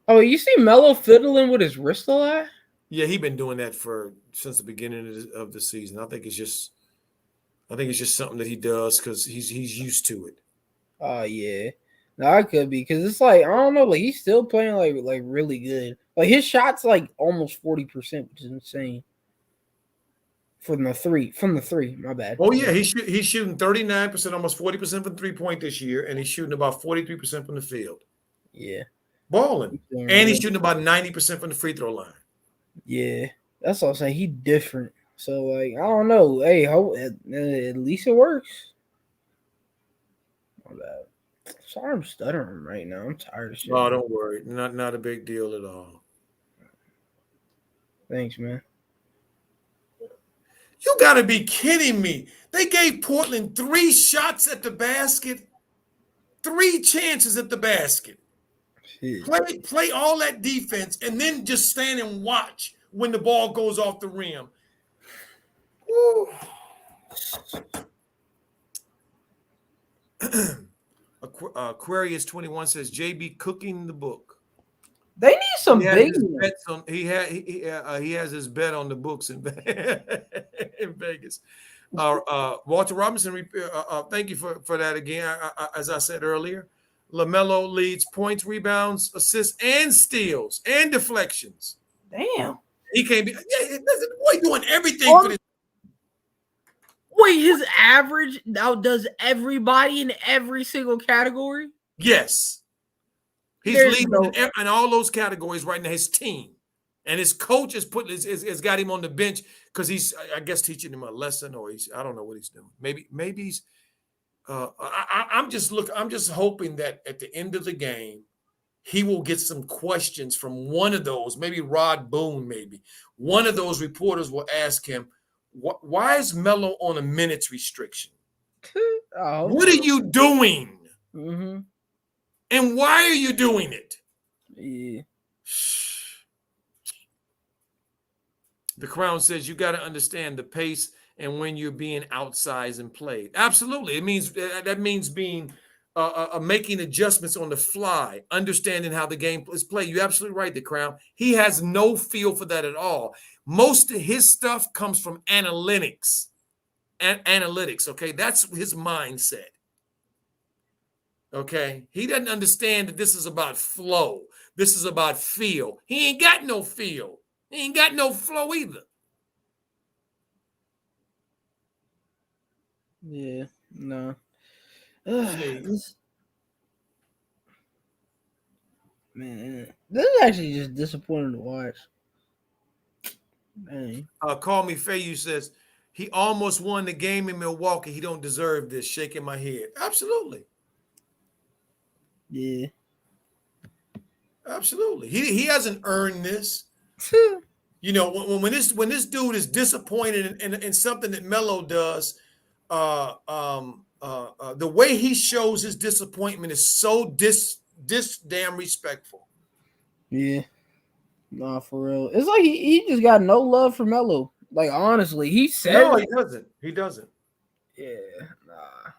Oh, you see Melo fiddling with his wrist a lot? Yeah, he's been doing that since the beginning of the season. I think it's just something that he does because he's used to it. Oh yeah. No, I could be because it's like I don't know, like he's still playing like really good. Like his shots like almost 40%, which is insane. From the three, my bad. Oh yeah, he's shooting 39%, almost 40% from 3-point this year, and he's shooting about 43% from the field. Yeah. Balling. And he's shooting about 90% from the free throw line. Yeah. That's what I'm saying. He different. So like I don't know. Hey, at least it works. My bad. Sorry, I'm stuttering right now. I'm tired of shit. Oh, don't worry. Not a big deal at all. Thanks, man. You got to be kidding me. They gave Portland 3 shots at the basket, 3 chances at the basket. Play all that defense and then just stand and watch when the ball goes off the rim. Woo. Aquarius 21 says JB cooking the book. They need some big. He has his bet on the books in Vegas. Walter Robinson, thank you for that again. As I said earlier, Lamelo leads points, rebounds, assists, and steals and deflections. Damn, he can't be. Boy, doing everything for this. Wait, his average now does everybody in every single category? Yes. He's leading in all those categories right now. His team and his coach has got him on the bench because he's, I guess, teaching him a lesson, or I don't know what he's doing. Maybe he's. I'm just hoping that at the end of the game, he will get some questions from one of those. Maybe Rod Boone. Maybe one of those reporters will ask him, "Why is Melo on a minutes restriction? What are you doing?" Mm-hmm. And why are you doing it? Yeah. The Crown says you got to understand the pace and when you're being outsized and played. Absolutely. That means being making adjustments on the fly, understanding how the game is played. You're absolutely right, the Crown. He has no feel for that at all. Most of his stuff comes from analytics. Analytics, okay? That's his mindset. Okay, he doesn't understand that this is about flow. This is about feel. He ain't got no feel. He ain't got no flow either. Yeah, no. Man, this is actually just disappointing to watch. Dang. Call Me Fayu says He almost won the game in Milwaukee. He don't deserve this. Shaking my head. Absolutely. Yeah. Absolutely. He hasn't earned this. You know, when this dude is disappointed in something that Melo does, the way he shows his disappointment is so damn respectful. Yeah. Nah, for real. It's like he just got no love for Melo. Like, honestly, he said No, he doesn't. He doesn't. Yeah, nah.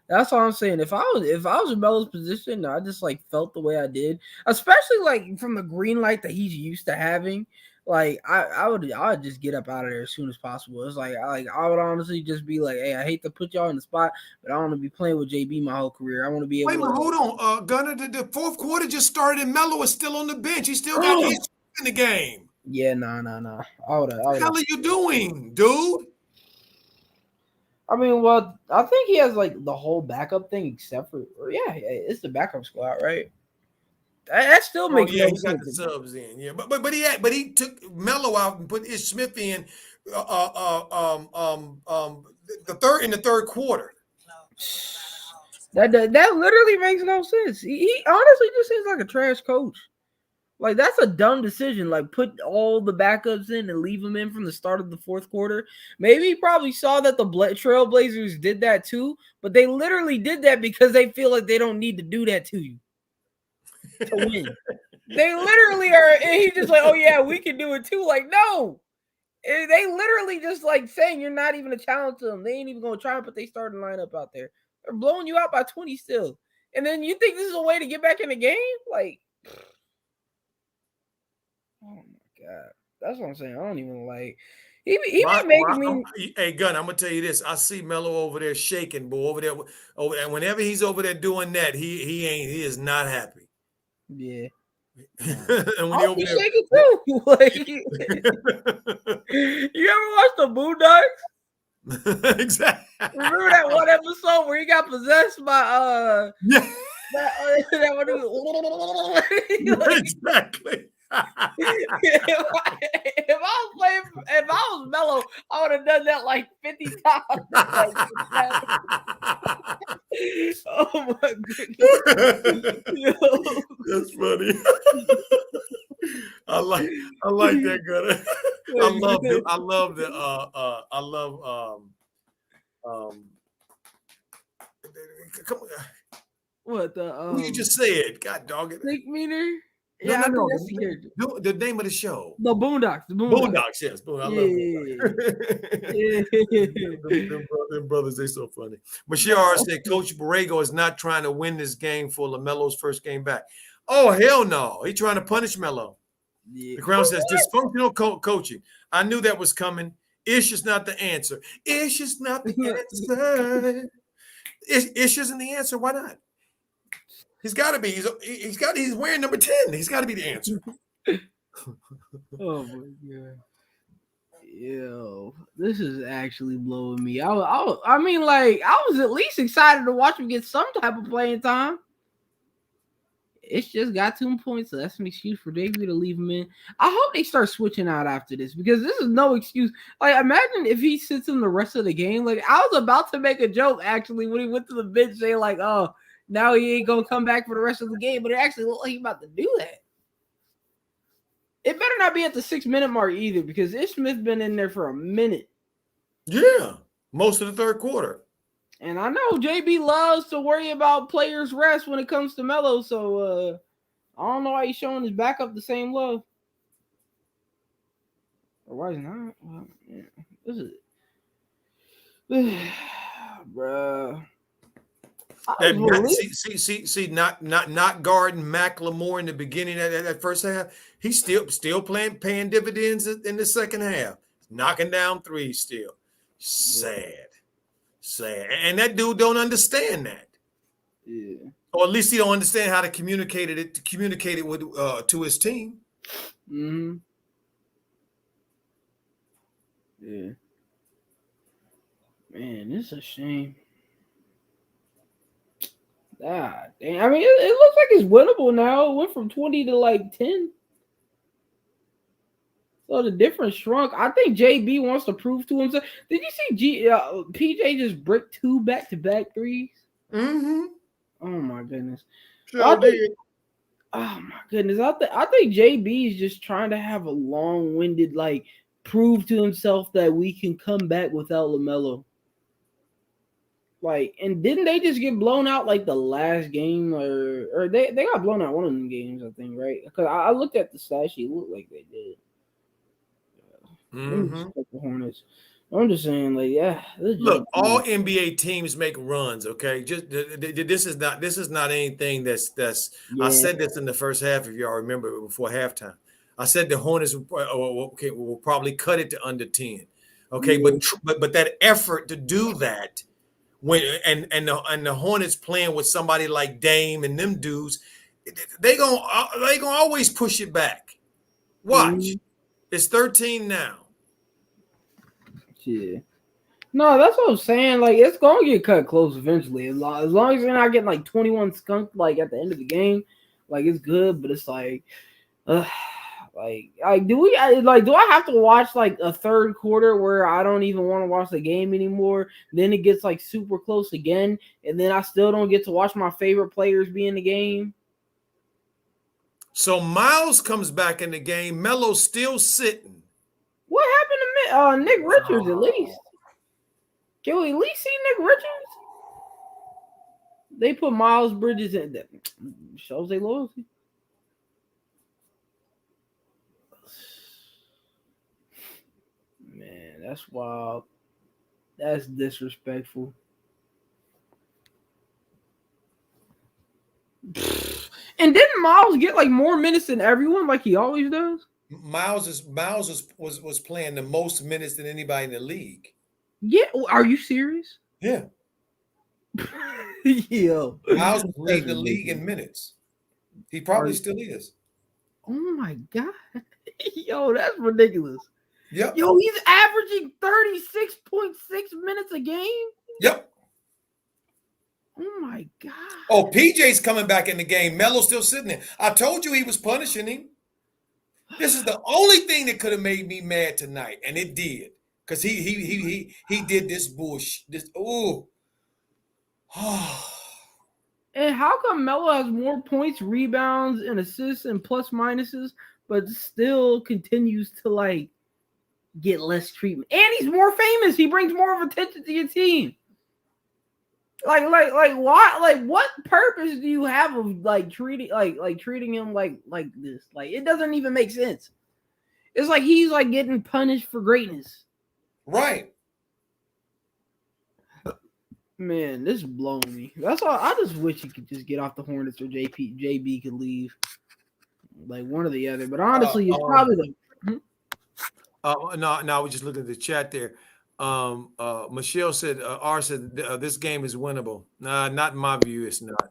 That's what I'm saying. If I was in Melo's position, I just like felt the way I did, especially like from the green light that he's used to having. Like I would just get up out of there as soon as possible. It's like I would honestly just be like, hey, I hate to put y'all in the spot, but I want to be playing with JB my whole career. I want to be able Wait a to. minute, hold on, Gunner. The fourth quarter just started, and Melo is still on the bench. He still got issues in the game. Yeah, nah. What the hell are you doing, dude? I mean, well, I think he has like the whole backup thing, except for it's the backup squad, right? That still makes no he got sense. the subs in, yeah. But he took Melo out and put Ish Smith in the third quarter. That literally makes no sense. He honestly just seems like a trash coach. Like, that's a dumb decision. Like, put all the backups in and leave them in from the start of the fourth quarter. Maybe he probably saw that the Trailblazers did that too, but they literally did that because they feel like they don't need to do that to you to win. They literally are, and he's just like, oh yeah, we can do it too. Like, no. They literally just like saying you're not even a challenge to them. They ain't even going to try and put their starting lineup out there. They're blowing you out by 20 still. And then you think this is a way to get back in the game? Like, oh my God. That's what I'm saying. I don't even like. He be making me. Hey, Gun, I'm gonna tell you this. I see Melo over there shaking, boy. Over there. Whenever he's over there doing that, he is not happy. Yeah. And when I'll be shaking too. Like, you ever watched the Boondocks? Exactly. Remember that one episode where he got possessed by yeah. that one like, exactly. if I was Melo, I would have done that like 50 times. Oh my goodness. That's funny. I like that, Gunner. I love come on. What What you just said? God dog it. Nick Meter? No. The name of the show. The Boondocks. Boondocks, yes. I love it. them brothers, they so funny. Michelle said Coach Borrego is not trying to win this game for LaMelo's first game back. Oh, hell no. He's trying to punish Melo. Yeah. The Crown says dysfunctional coaching. I knew that was coming. Ish is not the answer. Ish is not the answer. Ish isn't the answer. Why not? He's got to be. He's wearing number 10. He's got to be the answer. Oh my God. Yo, this is actually blowing me. I mean, like, I was at least excited to watch him get some type of playing time. It's just got 2 points, so that's an excuse for Davey to leave him in. I hope they start switching out after this because this is no excuse. Like, imagine if he sits in the rest of the game. Like, I was about to make a joke actually when he went to the bench saying like, "Oh, now he ain't gonna come back for the rest of the game," but it actually looked like he's about to do that. It better not be at the 6-minute mark either because Ish Smith been in there for a minute. Yeah, most of the third quarter. And I know JB loves to worry about players' rest when it comes to Melo, so I don't know why he's showing his backup the same love. Or why he's not? Well, yeah. This is bruh. See, not guarding McLemore in the beginning of that first half. He's still paying dividends in the second half, knocking down threes still. Sad, and that dude don't understand that. Yeah, or at least he don't understand how to communicate it with to his team. Mm-hmm. Yeah, man, this is a shame. Ah, dang. I mean, it looks like it's winnable now. It went from 20 to like 10. So the difference shrunk. I think JB wants to prove to himself. Did you see PJ just brick 2 back-to-back threes? Mm-hmm. Oh my goodness. Sure did. Oh my goodness. I think JB is just trying to have a long-winded, like, prove to himself that we can come back without Lamelo. Like, and didn't they just get blown out like the last game, or they got blown out one of them games, I think, right? Because I looked at the stat sheet, it looked like they did. Let me just check the Hornets. I'm just saying, like, yeah. Look, all NBA teams make runs. Okay, just this is not anything that's. Yeah. I said this in the first half, if y'all remember, before halftime. I said the Hornets will probably cut it to under 10. Okay, Yeah. but that effort to do that when and the Hornets playing with somebody like Dame and them dudes, they gonna always push it back. Watch, it's 13 now. Yeah. No, that's what I'm saying. Like, it's gonna get cut close eventually. As long as you're not getting like 21 skunked like at the end of the game, like it's good. But it's like, do I have to watch like a third quarter where I don't even want to watch the game anymore? Then it gets like super close again, and then I still don't get to watch my favorite players be in the game. So Miles comes back in the game. Melo's still sitting. What happened to Nick Richards at least? Can we at least see Nick Richards? They put Miles Bridges in. That shows their loyalty. Man, that's wild. That's disrespectful. And didn't Miles get like more minutes than everyone, like he always does? Miles was playing the most minutes than anybody in the league. Yeah, are you serious? Yeah. Yo, Miles was leading the league in minutes. He probably still is. Oh my god. Yo, that's ridiculous. Yep. Yo, he's averaging 36.6 minutes a game. Yep. Oh my god. Oh, PJ's coming back in the game. Melo's still sitting there. I told you he was punishing him. This is the only thing that could have made me mad tonight, and it did. Because he did this bullshit. And how come Melo has more points, rebounds, and assists and plus minuses, but still continues to like get less treatment? And he's more famous. He brings more of attention to your team. Like why? Like, what purpose do you have of like treating him like this? Like, it doesn't even make sense. It's like he's like getting punished for greatness. Right. Man, this is blowing me. That's all. I just wish he could just get off the Hornets or JB could leave. Like one or the other. But honestly, it's probably the. No, we just looked at the chat there. Michelle said, R said, this game is winnable. Nah, not in my view, it's not.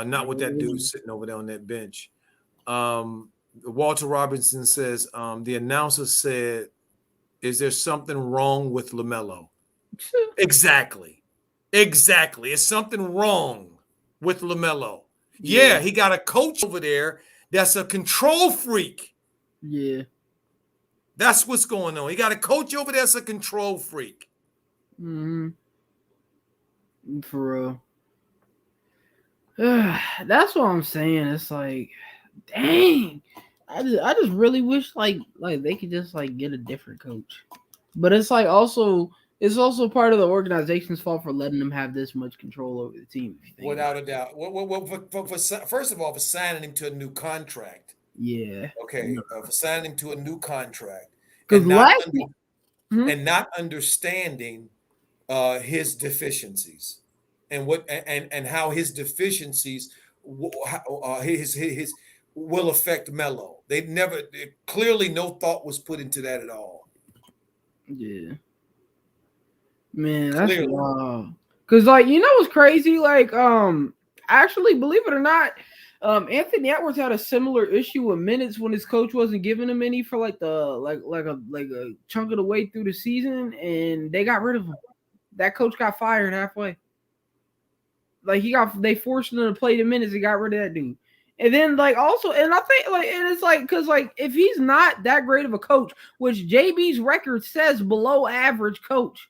Not with that dude sitting over there on that bench. Walter Robinson says, the announcer said, is there something wrong with Lamelo? Exactly. It's something wrong with Lamelo. Yeah, he got a coach over there that's a control freak. Yeah. That's what's going on. He got a coach over there that's a control freak. Mm-hmm. For real. That's what I'm saying. It's like, dang. I just really wish like they could just like get a different coach. But it's like it's also part of the organization's fault for letting them have this much control over the team. Without a doubt. First of all, for signing him to a new contract. Yeah. Okay. For signing him to a new contract. Because not understanding his deficiencies and how his deficiencies his will affect Melo. Clearly no thought was put into that at all. Yeah. Man, that's wild. Because, like, you know what's crazy? Like, actually, believe it or not, Anthony Edwards had a similar issue with minutes when his coach wasn't giving him any for like a chunk of the way through the season, and they got rid of him. That coach got fired halfway. Like, they forced him to play the minutes and got rid of that dude. And then also, and I think and it's because if he's not that great of a coach, which JB's record says below average coach,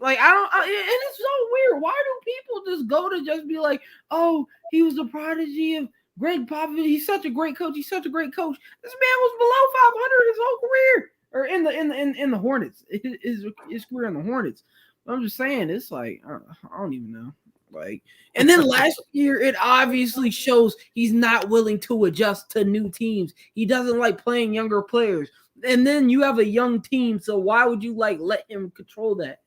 and it's so weird. Why do people just go to just be like, oh, he was a prodigy of Greg Popovich. He's such a great coach. He's such a great coach. This man was below 500 his whole career, or in the Hornets, his career in the Hornets. I'm just saying, it's I don't even know. And then last year, it obviously shows he's not willing to adjust to new teams. He doesn't like playing younger players. And then you have a young team, so why would you let him control that?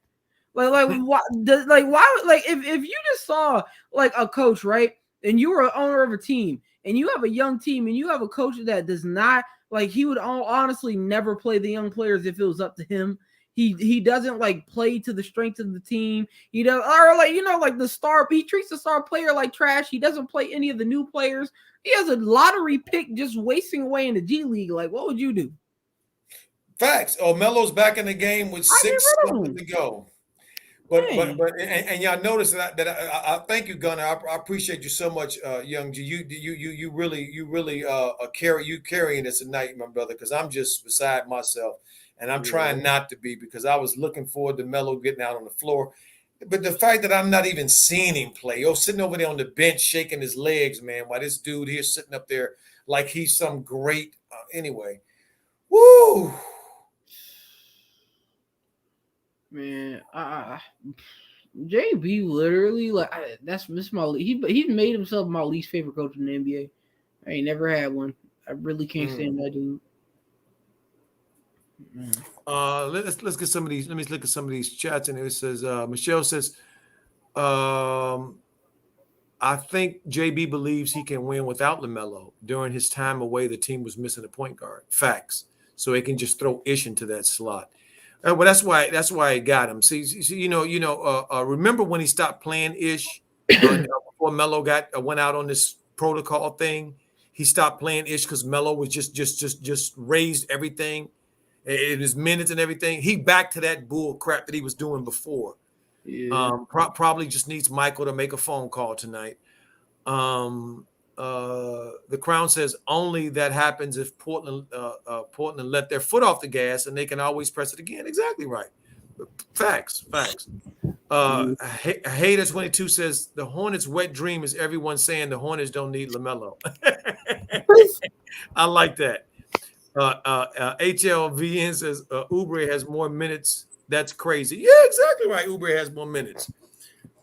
Why? If you just saw a coach, right, and you were an owner of a team, and you have a young team, and you have a coach that does not he would honestly never play the young players if it was up to him. He doesn't play to the strength of the team. He does, or the star. He treats the star player like trash. He doesn't play any of the new players. He has a lottery pick just wasting away in the G League. What would you do? Facts. Oh, Melo's back in the game with 6 seconds to go. But y'all notice that I thank you, Gunnar. I appreciate you so much, Young G. You really carrying this tonight, my brother, because I'm just beside myself. And I'm trying not to be, because I was looking forward to Melo getting out on the floor. But the fact that I'm not even seeing him play, sitting over there on the bench shaking his legs, man, while this dude here sitting up there like he's some great anyway. Woo! Man, JB literally this my he made himself my least favorite coach in the NBA. I ain't never had one. I really can't stand that dude. Let's get some of these. Let me look at some of these chats. And it says Michelle says, I think JB believes he can win without Lamelo. During his time away, the team was missing a point guard. Facts. So they can just throw Ish into that slot. Well, that's why I got him. See, remember when he stopped playing Ish before Melo went out on this protocol thing? He stopped playing Ish because Melo was just raised everything. In his minutes and everything, he back to that bull crap that he was doing before. Yeah. Probably just needs Michael to make a phone call tonight. The Crown says only that happens if Portland let their foot off the gas, and they can always press it again. Exactly right. Facts. Hater 22 says the Hornets' wet dream is everyone saying the Hornets don't need LaMelo. I like that. HLVN says Oubre has more minutes. That's crazy. Yeah, exactly right. Oubre has more minutes.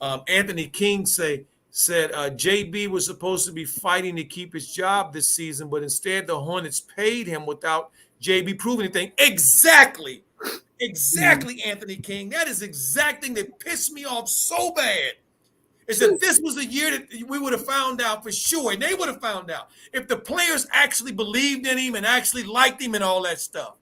Anthony King said JB was supposed to be fighting to keep his job this season, but instead the Hornets paid him without JB proving anything. Exactly, Anthony King. That is the exact thing that pissed me off so bad. Is that this was a year that we would have found out for sure, and they would have found out if the players actually believed in him and actually liked him and all that stuff.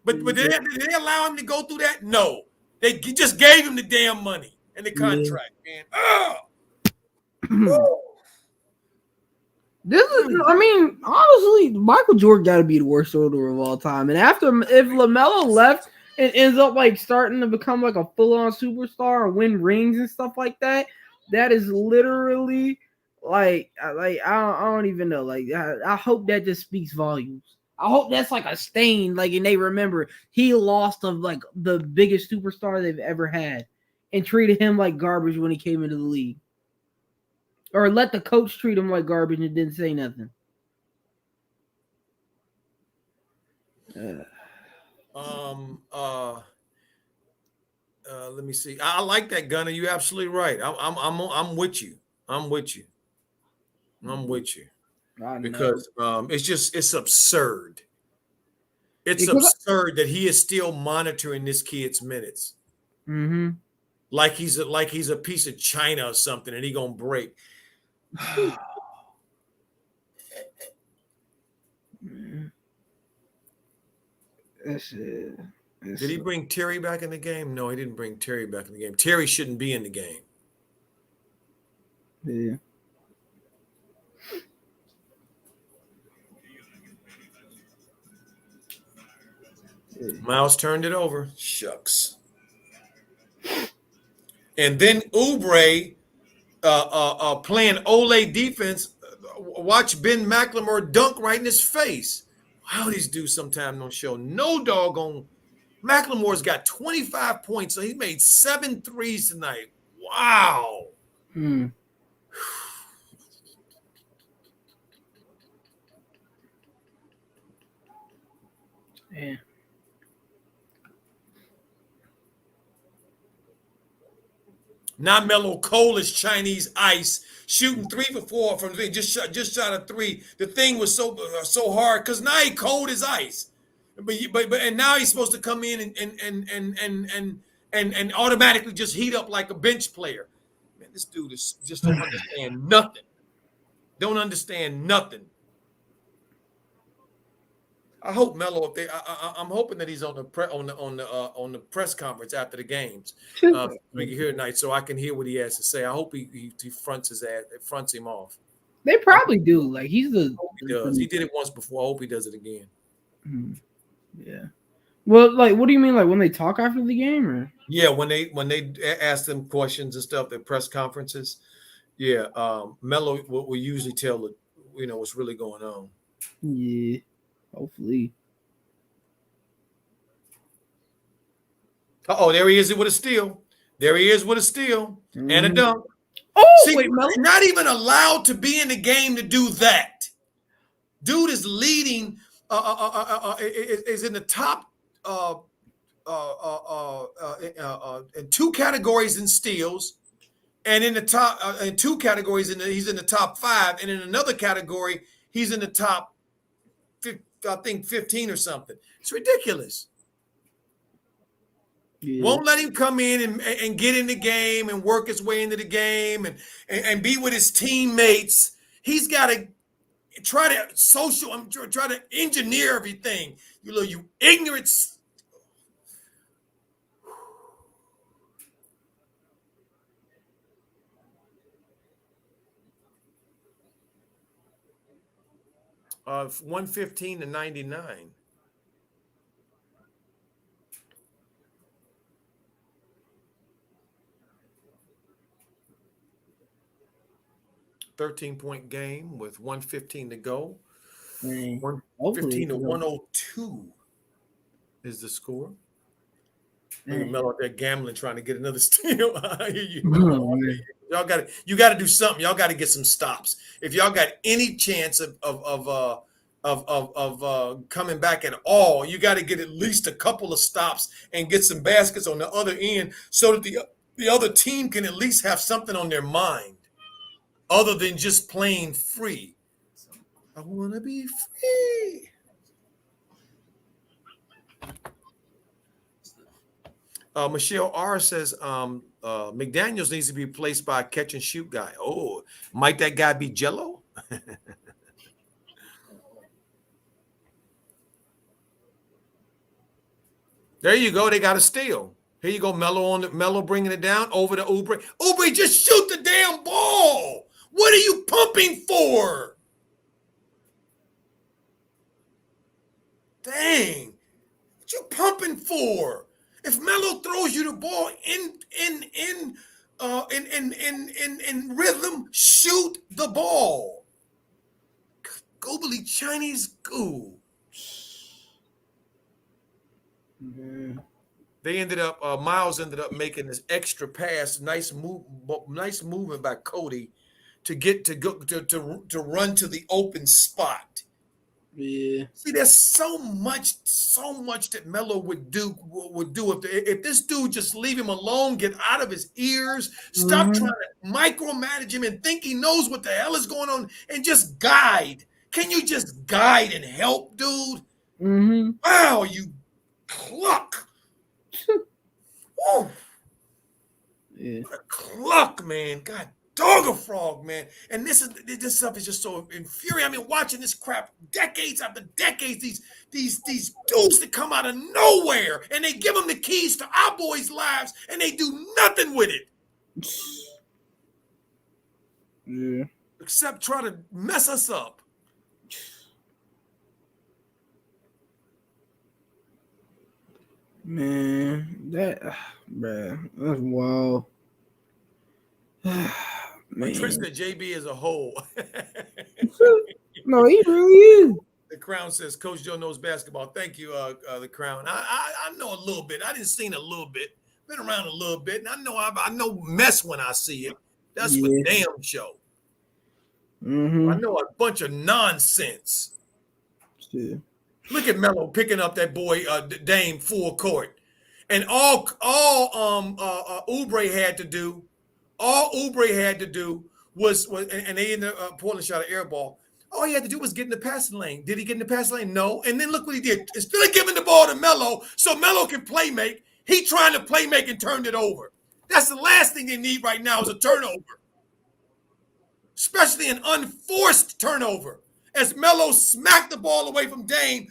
But did they allow him to go through that? No. They just gave him the damn money and the contract, man. Honestly, Michael Jordan got to be the worst owner of all time. And if LaMelo left and ends up starting to become a full-on superstar or win rings and stuff like that, that is literally I don't even know. I hope that just speaks volumes. I hope that's a stain, and they remember he lost of the biggest superstar they've ever had and treated him like garbage when he came into the league. Or let the coach treat him like garbage and didn't say nothing. Let me see. I like that, Gunner. You're absolutely right. I'm with you. Because it's absurd. It's absurd that he is still monitoring this kid's minutes. Mm-hmm. Like he's a piece of china or something, and he gonna break. That's it. Did he bring Terry back in the game? No, he didn't bring Terry back in the game. Terry shouldn't be in the game. Yeah. Miles turned it over. Shucks. And then Oubre playing Ole defense. watch Ben McLemore dunk right in his face. Wow, these dudes sometimes don't show no doggone. McLemore's got 25 points, so he made 7 threes tonight. Wow. Hmm. Yeah. Now Melo cold as Chinese ice, shooting 3 for 4 from three. Just shot a 3. The thing was so hard because now he cold as ice. But and now he's supposed to come in and automatically just heat up like a bench player. Man, this dude is just don't understand nothing. Don't understand nothing. I hope Melo. If I'm hoping that he's on the press conference after the games. We can hear tonight, so I can hear what he has to say. I hope he fronts his ass, fronts him off. They probably do. Like he's the. I hope he does. He did it once before. I hope he does it again. Yeah. Well, like, what do you mean? Like when they talk after the game, or? Yeah, when they ask them questions and stuff at press conferences. Yeah, Melo will usually tell what's really going on. Yeah. Hopefully. Oh, there he is with a steal. There he is with a steal and a dunk. Oh, See, wait, Melo. not even allowed to be in the game to do that. Dude is leading. Is in the top. In 2 categories in steals, and in the top in 2 categories he's in the top 5, and in another category he's in the top. I think 15 or something. It's ridiculous. Yeah. Won't let him come in and get in the game and work his way into the game and be with his teammates. He's got to try to engineer everything. You ignorant. 115 to 99. $13-point game with 115 to go. 115 to 102 is the score. Melo out there gambling, trying to get another steal. I hear you. Y'all got to do something. Y'all got to get some stops. If y'all got any chance of coming back at all, you got to get at least a couple of stops and get some baskets on the other end, so that the other team can at least have something on their mind other than just playing free. I want to be free. Michelle R says McDaniels needs to be replaced by a catch and shoot guy. Oh, might that guy be Jello? There you go. They got a steal. Here you go, Melo bringing it down over to Oubre. Oubre, just shoot the damn ball. What are you pumping for? Dang. What you pumping for? If Melo throws you the ball in rhythm, shoot the ball. Googly Chinese goo. They ended up. Miles ended up making this extra pass. Nice movement by Cody to run to the open spot. Yeah. See, there's so much that Melo would do if this dude just leave him alone, get out of his ears, stop trying to micromanage him and think he knows what the hell is going on, and just guide. Can you just guide and help, dude? Wow, you cluck. Woo. Yeah. What a cluck, man. God dog a frog, man. And this stuff is just so infuriating. I mean, watching this crap decades after decades, these dudes that come out of nowhere and they give them the keys to our boys' lives and they do nothing with it. Yeah. Except try to mess us up. Man, that's wild. But Trish Man. said JB is a whole. No, he really is. The Crown says Coach Joe knows basketball. Thank you, the Crown. I know a little bit. I didn't seen a little bit. Been around a little bit, and I know mess when I see it. That's for Yeah. damn show. Mm-hmm. I know a bunch of nonsense. Yeah. Look at Melo picking up that boy Dame full court, and all Oubre had to do, was and they in the Portland shot an air ball. All he had to do was get in the passing lane. Did he get in the passing lane? No. And then look what he did. Instead of giving the ball to Melo so Melo can play make, he trying to play make and turned it over. That's the last thing they need right now is a turnover, especially an unforced turnover. As Melo smacked the ball away from Dame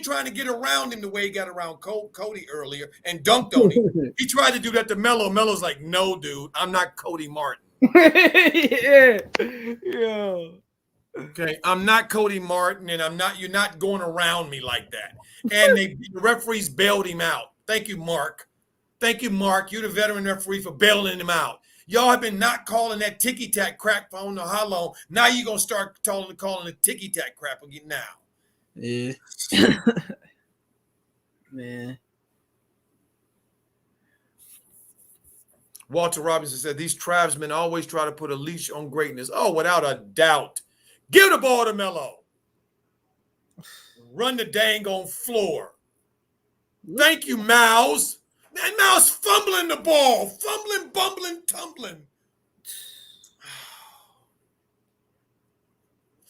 trying to get around him the way he got around Cody earlier and dunked on him. He tried to do that to Melo. Melo's like, no, dude, I'm not Cody Martin. Yeah. Okay, I'm not Cody Martin, and you're not going around me like that. And the referees bailed him out. Thank you, Mark. You're the veteran referee for bailing him out. Y'all have been not calling that ticky-tack crap for I don't know how long. Now you're going to start calling the ticky-tack crap again now. Yeah. Man. Walter Robinson said, these tribesmen always try to put a leash on greatness. Oh, without a doubt. Give the ball to Melo. Run the dang on floor. Thank you, Mouse. And Mouse fumbling the ball. Fumbling, bumbling, tumbling.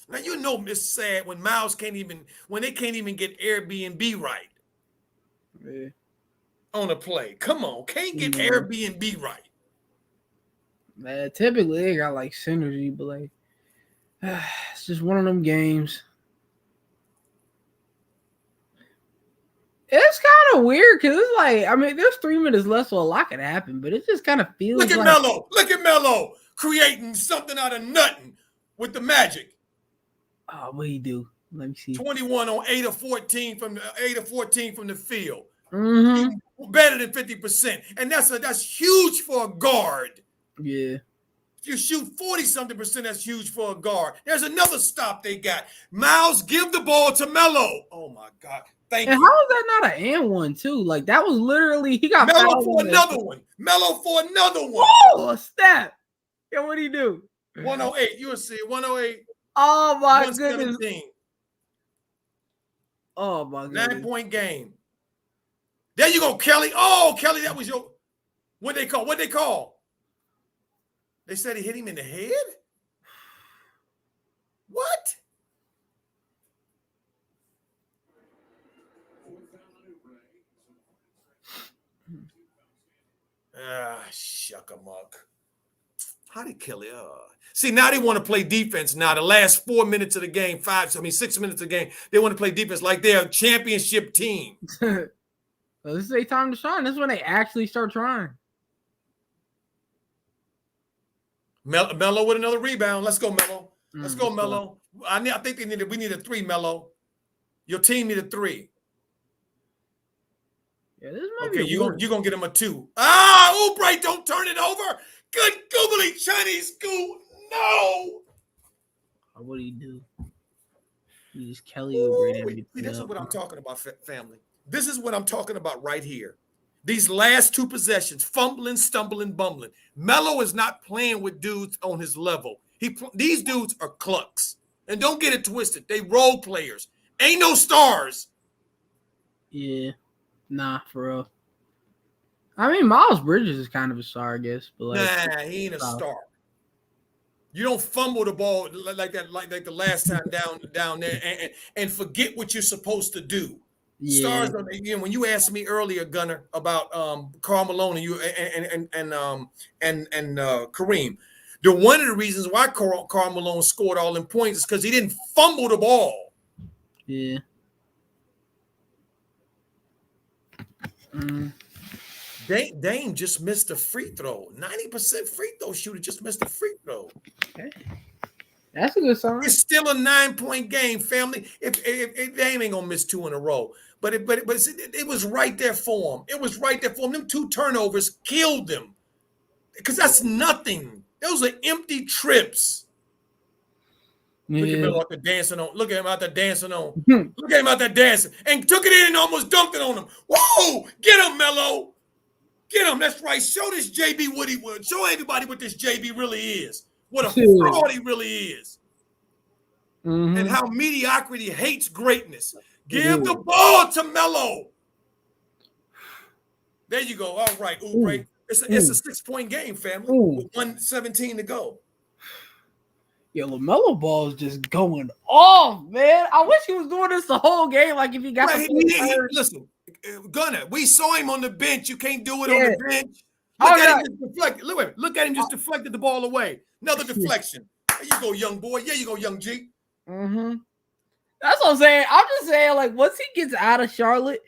Now, you know it's sad when Mouse can't even get Airbnb right. Yeah. On a play. Come on. Can't get Airbnb right. Man, typically they got like synergy, but like it's just one of them games. It's kind of weird because it's like, I mean, there's 3 minutes left, so a lot could happen, but it just kind of feels Look at like Melo. Look at Melo creating something out of nothing with the Magic. Oh, what he do? Let me see. 21 on 8 of 14 from the field. Mm-hmm. Better than 50%. And that's huge for a guard. Yeah. If you shoot 40-something%, that's huge for a guard. There's another stop they got. Miles, give the ball to Melo. Oh, my God. Thank you. And how is that not an and one, too? Like, that was literally, he got Melo fouled for on another that. one. Melo for another one. Oh, a step. Yeah, what'd he do? 108. You'll see. 108. Oh, my goodness. 117. Oh, my goodness. 9-point game. There you go, Kelly. Oh, Kelly, that was your. What'd they call? They said he hit him in the head? What? Shuck-a-muck. How did Kelly? See, now they want to play defense now. The last 4 minutes of the game, 6 minutes of the game, they want to play defense like they're a championship team. Well, this is their time to shine. This is when they actually start trying. Melo with another rebound. Let's go, Melo. Let's go, Melo. I think we need a 3, Melo. Your team need a 3. Yeah, this might Okay, be you're gonna get him a 2. Oubre, don't turn it over. Good googly Chinese goo. No. What do you do? You just Kelly Oubre everything. This is what I'm talking about, family. This is what I'm talking about right here. These last 2 possessions, fumbling, stumbling, bumbling. Melo is not playing with dudes on his level. These dudes are clucks. And don't get it twisted. They role players. Ain't no stars. Yeah. Nah, for real. I mean, Miles Bridges is kind of a star, I guess. But like, nah, he ain't a star. You don't fumble the ball like that, like the last time down there and forget what you're supposed to do. Yeah. Stars, when you asked me earlier, Gunner, about Karl Malone and Kareem, one of the reasons why Karl Malone scored all them points is because he didn't fumble the ball. Yeah. Dame just missed a free throw. 90% free throw shooter just missed a free throw. Okay. That's a good sign. It's still a 9-point game, family. If Dame ain't gonna miss 2 in a row, but it was right there for him. It was right there for him. Them 2 turnovers killed them because that's nothing. Those are empty trips. Look at Yeah. Melo out there dancing on. Look at him out there dancing on. Look at him out there dancing. And took it in and almost dunked it on him. Whoa! Get him, Melo. Get him. That's right. Show this JB what he would. Show everybody what this JB really is. What a fraud he really is. And how mediocrity hates greatness. Give the ball to Melo. There you go. All right, Oubre. It's a 6-point game, family. With 1:17 to go. Yo, LaMelo Ball is just going off, man. I wish he was doing this the whole game. Like if he got listen, Gunner, we saw him on the bench. You can't do it on the bench. Look at him just deflected the ball away. Another deflection. There you go, young boy. There you go, young G. That's what I'm saying. I'm just saying, like, once he gets out of Charlotte,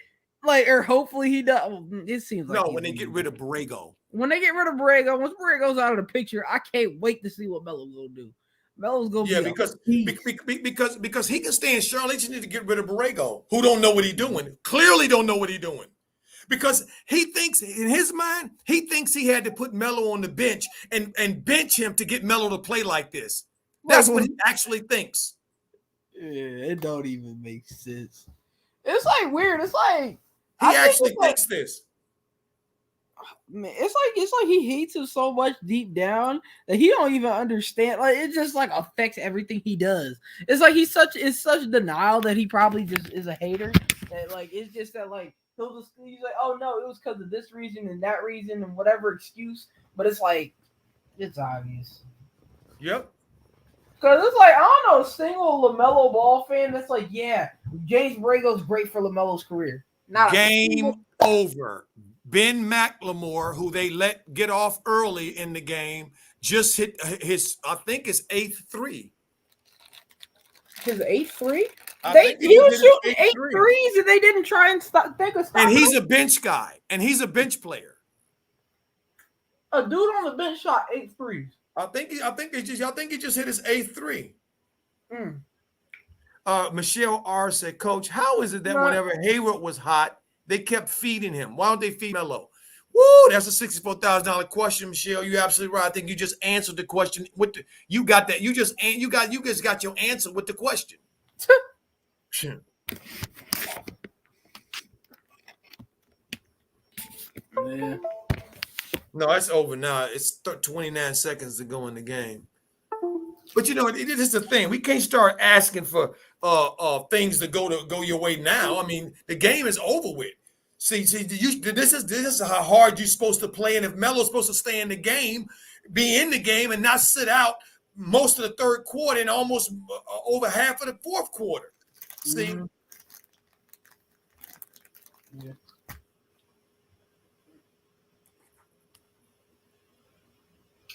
like, or hopefully he does. It seems like when they get rid of Borrego. When they get rid of Borrego, once Borrego's out of the picture, I can't wait to see what Melo's gonna do. Melo's gonna because he can stay in Charlotte. He just need to get rid of Borrego, who don't know what he's doing. Clearly don't know what he's doing. Because he thinks in his mind, he thinks he had to put Melo on the bench and bench him to get Melo to play like this. That's what he actually thinks. Yeah, it don't even make sense. It's like weird. It's like he actually thinks this. Man, it's like he hates him so much deep down that he don't even understand. Like it just like affects everything he does. It's like it's such denial that he probably just is a hater. That like it's just that like he's like, oh no, it was because of this reason and that reason and whatever excuse. But it's like it's obvious. Yep. Because it's like, I don't know, a single LaMelo Ball fan that's like, yeah, James Borrego's great for LaMelo's career. Game over. Ben McLemore, who they let get off early in the game, just hit his, I think it's 8th three. His 8th three? He was shooting 8 threes and they didn't try and stop. And he's a bench guy, and he's a bench player. A dude on the bench shot 8 threes. I think he just hit his 8th three. Michelle R said, Coach, how is it that whenever Hayward was hot, they kept feeding him? Why don't they feed Melo? Woo, that's a $64,000 question, Michelle. You're absolutely right. I think you just answered the question you got that. You just got your answer with the question. Yeah. No, it's over now. It's 29 seconds to go in the game. But you know, it is the thing. We can't start asking for things to go your way now. I mean, the game is over with. See, this is how hard you're supposed to play. And if Melo's supposed to stay in the game, be in the game, and not sit out most of the third quarter and almost over half of the fourth quarter. See. Yeah.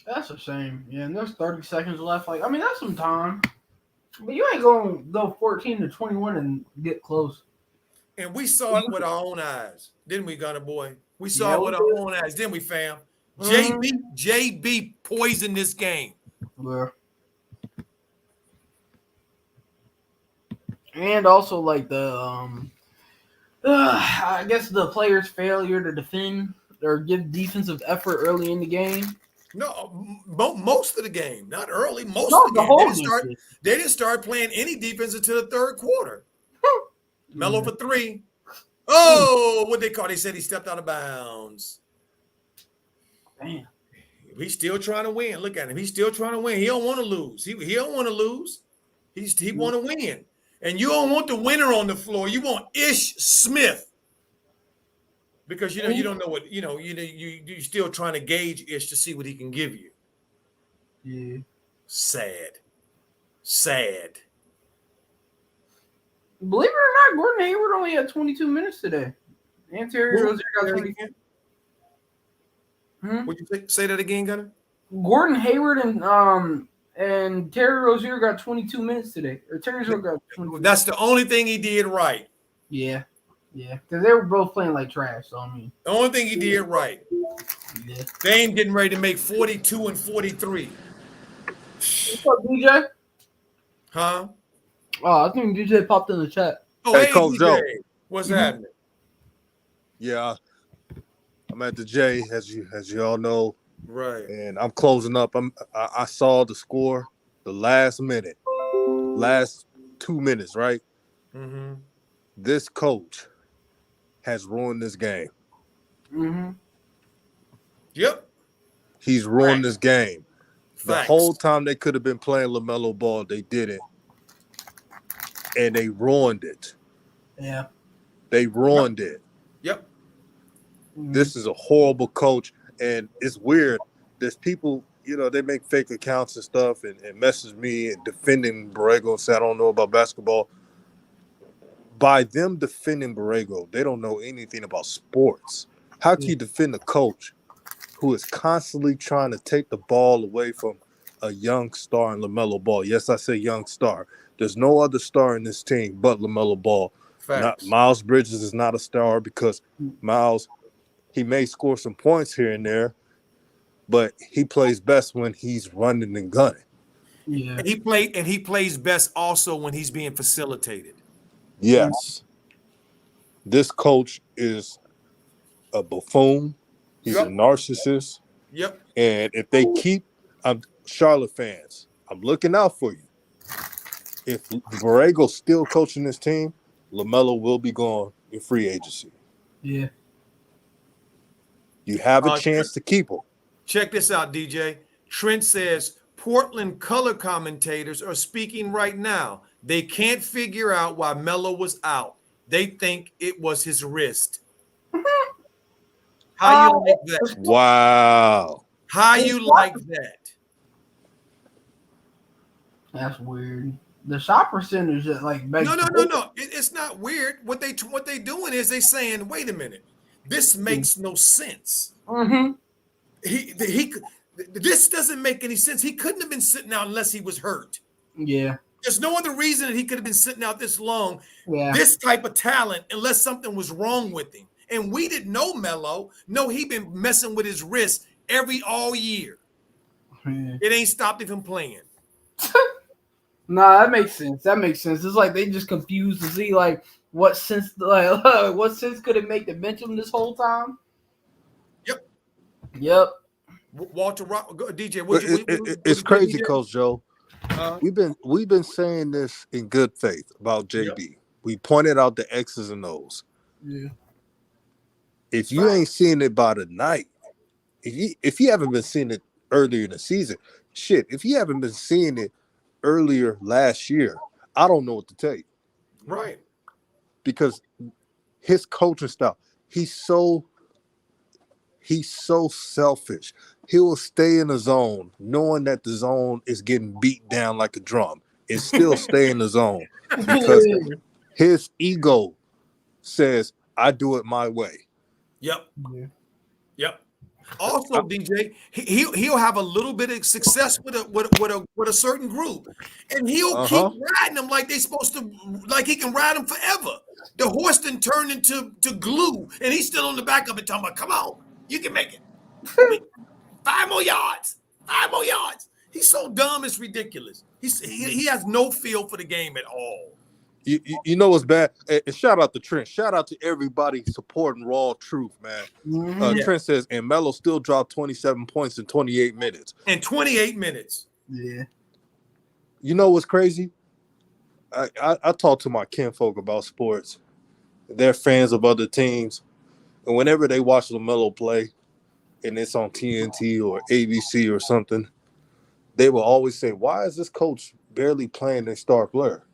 That's a shame. Yeah, and there's 30 seconds left. Like, I mean, that's some time. But you ain't going to go 14 to 21 and get close. And we saw it with our own eyes, didn't we, Gunner Boy? We saw it with our own eyes, didn't we, fam? JB poisoned this game. Yeah. And also, like, I guess the players' failure to defend or give defensive effort early in the game. No, most of the game, not early. Most of the game, they didn't start playing any defense until the third quarter. Melo for 3. Oh, what they call? They said he stepped out of bounds. Damn. He's still trying to win. Look at him. He's still trying to win. He don't want to lose. He don't want to lose. He want to win. And you don't want the winner on the floor. You want Ish Smith. Because you don't know what you're still trying to gauge Ish to see what he can give you. Yeah. Sad. Believe it or not, Gordon Hayward only had 22 minutes today. And Terry Rozier got 20. Would you say that again, Gunner? Gordon Hayward and Terry Rozier got 22 minutes today. Or Terry Rozier got 22. That's the only thing he did right. Yeah. Yeah. Because they were both playing like trash. So I mean, the only thing he did right. Yeah. Dame getting ready to make 42 and 43. What's up, DJ? Huh? Oh, I think DJ popped in the chat. Oh, hey, Coach DJ. Joe. What's happening? Yeah, I'm at the J, as you all know. Right. And I'm closing up. I saw the score, the last 2 minutes, right? Mm-hmm. This coach has ruined this game. Mm-hmm. Yep. He's ruined Facts. this game. The whole Facts. time they could have been playing LaMelo ball, they didn't. And they ruined it. Yeah. They ruined it. Yep. This is a horrible coach. And it's weird. There's people, they make fake accounts and stuff and message me and defending Borrego and say, I don't know about basketball. By them defending Borrego, they don't know anything about sports. How can you defend a coach who is constantly trying to take the ball away from a young star in LaMelo Ball? Yes, I say young star. There's no other star in this team but LaMelo Ball. Not Facts. Miles Bridges is not a star because Miles, he may score some points here and there, but he plays best when he's running and gunning. Yeah. And he plays best also when he's being facilitated. Yes. This coach is a buffoon. He's a narcissist. Yep. And if they keep Charlotte fans, I'm looking out for you. If Borrego's still coaching this team, LaMelo will be gone in free agency. Yeah. You have a chance to keep him. Check this out, DJ. Trent says Portland color commentators are speaking right now. They can't figure out why Melo was out. They think it was his wrist. How you like that? Wow. How you like that? That's weird. The shot percentage is like No. It's not weird. What they doing is they saying, wait a minute, this makes no sense. Mm-hmm. This doesn't make any sense. He couldn't have been sitting out unless he was hurt. Yeah. There's no other reason that he could have been sitting out this long. Yeah. This type of talent, unless something was wrong with him. And we didn't know Melo. No, he been messing with his wrist all year. Yeah. It ain't stopped him from playing. Nah, that makes sense. It's like they just confused to see like what sense could it make to bench him this whole time? Yep. Walter DJ. It's crazy, DJ? Coach Joe. We've been saying this in good faith about JB. Yep. We pointed out the X's and O's. Yeah. If you ain't seeing it by the night, if you haven't been seeing it earlier in the season, shit, if you haven't been seeing it earlier last year, I don't know what to tell you. Right. Because his coaching style, he's so selfish. He will stay in the zone knowing that the zone is getting beat down like a drum and still stay in the zone because his ego says, I do it my way. Yep. Yep. Also, DJ, he'll have a little bit of success with a certain group, and he'll keep riding them like they're supposed to, like he can ride them forever. The horse then turned into glue, and he's still on the back of it talking about, come on, you can make it. 5 more yards. 5 more yards. He's so dumb, it's ridiculous. He has no feel for the game at all. You know what's bad? And shout out to Trent. Shout out to everybody supporting Raw Truth, man. Mm-hmm. Trent says, and Melo still dropped 27 points in 28 minutes. In 28 minutes. Yeah. You know what's crazy? I talk to my kinfolk about sports. They're fans of other teams. And whenever they watch LaMelo play, and it's on TNT or ABC or something, they will always say, why is this coach barely playing their star player?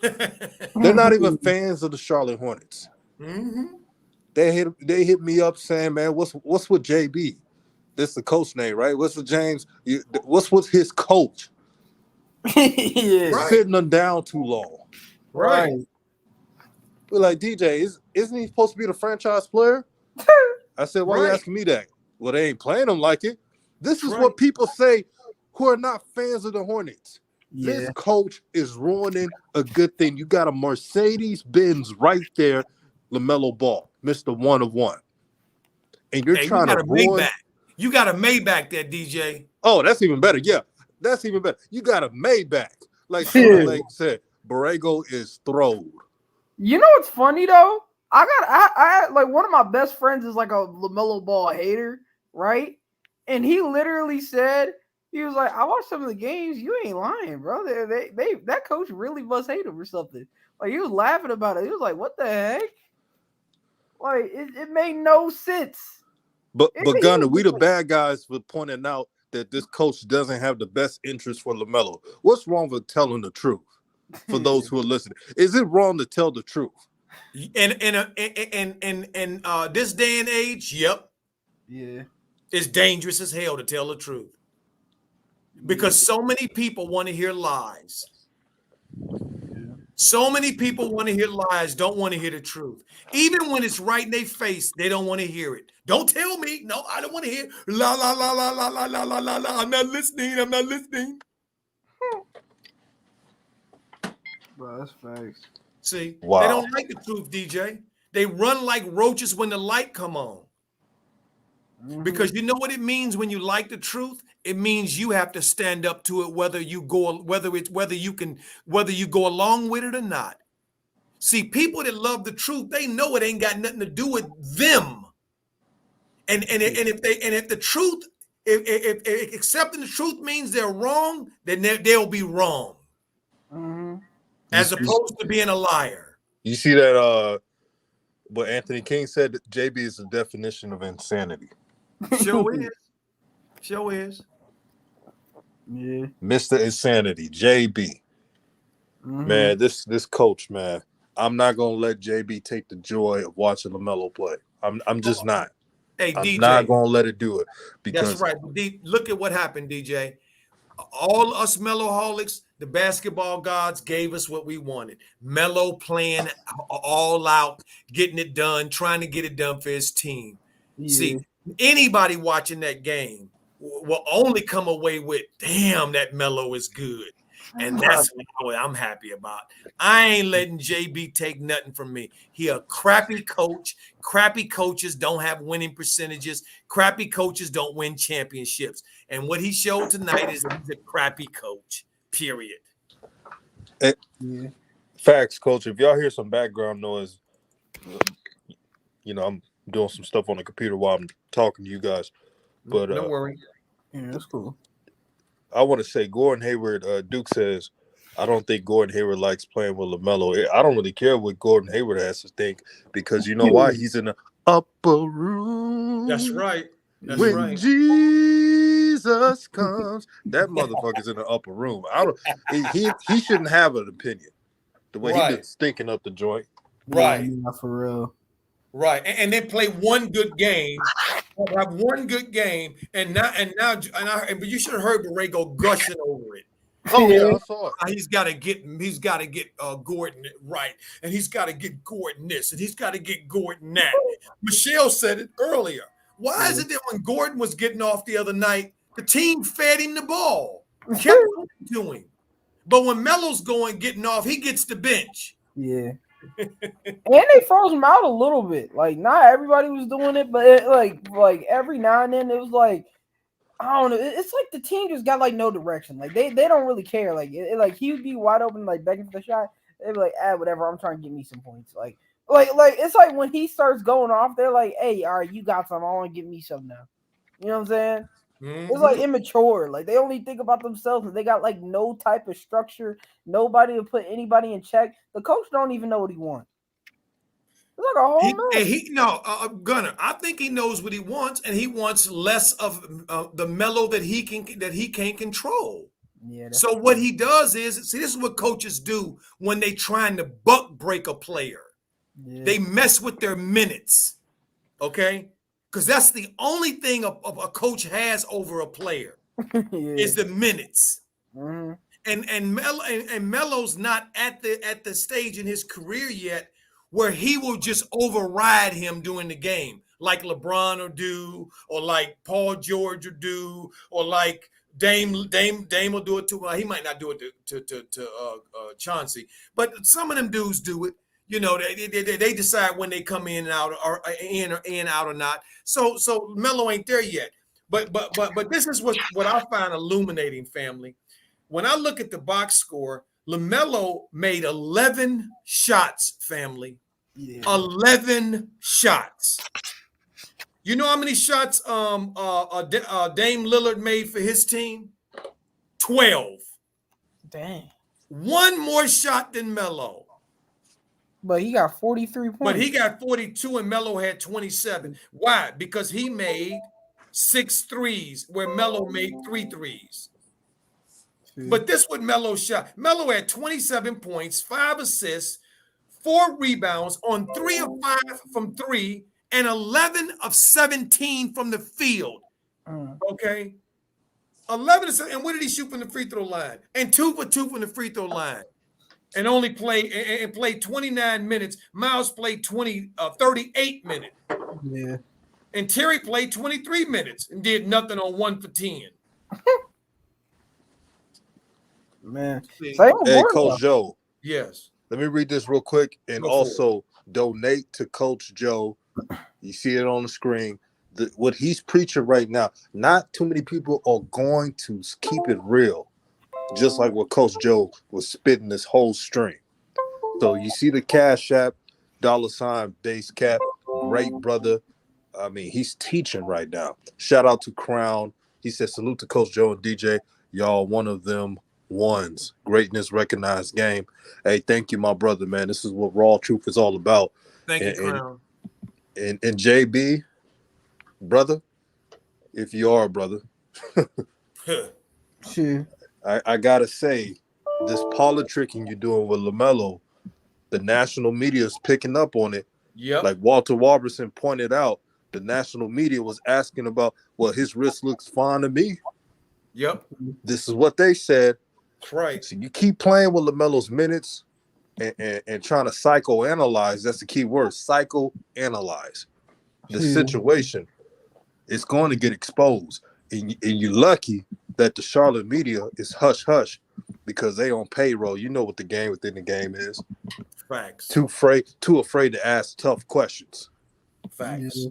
They're not even fans of the Charlotte Hornets. Mm-hmm. They hit me up saying, man, what's with JB? This is the coach name, right? What's with James? What's with his coach? Yeah. Right. Sitting them down too long. Right. We're like, DJ, isn't he supposed to be the franchise player? I said, why are you asking me that? Well, they ain't playing him like it. This is what people say who are not fans of the Hornets. Yeah. This coach is ruining a good thing. You got a Mercedes-Benz right there, LaMelo Ball, Mr. One of One. And you're trying to ruin. You got a Maybach there, DJ. Oh, that's even better. Yeah, that's even better. You got a Maybach. Like said, Borrego is throwed. You know what's funny, though? I like one of my best friends is like a LaMelo Ball hater, right? And he literally said, he was like, I watched some of the games. You ain't lying, bro. They that coach really must hate him or something. Like, he was laughing about it. He was like, what the heck? Like, it made no sense. But He Gunner, was we the like- bad guys for pointing out that this coach doesn't have the best interest for LaMelo. What's wrong with telling the truth? For those who are listening, is it wrong to tell the truth? In this day and age, yep, Yeah. it's dangerous as hell to tell the truth because so many people want to hear lies. So many people want to hear lies, don't want to hear the truth. Even when it's right in their face, they don't want to hear it. Don't tell me. No, I don't want to hear. La, la, la, la, la, la, la, la, la, la. I'm not listening. I'm not listening. Bro, that's facts. See, Wow. They don't like the truth, DJ. They run like roaches when the light come on. Because you know what it means when you like the truth? It means you have to stand up to it, whether you go along with it or not. See, people that love the truth, they know it ain't got nothing to do with them. And if the truth, if accepting the truth means they're wrong, then they'll be wrong. As opposed to being a liar. You see that what Anthony King said, that JB is the definition of insanity. Sure is. Sure is. Yeah. Mr. Insanity, JB. Man, this coach, man, I'm not gonna let JB take the joy of watching LaMelo play. I'm just not. Hey, I'm DJ. not gonna let it do it because That's right. Look at what happened, DJ. All us Meloholics, the basketball gods gave us what we wanted. Melo playing all out, getting it done, trying to get it done for his team. Yeah. See, anybody watching that game will only come away with, damn, that Melo is good. And that's what I'm happy about. I ain't letting JB take nothing from me. He a crappy coach. Crappy coaches don't have winning percentages. Crappy coaches don't win championships. And what he showed tonight is that he's a crappy coach, period. Facts, coach. If y'all hear some background noise, I'm doing some stuff on the computer while I'm talking to you guys. But Don't worry. Yeah, that's cool. I want to say Gordon Hayward, Duke says, I don't think Gordon Hayward likes playing with LaMelo. I don't really care what Gordon Hayward has to think because you know why? He's in the upper room. That's right. That's when right. Jesus comes, that motherfucker's in the upper room. He shouldn't have an opinion. The way he been stinking up the joint. Right. Yeah, for real. Right. And then play one good game. Have one good game, but you should have heard Borrego gushing over it. Oh yeah, I saw it. He's got to get Gordon right, and he's got to get Gordon this, and he's got to get Gordon that. Michelle said it earlier. Why is it that when Gordon was getting off the other night, the team fed him the ball, kept to him, but when Melo's getting off, he gets the bench. Yeah. And they froze him out a little bit. Like, not everybody was doing it, but like every now and then it was like, I don't know. It's like the team just got like no direction. Like they don't really care. Like like he would be wide open, like begging for the shot. They'd be like, whatever. I'm trying to get me some points. Like it's like when he starts going off, they're like, hey, all right, you got some. I want to get me some now. You know what I'm saying? Mm-hmm. It's like immature. Like they only think about themselves, and they got like no type of structure. Nobody to put anybody in check. The coach don't even know what he wants. It's like a whole mess. Gunner, I think he knows what he wants, and he wants less of the Melo that he can't control. Yeah. So what he does is, see, this is what coaches do when they trying to buck break a player. Yeah. They mess with their minutes, okay? Because that's the only thing a coach has over a player is the minutes. Mm-hmm. And Melo's not at the stage in his career yet where he will just override him during the game, like LeBron will do, or like Paul George will do, or like Dame will do it too. Well, he might not do it to Chauncey, but some of them dudes do it. You know, they decide when they come in and out, or in out or not. So Melo ain't there yet. But this is what I find illuminating, family. When I look at the box score, LaMelo made 11 shots, family. Yeah. 11 shots. You know how many shots Dame Lillard made for his team? 12. Dang. One more shot than Melo. But he got 43 points. But he got 42 and Melo had 27. Why? Because he made 6 threes where Melo made 3 threes. But this what Melo shot. Melo had 27 points, 5 assists, 4 rebounds on 3 of 5 from 3 and 11 of 17 from the field. Okay. 11 of 7. And what did he shoot from the free throw line? And 2 for 2 from the free throw line. And only played 29 minutes. Miles played 38 minutes. Yeah. And Terry played 23 minutes and did nothing on 1 for 10. Man. Hey, Coach Joe. Yes. Let me read this real quick and also donate to Coach Joe. You see it on the screen. What he's preaching right now, not too many people are going to keep it real, just like what Coach Joe was spitting this whole string. So you see the Cash App, $ base cap, great brother. I mean, he's teaching right now. Shout out to Crown. He said, salute to Coach Joe and DJ. Y'all one of them ones. Greatness recognized game. Hey, thank you, my brother, man. This is what Raw Truth is all about. Thank you, Crown. And JB, brother, if you are a brother, Sure. I gotta say, this politicking you're doing with Lamelo, the national media is picking up on it. Yep. Like Walter Robertson pointed out, the national media was asking about, well, his wrist looks fine to me. Yep. This is what they said. That's right. So you keep playing with LaMelo's minutes and trying to psychoanalyze. That's the key word, psychoanalyze the situation. It's going to get exposed. And you're lucky that the Charlotte media is hush-hush because they on payroll. You know what the game within the game is. Facts. Too afraid to ask tough questions. Facts.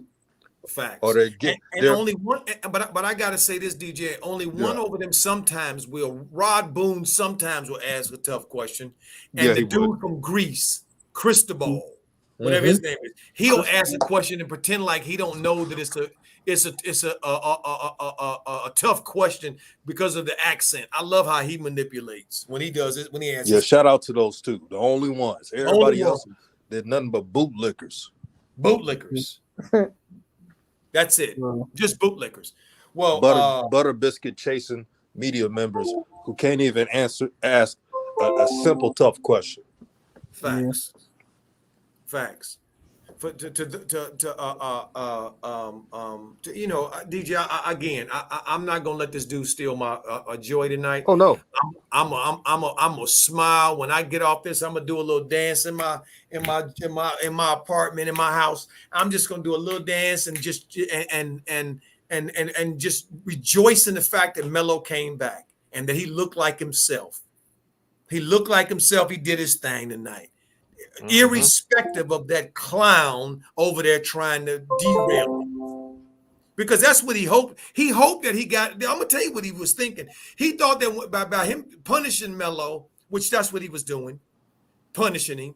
Facts. Or they get and only one, but I gotta say this, DJ. Only one over them sometimes will. Rod Boone sometimes will ask a tough question, and the dude from Greece, Cristobal, whatever his name is, he'll ask a question and pretend like he don't know that it's a tough question because of the accent. I love how he manipulates when he does it, when he answers. Yeah, shout out to those two, the only ones. Everybody else did nothing but bootlickers. Bootlickers. That's it. Just bootlickers. Well, butter biscuit chasing media members who can't even ask a simple tough question. Facts. Facts. DJ. I'm not gonna let this dude steal my joy tonight. Oh no. I'm a smile when I get off this. I'm gonna do a little dance in my apartment, in my house. I'm just gonna do a little dance and just rejoice in the fact that Melo came back and that he looked like himself. He looked like himself. He did his thing tonight. Irrespective of that clown over there trying to derail him. Because that's what he hoped. He hoped that he got. I'm gonna tell you what he was thinking. He thought that by him punishing Melo, which that's what he was doing, punishing him,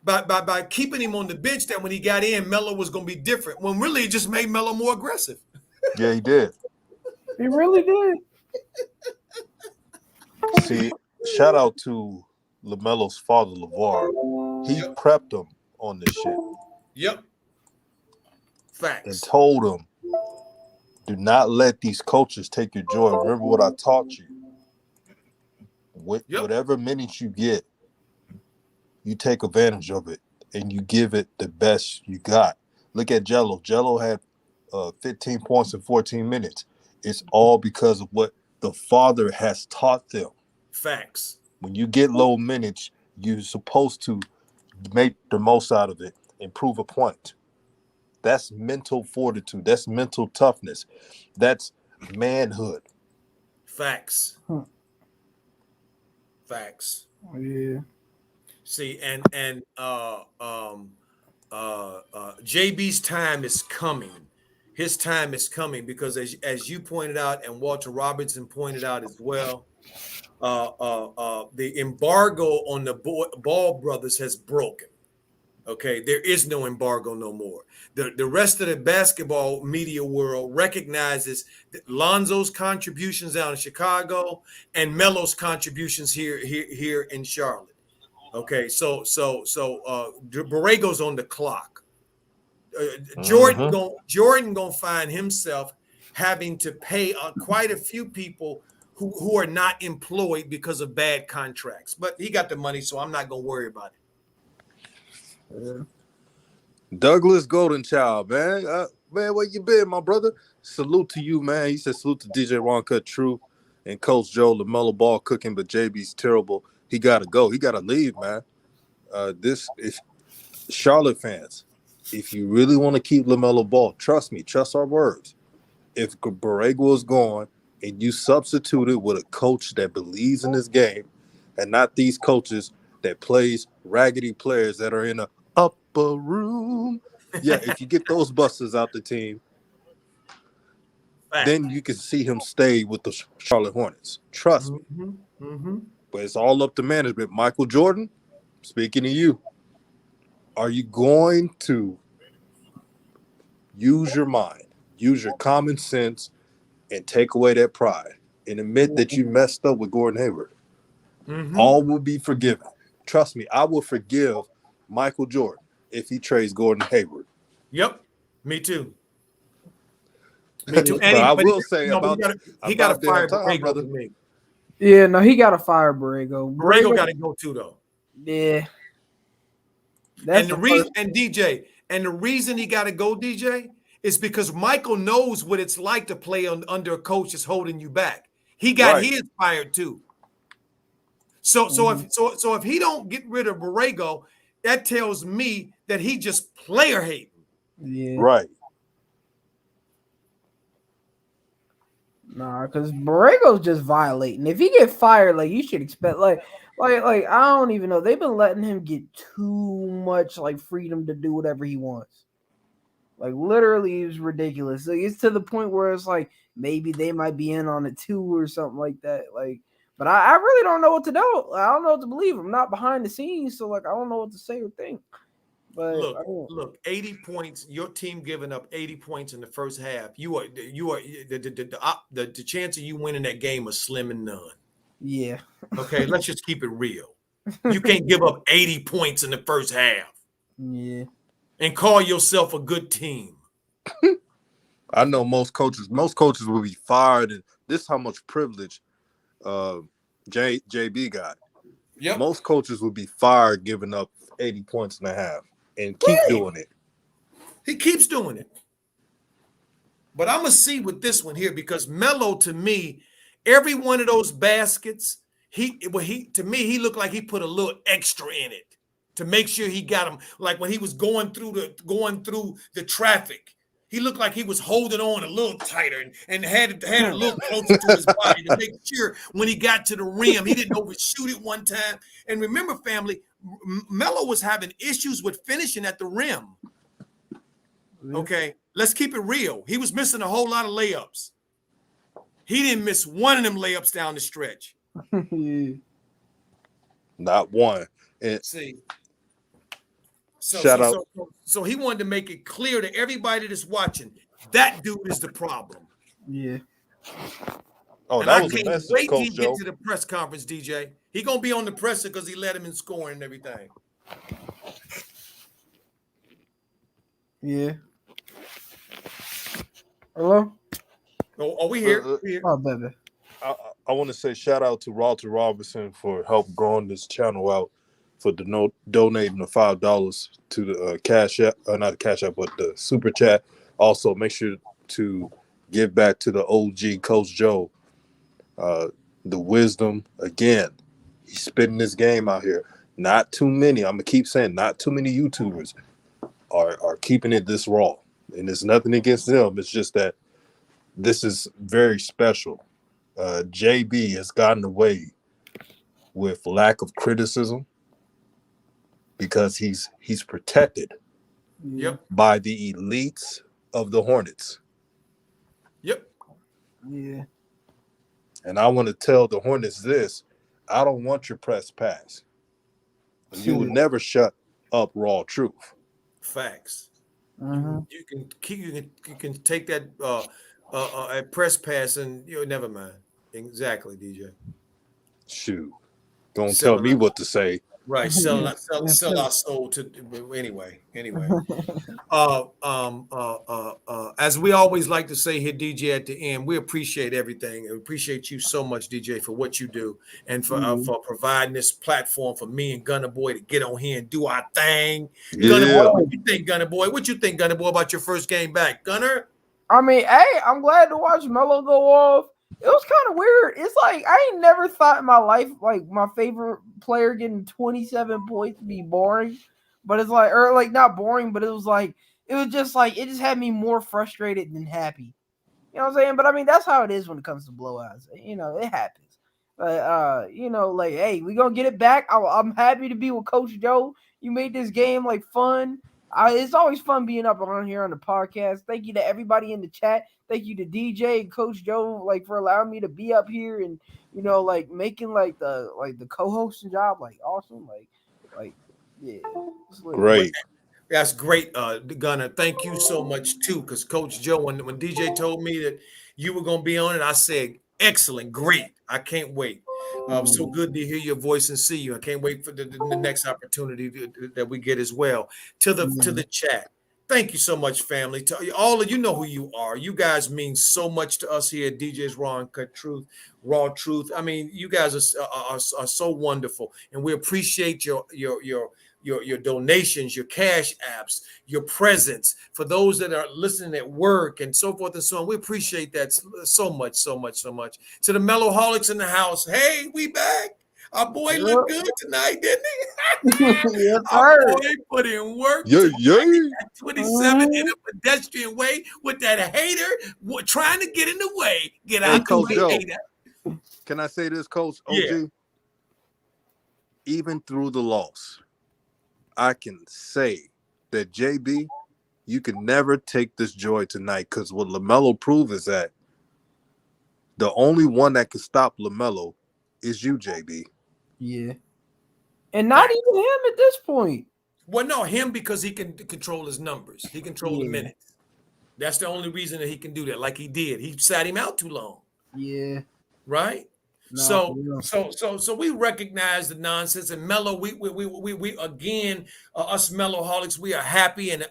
by keeping him on the bench, that when he got in, Melo was gonna be different. When really it just made Melo more aggressive. Yeah, he did. He really did. See, shout out to LaMelo's father, LeVar. He prepped him on this shit. Yep. Facts. And told him, do not let these coaches take your joy. Remember what I taught you. Whatever minutes you get, you take advantage of it and you give it the best you got. Look at Jello. Jello had 15 points in 14 minutes. It's all because of what the father has taught them. Facts. When you get low minutes, you're supposed to make the most out of it and prove a point. That's mental fortitude. That's mental toughness. That's manhood. Facts. Facts. Yeah. See, and JB's time is coming. His time is coming because as you pointed out and Walter Robertson pointed out as well, the embargo on the Ball brothers has broken. Okay, there is no embargo no more. The rest of the basketball media world recognizes Lonzo's contributions down in Chicago and Melo's contributions here in Charlotte. Okay, so Borrego's on the clock. Mm-hmm. Jordan gonna find himself having to pay quite a few people who are not employed because of bad contracts. But he got the money, so I'm not gonna worry about it. Yeah. Douglas Golden Child, man. Man, where you been, my brother? Salute to you, man. He said salute to DJ Ron Cut True and Coach Joe. LaMelo Ball cooking, but JB's terrible. He got to go. He got to leave, man. This is Charlotte fans. If you really want to keep LaMelo Ball, trust me, trust our words. If Borrego is gone and you substitute it with a coach that believes in this game and not these coaches that plays raggedy players that are in a upper room. Yeah, if you get those busters out the team, then you can see him stay with the Charlotte Hornets. Trust me. Mm-hmm. But it's all up to management. Michael Jordan, speaking to you, are you going to use your mind, use your common sense, and take away that pride and admit that you messed up with Gordon Hayward? Mm-hmm. All will be forgiven. Trust me, I will forgive Michael Jordan if he trades Gordon Hayward. Yep, me too. Me too. But I will say he got to fire time, Borrego brother. to me. Yeah, no, he got to fire Borrego. Borrego got to go too, though. Yeah. And the reason he got to go, DJ, is because Michael knows what it's like to play under a coach that's holding you back. He got his fired too. So if he don't get rid of Borrego, that tells me that he just player hating. Yeah. Right. Nah, because Borrego's just violating. If he get fired, like you should expect, like I don't even know. They've been letting him get too much like freedom to do whatever he wants. Like literally, it's ridiculous. Like, it's to the point where it's like maybe they might be in on it too or something like that. Like, but I really don't know what to do. I don't know what to believe. I'm not behind the scenes, so like I don't know what to say or think. But look, 80 points. Your team giving up 80 points in the first half. You are the chance of you winning that game is slim and none. Yeah. Okay, let's just keep it real. You can't give up 80 points in the first half. Yeah. And call yourself a good team. I know most coaches will be fired, and this is how much privilege JB got. Yep. Most coaches would be fired giving up 80 points and a half and keep doing it. He keeps doing it. But I'm going to see with this one here because Melo, to me, every one of those baskets, he looked like he put a little extra in it to make sure he got him. Like when he was going through the traffic, he looked like he was holding on a little tighter and had it a little closer to his body to make sure when he got to the rim, he didn't overshoot it one time. And remember, family, Melo was having issues with finishing at the rim. Okay, let's keep it real. He was missing a whole lot of layups. He didn't miss one of them layups down the stretch. Not one. And see. Shout out. So he wanted to make it clear to everybody that's watching that dude is the problem. Yeah. Oh, and that I was a can't message, wait till Coach he Joe. get to the press conference, DJ. He gonna be on the presser because he let him in scoring and everything. Yeah. Hello? Oh, are we here? Oh, baby. I want to say shout out to Walter Robinson for help growing this channel out, for donating the $5 to the Cash App, not the Cash App, but the Super Chat. Also, make sure to give back to the OG Coach Joe. The wisdom, again, he's spitting this game out here. Not too many, I'm going to keep saying, not too many YouTubers are keeping it this raw. And it's nothing against them. It's just that this is very special. JB has gotten away with lack of criticism because he's protected by the elites of the Hornets. Yep. Yeah. And I want to tell the Hornets this: I don't want your press pass. You would never shut up raw truth. Facts. Mm-hmm. You can take that press pass and never mind. Exactly, DJ. Shoot, don't tell Selling me what to say. right, sell our soul to anyway. As we always like to say here, DJ, at the end, we appreciate everything and appreciate you so much, DJ, for what you do and for providing this platform for me and Gunner Boy to get on here and do our thing. Gunner Boy, Yeah, what you think, Gunner Boy? What you think, Gunner Boy, about your first game back, Gunner? I mean, hey, I'm glad to watch Melo go off. It was kind of weird. It's like I ain't never thought in my life like my favorite player getting 27 points to be boring. But it's like, or like not boring, but it was just like it just had me more frustrated than happy. You know what I'm saying? But I mean, that's how it is when it comes to blowouts. You know, it happens. But like, hey, we gonna get it back. I'm happy to be with Coach Joe. You made this game like fun. It's always fun being up on here on the podcast. Thank you to everybody in the chat. Thank you to DJ and Coach Joe, like for allowing me to be up here and like making like the co-hosting job like awesome. Like yeah, it's lit. great. That's great, Gunner. Thank you so much too, because Coach Joe, when DJ told me that you were going to be on it, I said, "Excellent, great. I can't wait." So good to hear your voice and see you. I can't wait for the next opportunity that we get as well. To the chat, thank you so much, family. To all of you know who you are. You guys mean so much to us here at DJ's Raw and Cut Truth, Raw Truth. I mean, you guys are so wonderful, and we appreciate your donations, your cash apps, your presence. For those that are listening at work and so forth and so on, we appreciate that so much, so much, so much. To the Mellowholics in the house, hey, we back. Our boy looked good tonight, didn't he? Yes, Our sir. boy put in work Yeah, tonight yeah. at 27 in a pedestrian way with that hater trying to get in the way. Get Hey, out the Coach way, Joe, hater. can I say this, Coach OG? Yeah. Even through the loss, I can say that JB, you can never take this joy tonight, because what Lamelo proved is that the only one that can stop Lamelo is you, JB. Yeah. And not even him at this point. Well, no, him because he can control his numbers. He control the Yeah. minutes. That's the only reason that he can do that. Like he did. He sat him out too long. Yeah. Right? Nah, for real. So we recognize the nonsense, and Mello. We again, us Mellowholics, we are happy and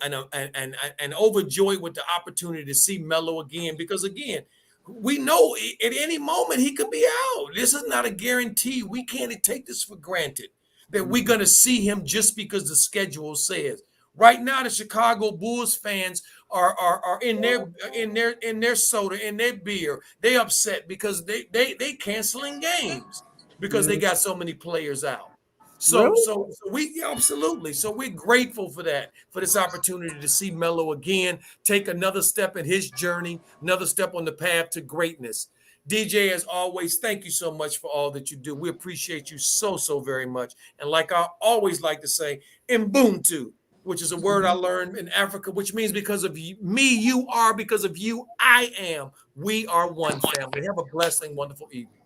overjoyed with the opportunity to see Mello again, because again, we know at any moment he could be out. This is not a guarantee. We can't take this for granted that we're gonna see him just because the schedule says. Right now, the Chicago Bulls fans are in their soda, in their beer. They upset because they canceling games because they got so many players out. So Really? we absolutely. So we're grateful for that, for this opportunity to see Melo again, take another step in his journey, another step on the path to greatness. DJ, as always, thank you so much for all that you do. We appreciate you so very much. And like I always like to say, Ubuntu, which is a word I learned in Africa, which means because of me, you are, because of you, I am. We are one family. Have a blessed and wonderful evening.